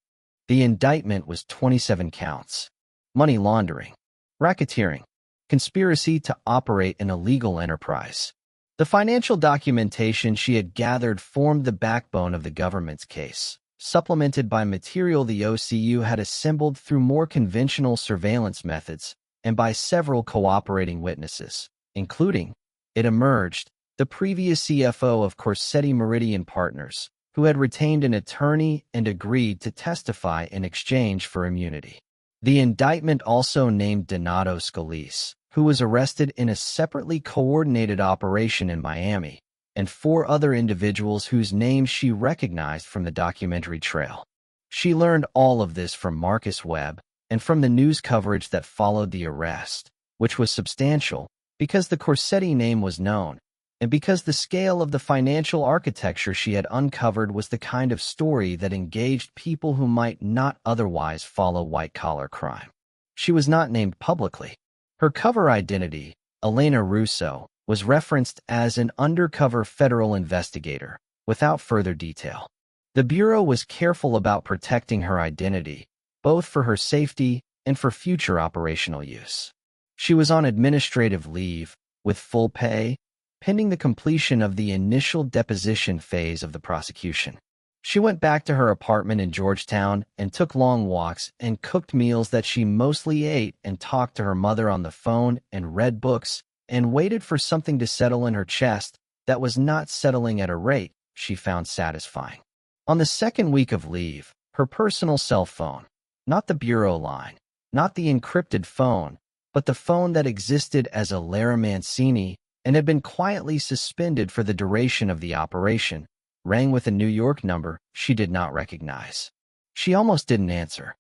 Speaker 1: The indictment was 27 counts. Money laundering, racketeering, conspiracy to operate an illegal enterprise. The financial documentation she had gathered formed the backbone of the government's case, supplemented by material the OCU had assembled through more conventional surveillance methods and by several cooperating witnesses, including, it emerged, the previous CFO of Corsetti Meridian Partners, who had retained an attorney and agreed to testify in exchange for immunity. The indictment also named Donato Scalise, who was arrested in a separately coordinated operation in Miami, and 4 other individuals whose names she recognized from the documentary trail. She learned all of this from Marcus Webb and from the news coverage that followed the arrest, which was substantial because the Corsetti name was known, and because the scale of the financial architecture she had uncovered was the kind of story that engaged people who might not otherwise follow white-collar crime. She was not named publicly. Her cover identity, Elena Russo, was referenced as an undercover federal investigator, without further detail. The Bureau was careful about protecting her identity, both for her safety and for future operational use. She was on administrative leave, with full pay, pending the completion of the initial deposition phase of the prosecution. She went back to her apartment in Georgetown and took long walks and cooked meals that she mostly ate and talked to her mother on the phone and read books and waited for something to settle in her chest that was not settling at a rate she found satisfying. On the second week of leave, her personal cell phone, not the bureau line, not the encrypted phone, but the phone that existed as a Lara Mancini and had been quietly suspended for the duration of the operation, rang with a New York number she did not recognize. She almost didn't answer.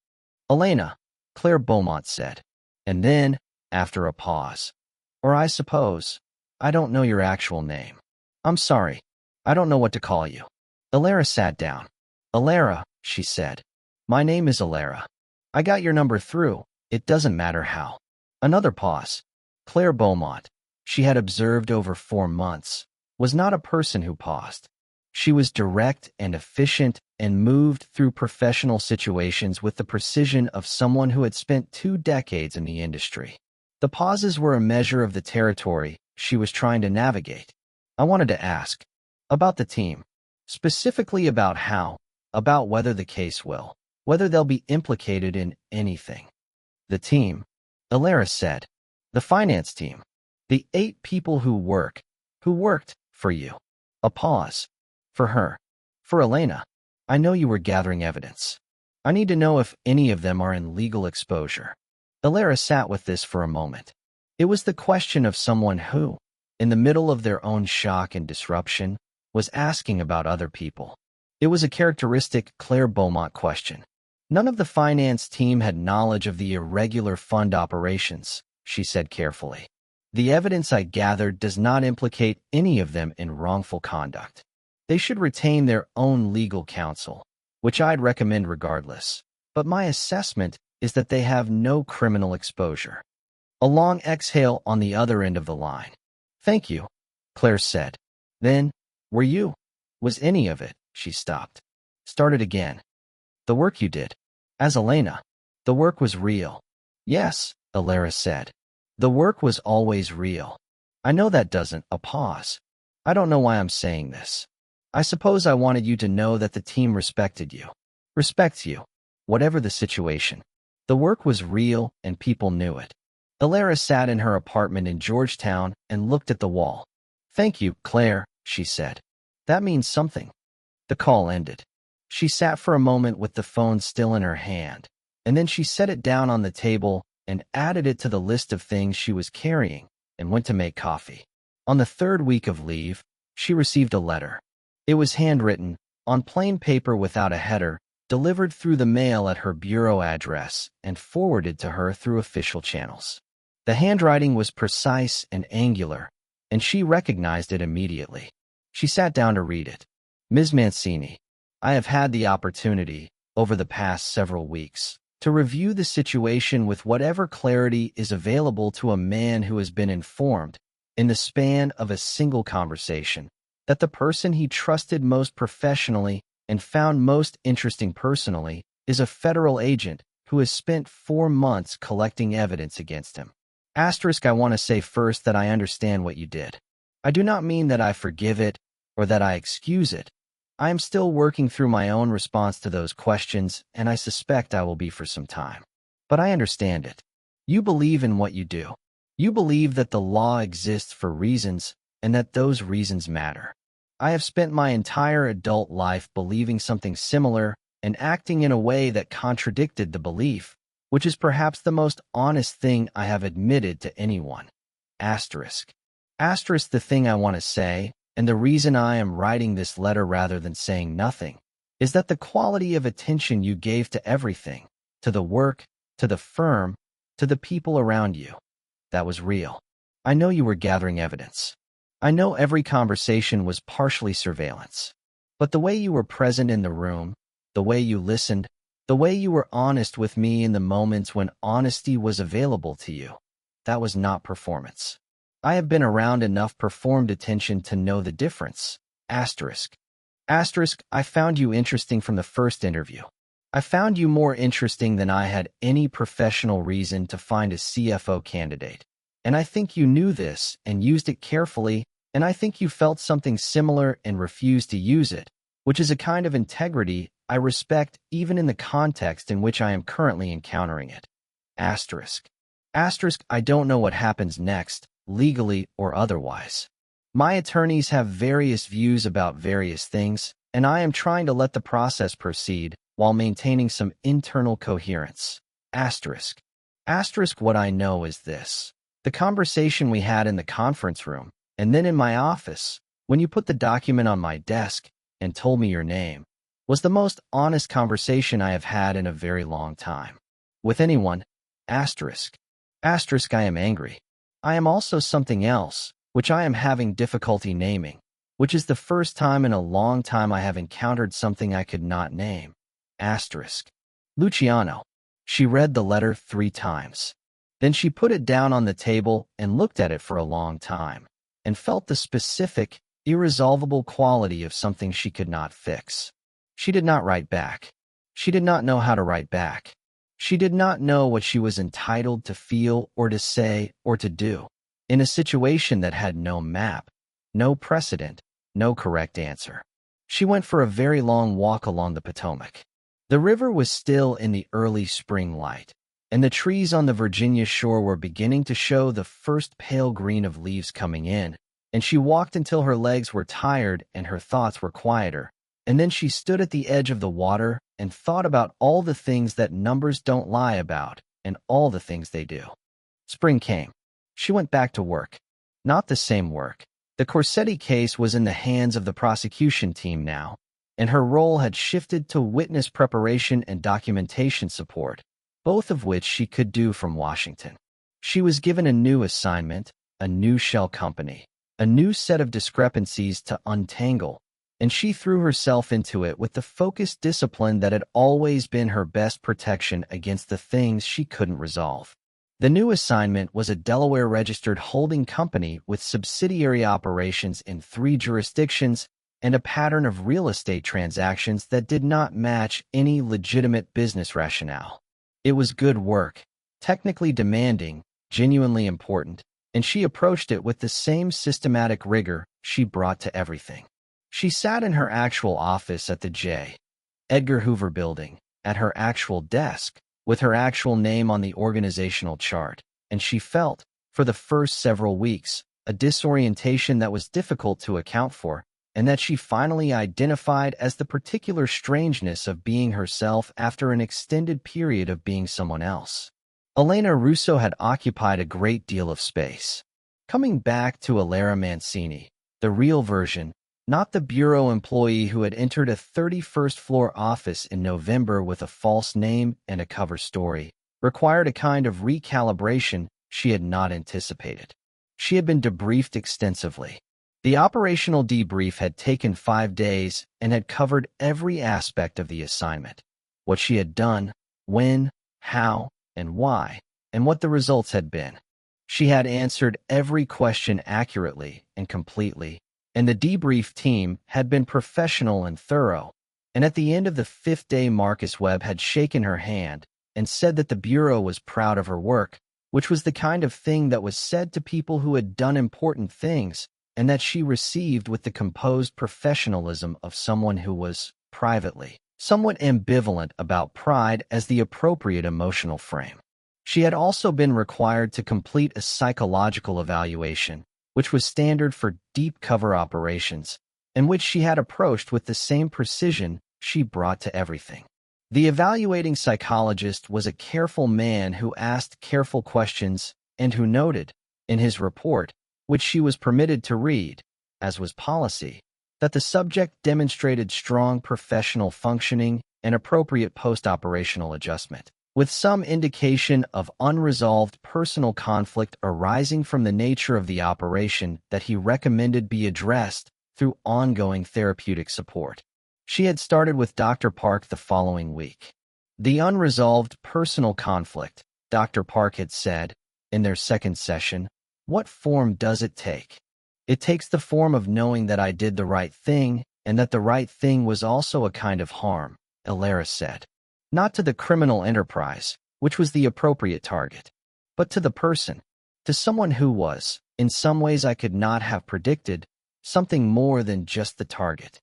Speaker 1: Elena, Claire Beaumont said. And then, after a pause, or I suppose, I don't know your actual name. I'm sorry. I don't know what to call you. Alara sat down. Alara, she said. My name is Alara. I got your number through. It doesn't matter how. Another pause. Claire Beaumont, she had observed over 4 months, was not a person who paused. She was direct and efficient and moved through professional situations with the precision of someone who had spent 2 decades in the industry. The pauses were a measure of the territory she was trying to navigate. I wanted to ask about the team, specifically about how, about whether the case will, whether they'll be implicated in anything. The team, Alara said. The finance team. The 8 people who worked for you. A pause. For her. For Elena. I know you were gathering evidence. I need to know if any of them are in legal exposure. Alara sat with this for a moment. It was the question of someone who, in the middle of their own shock and disruption, was asking about other people. It was a characteristic Claire Beaumont question. None of the finance team had knowledge of the irregular fund operations, she said carefully. The evidence I gathered does not implicate any of them in wrongful conduct. They should retain their own legal counsel, which I'd recommend regardless. But my assessment is that they have no criminal exposure. A long exhale on the other end of the line. Thank you, Claire said. Then, was any of it, she stopped. Started again. The work you did. As Elena, the work was real. Yes, Alara said. The work was always real. I know that doesn't, a pause. I don't know why I'm saying this. I suppose I wanted you to know that the team respected you. Respects you. Whatever the situation. The work was real and people knew it. Alara sat in her apartment in Georgetown and looked at the wall. Thank you, Claire, she said. That means something. The call ended. She sat for a moment with the phone still in her hand, and then she set it down on the table and added it to the list of things she was carrying and went to make coffee. On the 3rd week of leave, she received a letter. It was handwritten, on plain paper without a header, delivered through the mail at her bureau address and forwarded to her through official channels. The handwriting was precise and angular, and she recognized it immediately. She sat down to read it. Ms. Mancini, I have had the opportunity, over the past several weeks, to review the situation with whatever clarity is available to a man who has been informed, in the span of a single conversation, that the person he trusted most professionally and found most interesting personally is a federal agent who has spent 4 months collecting evidence against him. Asterisk, I want to say first that I understand what you did. I do not mean that I forgive it or that I excuse it. I am still working through my own response to those questions, and I suspect I will be for some time. But I understand it. You believe in what you do. You believe that the law exists for reasons, and that those reasons matter. I have spent my entire adult life believing something similar and acting in a way that contradicted the belief, which is perhaps the most honest thing I have admitted to anyone. Asterisk. Asterisk, the thing I want to say, and the reason I am writing this letter rather than saying nothing, is that the quality of attention you gave to everything, to the work, to the firm, to the people around you, that was real. I know you were gathering evidence. I know every conversation was partially surveillance. But the way you were present in the room, the way you listened, the way you were honest with me in the moments when honesty was available to you, that was not performance. I have been around enough performed attention to know the difference. Asterisk. Asterisk, I found you interesting from the first interview. I found you more interesting than I had any professional reason to find a CFO candidate. And I think you knew this and used it carefully, and I think you felt something similar and refused to use it, which is a kind of integrity I respect even in the context in which I am currently encountering it. Asterisk. Asterisk, I don't know what happens next, legally or otherwise. My attorneys have various views about various things, and I am trying to let the process proceed while maintaining some internal coherence. Asterisk. Asterisk, what I know is this. The conversation we had in the conference room, and then in my office, when you put the document on my desk and told me your name, was the most honest conversation I have had in a very long time. With anyone, asterisk. Asterisk, I am angry. I am also something else, which I am having difficulty naming, which is the first time in a long time I have encountered something I could not name. Asterisk. Luciano. She read the letter 3 times. Then she put it down on the table and looked at it for a long time, and felt the specific, irresolvable quality of something she could not fix. She did not write back. She did not know how to write back. She did not know what she was entitled to feel or to say or to do in a situation that had no map, no precedent, no correct answer. She went for a very long walk along the Potomac. The river was still in the early spring light, and the trees on the Virginia shore were beginning to show the first pale green of leaves coming in, and she walked until her legs were tired and her thoughts were quieter. And then she stood at the edge of the water and thought about all the things that numbers don't lie about and all the things they do. Spring came. She went back to work. Not the same work. The Corsetti case was in the hands of the prosecution team now, and her role had shifted to witness preparation and documentation support, both of which she could do from Washington. She was given a new assignment, a new shell company, a new set of discrepancies to untangle, and she threw herself into it with the focused discipline that had always been her best protection against the things she couldn't resolve. The new assignment was a Delaware-registered holding company with subsidiary operations in 3 jurisdictions and a pattern of real estate transactions that did not match any legitimate business rationale. It was good work, technically demanding, genuinely important, and she approached it with the same systematic rigor she brought to everything. She sat in her actual office at the J. Edgar Hoover building, at her actual desk, with her actual name on the organizational chart, and she felt, for the first several weeks, a disorientation that was difficult to account for, and that she finally identified as the particular strangeness of being herself after an extended period of being someone else. Elena Russo had occupied a great deal of space. Coming back to Alara Mancini, the real version, not the bureau employee who had entered a 31st floor office in November with a false name and a cover story, required a kind of recalibration she had not anticipated. She had been debriefed extensively. The operational debrief had taken 5 days and had covered every aspect of the assignment: what she had done, when, how, and why, and what the results had been. She had answered every question accurately and completely, and the debrief team had been professional and thorough, and at the end of the 5th day Marcus Webb had shaken her hand and said that the Bureau was proud of her work, which was the kind of thing that was said to people who had done important things, and that she received with the composed professionalism of someone who was, privately, somewhat ambivalent about pride as the appropriate emotional frame. She had also been required to complete a psychological evaluation, which was standard for deep cover operations, and which she had approached with the same precision she brought to everything. The evaluating psychologist was a careful man who asked careful questions and who noted, in his report, which she was permitted to read, as was policy, that the subject demonstrated strong professional functioning and appropriate post-operational adjustment, with some indication of unresolved personal conflict arising from the nature of the operation that he recommended be addressed through ongoing therapeutic support. She had started with Dr. Park the following week. The unresolved personal conflict, Dr. Park had said, in their second session, what form does it take? It takes the form of knowing that I did the right thing and that the right thing was also a kind of harm, Alara said. Not to the criminal enterprise, which was the appropriate target, but to the person, to someone who was, in some ways I could not have predicted, something more than just the target.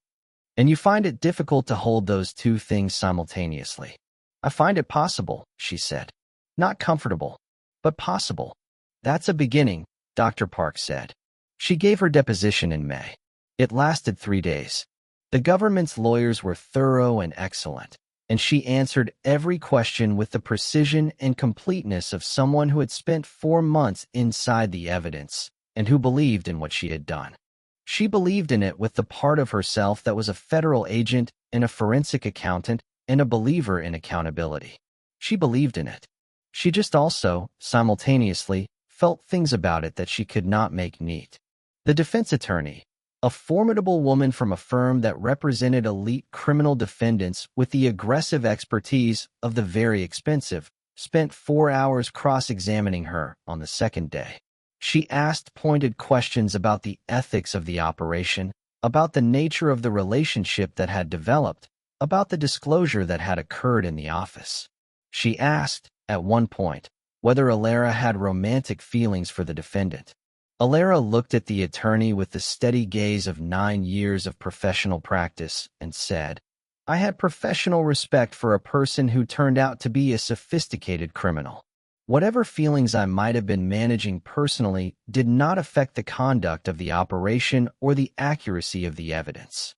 Speaker 1: And you find it difficult to hold those two things simultaneously. I find it possible, she said. Not comfortable, but possible. That's a beginning, Dr. Park said. She gave her deposition in May. It lasted 3 days. The government's lawyers were thorough and excellent, and she answered every question with the precision and completeness of someone who had spent 4 months inside the evidence and who believed in what she had done. She believed in it with the part of herself that was a federal agent and a forensic accountant and a believer in accountability. She believed in it. She just also, simultaneously, felt things about it that she could not make neat. The defense attorney, a formidable woman from a firm that represented elite criminal defendants with the aggressive expertise of the very expensive, spent 4 hours cross-examining her on the second day. She asked pointed questions about the ethics of the operation, about the nature of the relationship that had developed, about the disclosure that had occurred in the office. She asked, at one point, whether Alara had romantic feelings for the defendant. Alara looked at the attorney with the steady gaze of 9 years of professional practice and said, "I had professional respect for a person who turned out to be a sophisticated criminal. Whatever feelings I might have been managing personally did not affect the conduct of the operation or the accuracy of the evidence."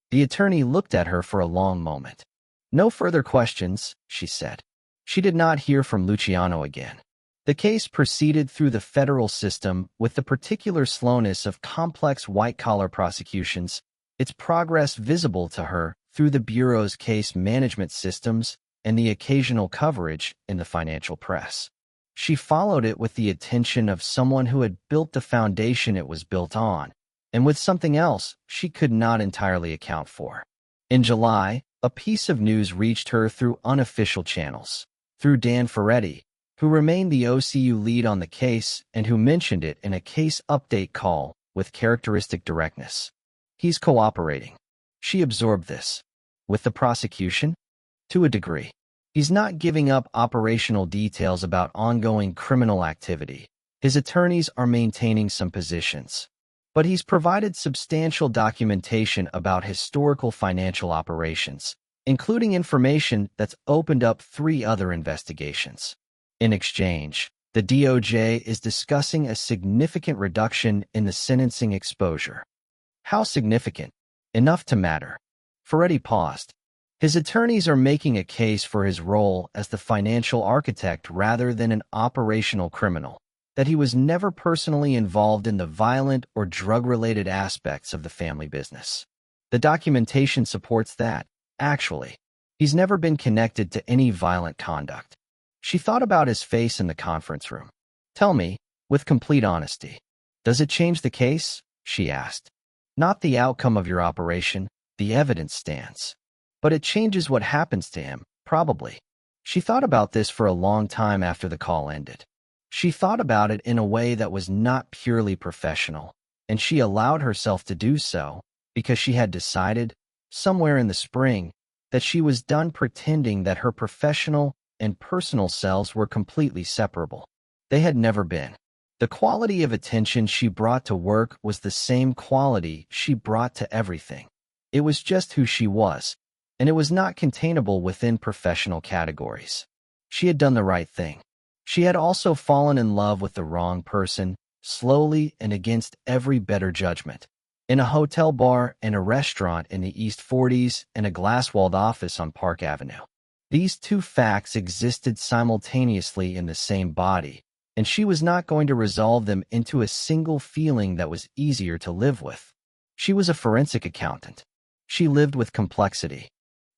Speaker 1: The attorney looked at her for a long moment. "No further questions," she said. She did not hear from Luciano again. The case proceeded through the federal system with the particular slowness of complex white-collar prosecutions, its progress visible to her through the Bureau's case management systems and the occasional coverage in the financial press. She followed it with the attention of someone who had built the foundation it was built on, and with something else she could not entirely account for. In July, a piece of news reached her through unofficial channels, through Dan Ferretti, who remained the OCU lead on the case and who mentioned it in a case update call with characteristic directness. He's cooperating. She absorbed this. With the prosecution? To a degree. He's not giving up operational details about ongoing criminal activity. His attorneys are maintaining some positions. But he's provided substantial documentation about historical financial operations, including information that's opened up 3 other investigations. In exchange, the DOJ is discussing a significant reduction in the sentencing exposure. How significant? Enough to matter. Ferretti paused. His attorneys are making a case for his role as the financial architect rather than an operational criminal, that he was never personally involved in the violent or drug-related aspects of the family business. The documentation supports that, actually. He's never been connected to any violent conduct. She thought about his face in the conference room. "Tell me, with complete honesty, does it change the case?" she asked. "Not the outcome of your operation, the evidence stands. But it changes what happens to him, probably." She thought about this for a long time after the call ended. She thought about it in a way that was not purely professional, and she allowed herself to do so because she had decided, somewhere in the spring, that she was done pretending that her professional and personal selves were completely separable. They had never been. The quality of attention she brought to work was the same quality she brought to everything. It was just who she was, and it was not containable within professional categories. She had done the right thing. She had also fallen in love with the wrong person, slowly and against every better judgment. In a hotel bar and a restaurant in the East 40s and a glass-walled office on Park Avenue. These 2 facts existed simultaneously in the same body, and she was not going to resolve them into a single feeling that was easier to live with. She was a forensic accountant. She lived with complexity.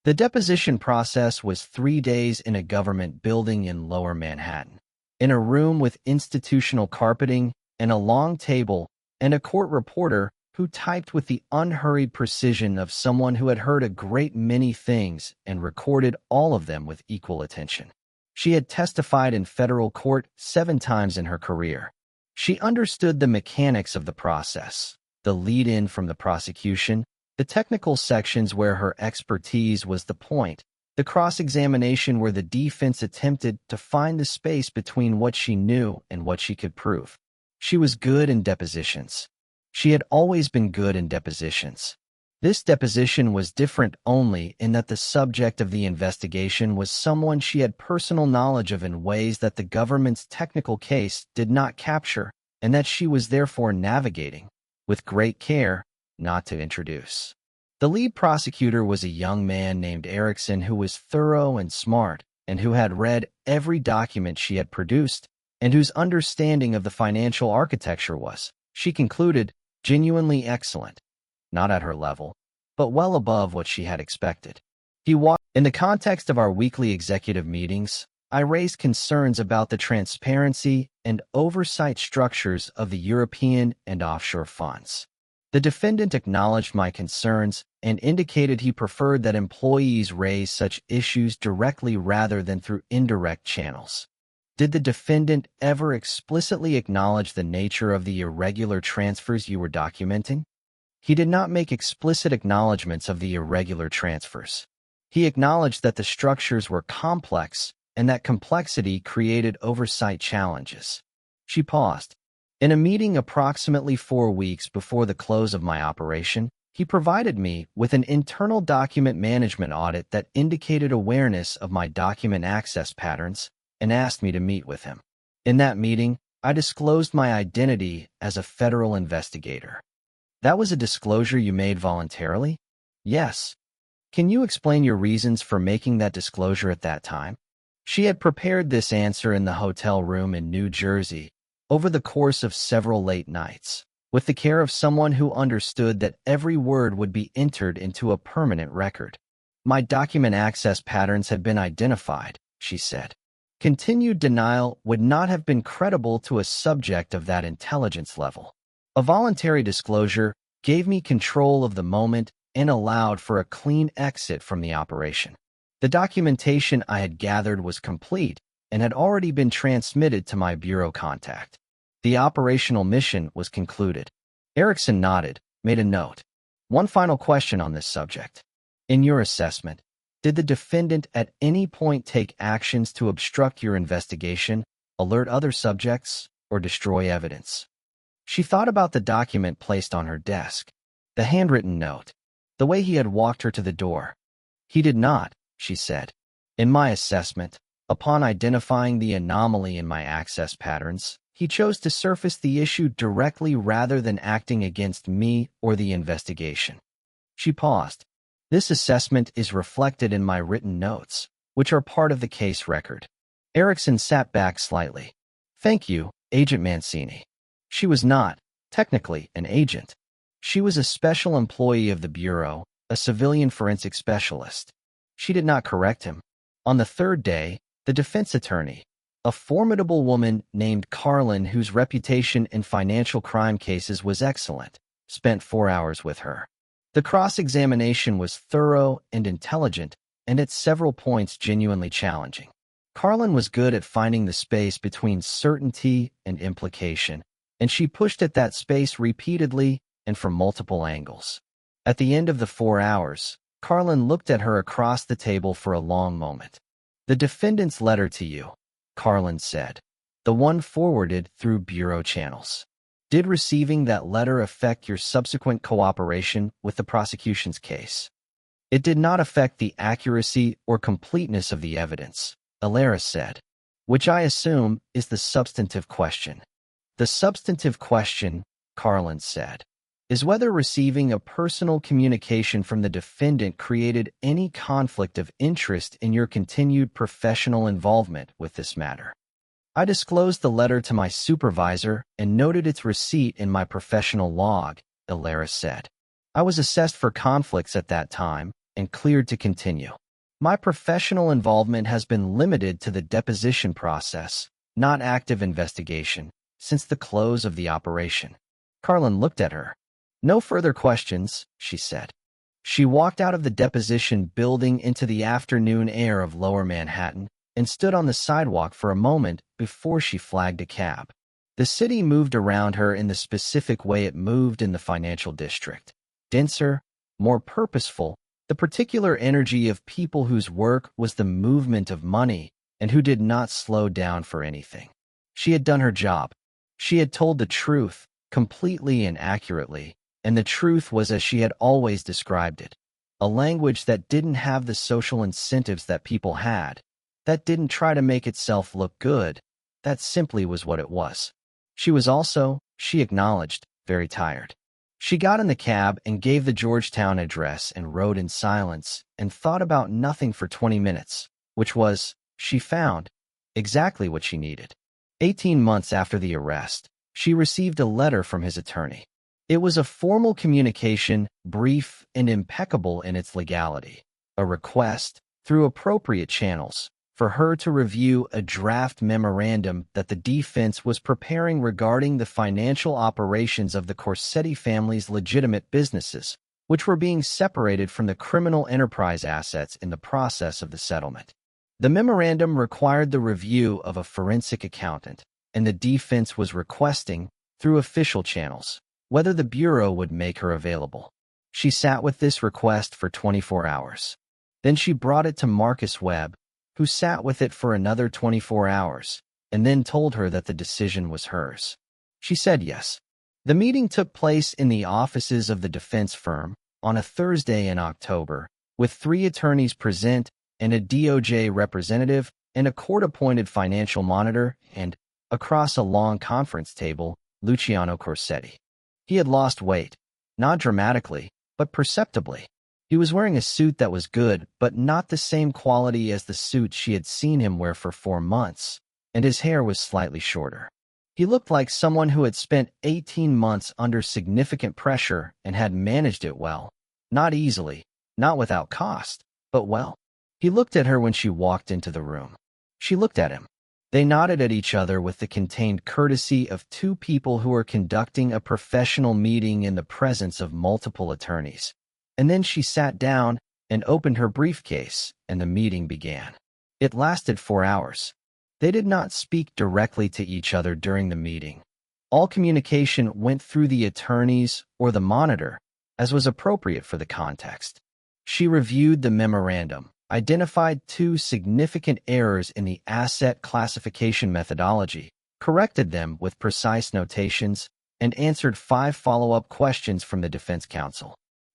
Speaker 1: The deposition process was 3 days in a government building in Lower Manhattan, in a room with institutional carpeting and a long table and a court reporter who typed with the unhurried precision of someone who had heard a great many things and recorded all of them with equal attention. She had testified in federal court 7 times in her career. She understood the mechanics of the process, the lead-in from the prosecution, the technical sections where her expertise was the point, the cross-examination where the defense attempted to find the space between what she knew and what she could prove. She was good in depositions. She had always been good in depositions. This deposition was different only in that the subject of the investigation was someone she had personal knowledge of in ways that the government's technical case did not capture, and that she was therefore navigating, with great care, not to introduce. The lead prosecutor was a young man named Erickson who was thorough and smart, and who had read every document she had produced, and whose understanding of the financial architecture was, she concluded, genuinely excellent. Not at her level. but well above what she had expected. In the context of our weekly executive meetings, I raised concerns about the transparency and oversight structures of the European and offshore funds. The defendant acknowledged my concerns and indicated he preferred that employees raise such issues directly rather than through indirect channels. Did the defendant ever explicitly acknowledge the nature of the irregular transfers you were documenting? He did not make explicit acknowledgments of the irregular transfers. He acknowledged that the structures were complex and that complexity created oversight challenges. She paused. In a meeting approximately 4 weeks before the close of my operation, he provided me with an internal document management audit that indicated awareness of my document access patterns and asked me to meet with him. In that meeting, I disclosed my identity as a federal investigator. That was a disclosure you made voluntarily? Yes. Can you explain your reasons for making that disclosure at that time? She had prepared this answer in the hotel room in New Jersey over the course of several late nights, with the care of someone who understood that every word would be entered into a permanent record. My document access patterns had been identified, she said. Continued denial would not have been credible to a subject of that intelligence level. A voluntary disclosure gave me control of the moment and allowed for a clean exit from the operation. The documentation I had gathered was complete and had already been transmitted to my bureau contact. The operational mission was concluded. Erickson nodded, made a note. One final question on this subject. In your assessment, did the defendant at any point take actions to obstruct your investigation, alert other subjects, or destroy evidence? She thought about the document placed on her desk, the handwritten note, the way he had walked her to the door. He did not, she said. In my assessment, upon identifying the anomaly in my access patterns, he chose to surface the issue directly rather than acting against me or the investigation. She paused. This assessment is reflected in my written notes, which are part of the case record. Erickson sat back slightly. Thank you, Agent Mancini. She was not, technically, an agent. She was a special employee of the Bureau, a civilian forensic specialist. She did not correct him. On the third day, the defense attorney, a formidable woman named Carlin whose reputation in financial crime cases was excellent, spent 4 hours with her. The cross-examination was thorough and intelligent, and at several points genuinely challenging. Carlin was good at finding the space between certainty and implication, and she pushed at that space repeatedly and from multiple angles. At the end of the 4 hours, Carlin looked at her across the table for a long moment. The defendant's letter to you, Carlin said, the one forwarded through bureau channels. Did receiving that letter affect your subsequent cooperation with the prosecution's case? It did not affect the accuracy or completeness of the evidence, Alara said, which I assume is the substantive question. The substantive question, Carlin said, is whether receiving a personal communication from the defendant created any conflict of interest in your continued professional involvement with this matter. I disclosed the letter to my supervisor and noted its receipt in my professional log, Alara said. I was assessed for conflicts at that time and cleared to continue. My professional involvement has been limited to the deposition process, not active investigation, since the close of the operation. Carlin looked at her. No further questions, she said. She walked out of the deposition building into the afternoon air of Lower Manhattan and stood on the sidewalk for a moment before she flagged a cab. The city moved around her in the specific way it moved in the financial district. Denser, more purposeful, the particular energy of people whose work was the movement of money and who did not slow down for anything. She had done her job. She had told the truth, completely and accurately, and the truth was as she had always described it. A language that didn't have the social incentives that people had, that didn't try to make itself look good, that simply was what it was. She was also, she acknowledged, very tired. She got in the cab and gave the Georgetown address and rode in silence and thought about nothing for 20 minutes, which was, she found, exactly what she needed. 18 months after the arrest, she received a letter from his attorney. It was a formal communication, brief and impeccable in its legality, a request, through appropriate channels, for her to review a draft memorandum that the defense was preparing regarding the financial operations of the Corsetti family's legitimate businesses, which were being separated from the criminal enterprise assets in the process of the settlement. The memorandum required the review of a forensic accountant, and the defense was requesting, through official channels, whether the Bureau would make her available. She sat with this request for 24 hours. Then she brought it to Marcus Webb, who sat with it for another 24 hours, and then told her that the decision was hers. She said yes. The meeting took place in the offices of the defense firm on a Thursday in October, with 3 attorneys present and a DOJ representative and a court-appointed financial monitor and, across a long conference table, Luciano Corsetti. He had lost weight, not dramatically, but perceptibly. He was wearing a suit that was good, but not the same quality as the suit she had seen him wear for 4 months, and his hair was slightly shorter. He looked like someone who had spent 18 months under significant pressure and had managed it well. Not easily, not without cost, but well. He looked at her when she walked into the room. She looked at him. They nodded at each other with the contained courtesy of 2 people who are conducting a professional meeting in the presence of multiple attorneys. And then she sat down and opened her briefcase, and the meeting began. It lasted 4 hours. They did not speak directly to each other during the meeting. All communication went through the attorneys or the monitor, as was appropriate for the context. She reviewed the memorandum, identified 2 significant errors in the asset classification methodology, corrected them with precise notations, and answered 5 follow-up questions from the defense counsel.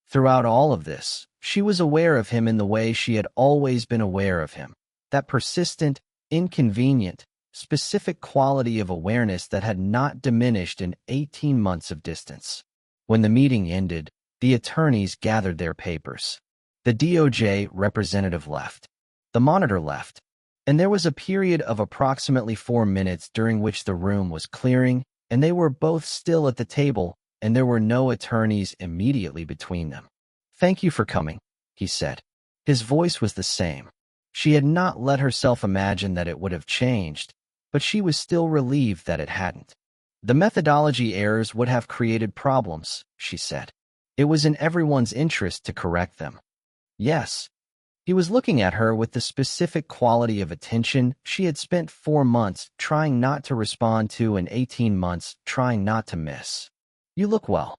Speaker 1: Throughout all of this, she was aware of him in the way she had always been aware of him, that persistent, inconvenient, specific quality of awareness that had not diminished in 18 months of distance. When the meeting ended, the attorneys gathered their papers. The DOJ representative left. The monitor left. And there was a period of approximately 4 minutes during which the room was clearing, and they were both still at the table, and there were no attorneys immediately between them. "Thank you for coming," he said. His voice was the same. She had not let herself imagine that it would have changed, but she was still relieved that it hadn't. The methodology errors would have created problems, she said. It was in everyone's interest to correct them. Yes. He was looking at her with the specific quality of attention she had spent 4 months trying not to respond to and 18 months trying not to miss. "You look well."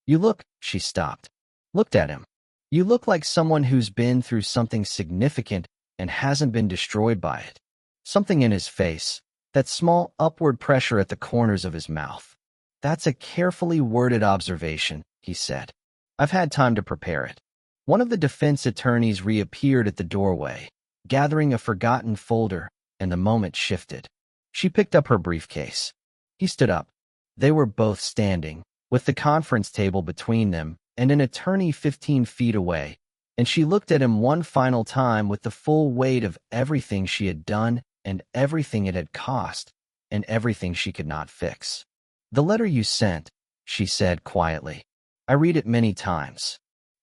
Speaker 1: "You look," she stopped. Looked at him. "You look like someone who's been through something significant and hasn't been destroyed by it." Something in his face, that small upward pressure at the corners of his mouth. "That's a carefully worded observation," he said. "I've had time to prepare it." One of the defense attorneys reappeared at the doorway, gathering a forgotten folder, and the moment shifted. She picked up her briefcase. He stood up. They were both standing, with the conference table between them and an attorney 15 feet away, and she looked at him one final time with the full weight of everything she had done and everything it had cost and everything she could not fix. "The letter you sent," she said quietly. "I read it many times."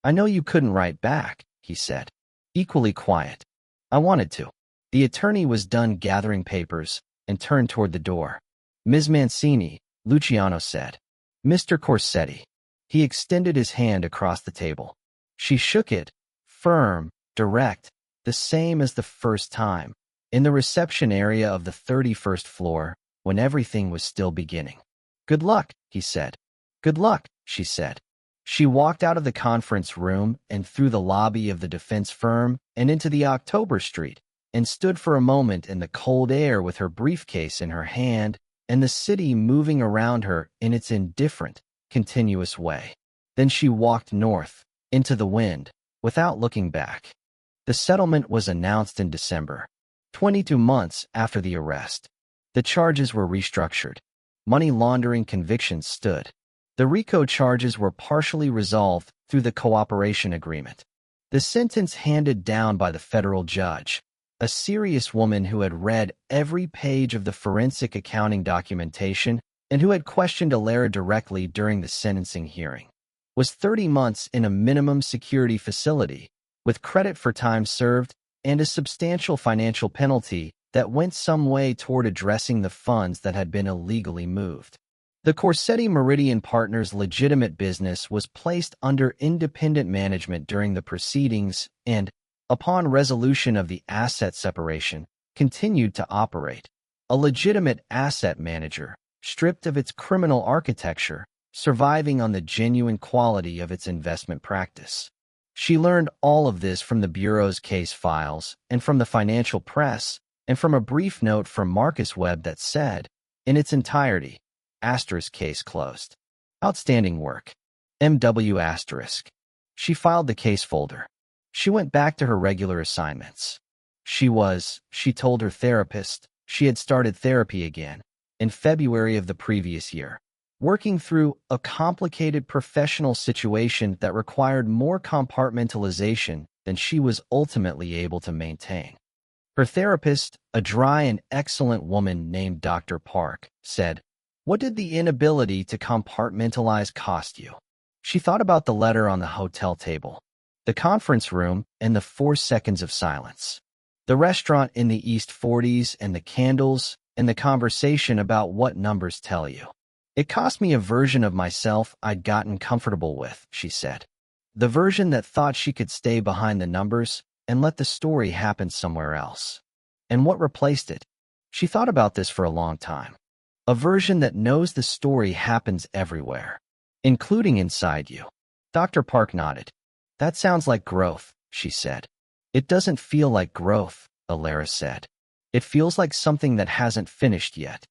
Speaker 1: "I know you couldn't write back," he said, equally quiet. "I wanted to." The attorney was done gathering papers and turned toward the door. "Ms. Mancini," Luciano said. "Mr. Corsetti." He extended his hand across the table. She shook it, firm, direct, the same as the first time, in the reception area of the 31st floor, when everything was still beginning. "Good luck," he said. "Good luck," she said. She walked out of the conference room and through the lobby of the defense firm and into the October Street, and stood for a moment in the cold air with her briefcase in her hand and the city moving around her in its indifferent, continuous way. Then she walked north, into the wind, without looking back. The settlement was announced in December, 22 months after the arrest. The charges were restructured. Money laundering convictions stood. The RICO charges were partially resolved through the cooperation agreement. The sentence handed down by the federal judge, a serious woman who had read every page of the forensic accounting documentation and who had questioned Alara directly during the sentencing hearing, was 30 months in a minimum security facility, with credit for time served and a substantial financial penalty that went some way toward addressing the funds that had been illegally moved. The Corsetti Meridian Partners' legitimate business was placed under independent management during the proceedings and, upon resolution of the asset separation, continued to operate. A legitimate asset manager, stripped of its criminal architecture, surviving on the genuine quality of its investment practice. She learned all of this from the Bureau's case files and from the financial press and from a brief note from Marcus Webb that said, in its entirety, case closed. Outstanding work. MW*. She filed the case folder. She went back to her regular assignments. She told her therapist, she had started therapy again, in February of the previous year, working through a complicated professional situation that required more compartmentalization than she was ultimately able to maintain. Her therapist, a dry and excellent woman named Dr. Park, said, "What did the inability to compartmentalize cost you?" She thought about the letter on the hotel table, the conference room, and the 4 seconds of silence, the restaurant in the East 40s and the candles, and the conversation about what numbers tell you. "It cost me a version of myself I'd gotten comfortable with," she said. "The version that thought she could stay behind the numbers and let the story happen somewhere else. And what replaced it?" She thought about this for a long time. "A version that knows the story happens everywhere, including inside you." Dr. Park nodded. "That sounds like growth," she said. "It doesn't feel like growth," Alara said. "It feels like something that hasn't finished yet."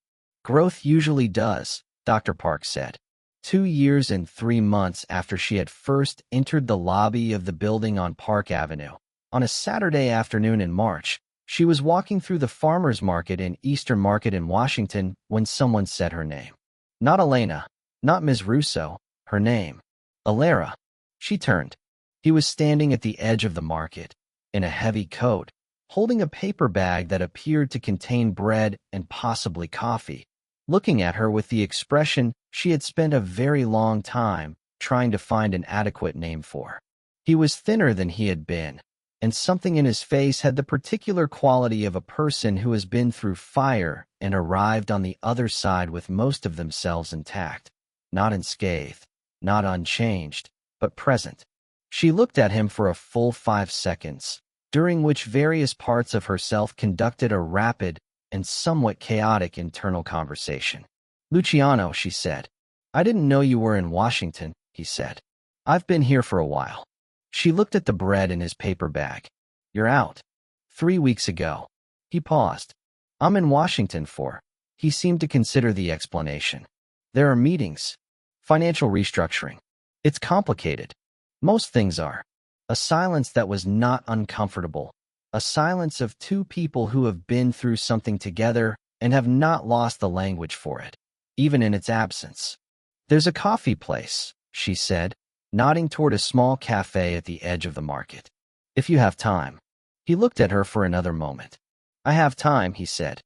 Speaker 1: "Growth usually does," Dr. Park said. 2 years and 3 months after she had first entered the lobby of the building on Park Avenue, on a Saturday afternoon in March, she was walking through the farmers market in Eastern Market in Washington when someone said her name. Not Elena, not Ms. Russo, her name. Alara. She turned. He was standing at the edge of the market, in a heavy coat, holding a paper bag that appeared to contain bread and possibly coffee, looking at her with the expression she had spent a very long time trying to find an adequate name for. He was thinner than he had been, and something in his face had the particular quality of a person who has been through fire and arrived on the other side with most of themselves intact, not unscathed, not unchanged, but present. She looked at him for a full 5 seconds, during which various parts of herself conducted a rapid and somewhat chaotic internal conversation. "Luciano," she said. "I didn't know you were in Washington," he said. "I've been here for a while." She looked at the bread in his paper bag. "You're out." 3 weeks ago. He paused. "I'm in Washington for." He seemed to consider the explanation. "There are meetings. Financial restructuring. It's complicated. Most things are." A silence that was not uncomfortable. A silence of 2 people who have been through something together and have not lost the language for it, even in its absence. "There's a coffee place," she said, nodding toward a small cafe at the edge of the market. "If you have time." He looked at her for another moment. "I have time," he said.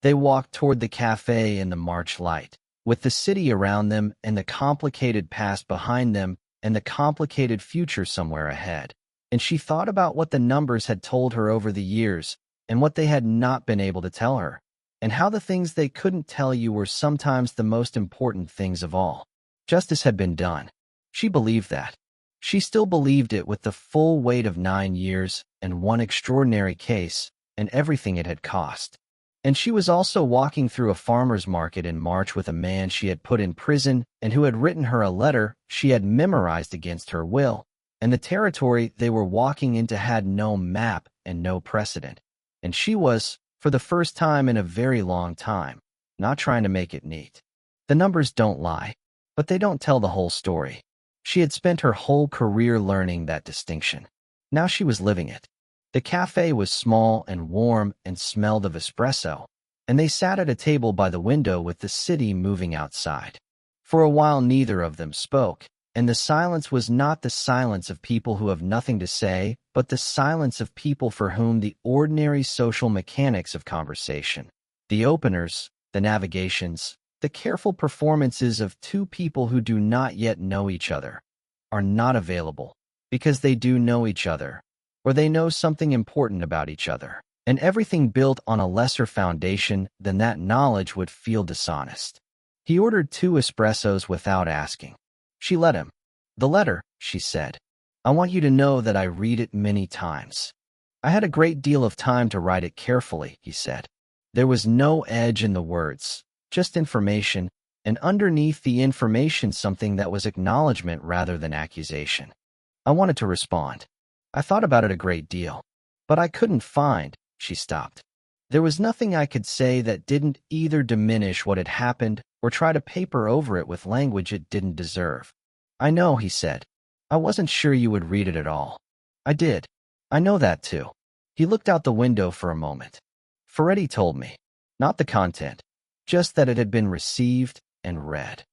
Speaker 1: They walked toward the cafe in the March light, with the city around them and the complicated past behind them and the complicated future somewhere ahead. And she thought about what the numbers had told her over the years and what they had not been able to tell her, and how the things they couldn't tell you were sometimes the most important things of all. Justice had been done. She believed that. She still believed it with the full weight of 9 years and one extraordinary case and everything it had cost. And she was also walking through a farmer's market in March with a man she had put in prison and who had written her a letter she had memorized against her will, and the territory they were walking into had no map and no precedent. And she was, for the first time in a very long time, not trying to make it neat. The numbers don't lie, but they don't tell the whole story. She had spent her whole career learning that distinction. Now she was living it. The cafe was small and warm and smelled of espresso, and they sat at a table by the window with the city moving outside. For a while neither of them spoke, and the silence was not the silence of people who have nothing to say, but the silence of people for whom the ordinary social mechanics of conversation, the openers, the navigations, The careful performances of two people who do not yet know each other are not available because they do know each other, or they know something important about each other, and everything built on a lesser foundation than that knowledge would feel dishonest. He ordered 2 espressos without asking. She let him. "The letter," she said. "I want you to know that I read it many times." "I had a great deal of time to write it carefully," he said. There was no edge in the words, just information, and underneath the information something that was acknowledgement rather than accusation. I wanted to respond. "I thought about it a great deal, but I couldn't find," she stopped. "There was nothing I could say that didn't either diminish what had happened or try to paper over it with language it didn't deserve." "I know," he said. "I wasn't sure you would read it at all." "I did. I know that too." He looked out the window for a moment. "Ferretti told me. Not the content, just that it had been received and read."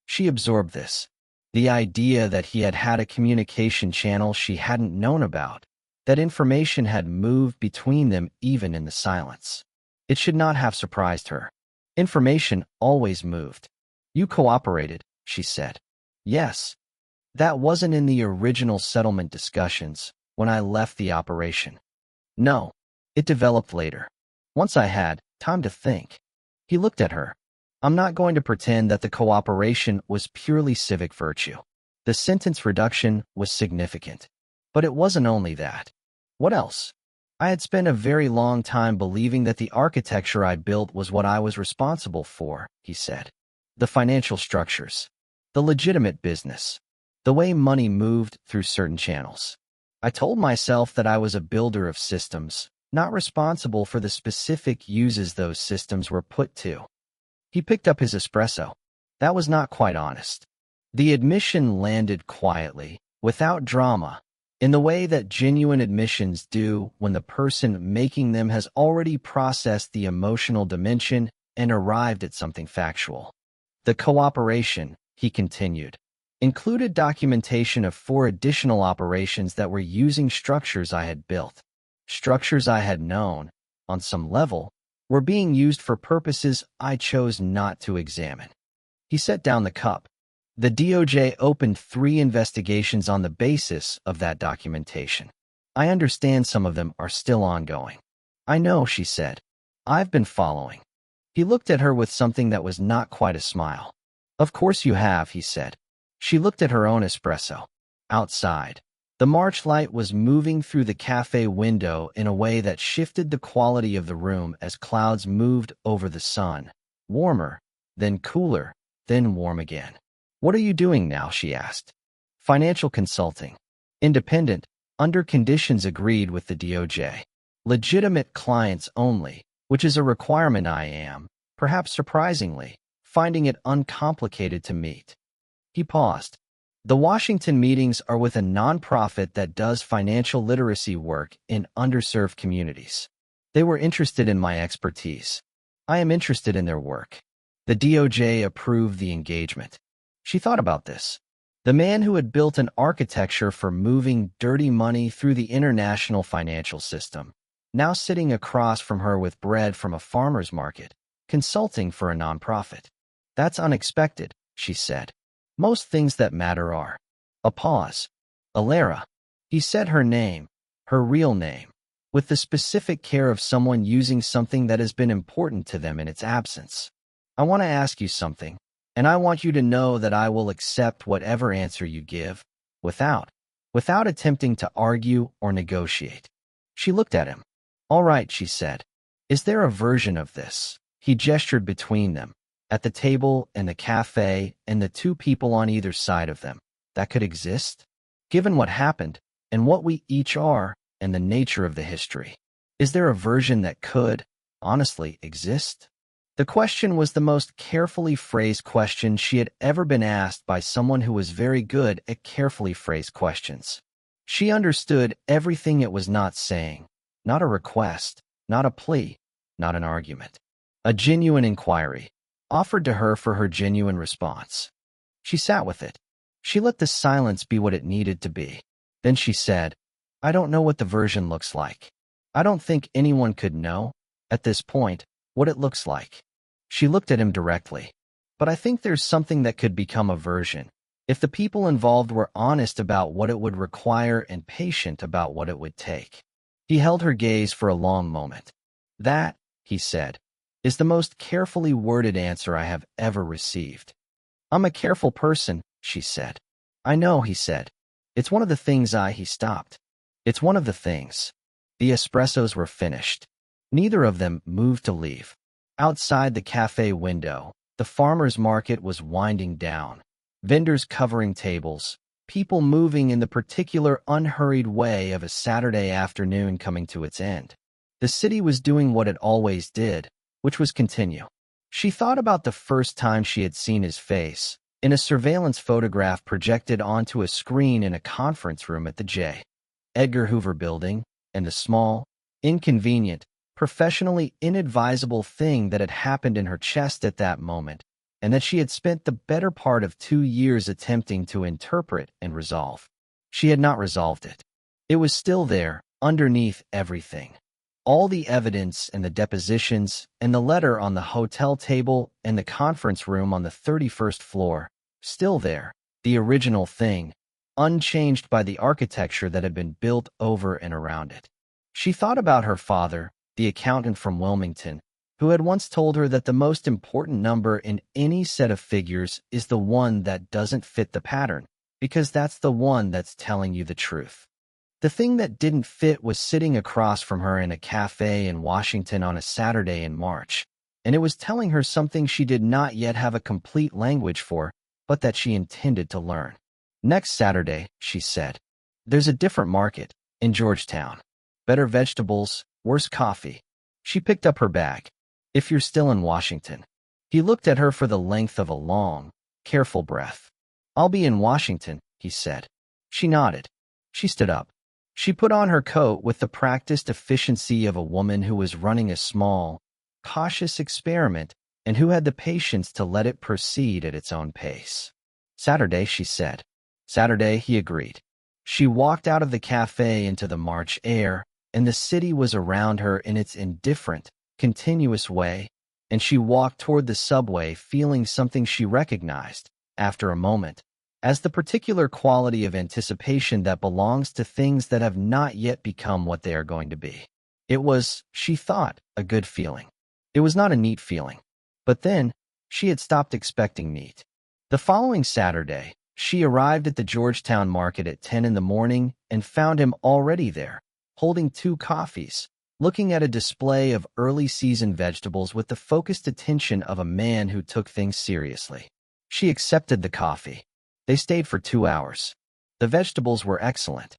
Speaker 1: She absorbed this. The idea that he had had a communication channel she hadn't known about, that information had moved between them even in the silence. It should not have surprised her. Information always moved. "You cooperated," she said. "Yes. That wasn't in the original settlement discussions when I left the operation. No, it developed later. Once I had time to think." He looked at her. "I'm not going to pretend that the cooperation was purely civic virtue. The sentence reduction was significant. But it wasn't only that." "What else?" "I had spent a very long time believing that the architecture I built was what I was responsible for," he said. "The financial structures. The legitimate business. The way money moved through certain channels. I told myself that I was a builder of systems, not responsible for the specific uses those systems were put to." He picked up his espresso. That was not quite honest. The admission landed quietly, without drama, in the way that genuine admissions do when the person making them has already processed the emotional dimension and arrived at something factual. "The cooperation," he continued, "included documentation of 4 additional operations that were using structures I had built. Structures I had known, on some level, were being used for purposes I chose not to examine." He set down the cup. "The DOJ opened 3 investigations on the basis of that documentation. I understand some of them are still ongoing." "I know," she said. "I've been following." He looked at her with something that was not quite a smile. "Of course you have," he said. She looked at her own espresso. Outside, the March light was moving through the cafe window in a way that shifted the quality of the room as clouds moved over the sun. Warmer, then cooler, then warm again. "What are you doing now?" she asked. "Financial consulting. Independent, under conditions agreed with the DOJ. Legitimate clients only, which is a requirement I am, perhaps surprisingly, finding it uncomplicated to meet." He paused. "The Washington meetings are with a nonprofit that does financial literacy work in underserved communities. They were interested in my expertise. I am interested in their work. The DOJ approved the engagement." She thought about this. The man who had built an architecture for moving dirty money through the international financial system, now sitting across from her with bread from a farmer's market, consulting for a nonprofit. "That's unexpected," she said. "Most things that matter are." A pause. "Alara." He said her name, her real name, with the specific care of someone using something that has been important to them in its absence. "I want to ask you something, and I want you to know that I will accept whatever answer you give, without attempting to argue or negotiate." She looked at him. "All right," she said. "Is there a version of this?" He gestured between them, at the table and the cafe and the 2 people on either side of them, that could exist? Given what happened, and what we each are, and the nature of the history. Is there a version that could, honestly, exist? The question was the most carefully phrased question she had ever been asked by someone who was very good at carefully phrased questions. She understood everything it was not saying, not a request, not a plea, not an argument. A genuine inquiry, offered to her for her genuine response. She sat with it. She let the silence be what it needed to be. Then she said, "I don't know what the version looks like. I don't think anyone could know, at this point, what it looks like." She looked at him directly. but I think there's something that could become a version. If the people involved were honest about what it would require and patient about what it would take. He held her gaze for a long moment. That, he said, is the most carefully worded answer I have ever received. I'm a careful person, she said. I know, he said. It's one of the things he stopped. It's one of the things. The espressos were finished. Neither of them moved to leave. Outside the cafe window, the farmer's market was winding down. Vendors covering tables, people moving in the particular unhurried way of a Saturday afternoon coming to its end. The city was doing what it always did, which was continue. She thought about the first time she had seen his face, in a surveillance photograph projected onto a screen in a conference room at the J. Edgar Hoover building, and the small, inconvenient, professionally inadvisable thing that had happened in her chest at that moment, and that she had spent the better part of 2 years attempting to interpret and resolve. She had not resolved it. It was still there, underneath everything. All the evidence and the depositions and the letter on the hotel table and the conference room on the 31st floor, still there, the original thing, unchanged by the architecture that had been built over and around it. She thought about her father, the accountant from Wilmington, who had once told her that the most important number in any set of figures is the one that doesn't fit the pattern, because that's the one that's telling you the truth. The thing that didn't fit was sitting across from her in a cafe in Washington on a Saturday in March, and it was telling her something she did not yet have a complete language for, but that she intended to learn. Next Saturday, she said, there's a different market, in Georgetown. Better vegetables, worse coffee. She picked up her bag. If you're still in Washington. He looked at her for the length of a long, careful breath. I'll be in Washington, he said. She nodded. She stood up. She put on her coat with the practiced efficiency of a woman who was running a small, cautious experiment and who had the patience to let it proceed at its own pace. Saturday, she said. Saturday, he agreed. She walked out of the cafe into the March air, and the city was around her in its indifferent, continuous way, and she walked toward the subway feeling something she recognized, after a moment, as the particular quality of anticipation that belongs to things that have not yet become what they are going to be. It was, she thought, a good feeling. It was not a neat feeling. But then, she had stopped expecting neat. The following Saturday, she arrived at the Georgetown market at 10 in the morning and found him already there, holding 2 coffees, looking at a display of early-season vegetables with the focused attention of a man who took things seriously. She accepted the coffee. They stayed for 2 hours. The vegetables were excellent.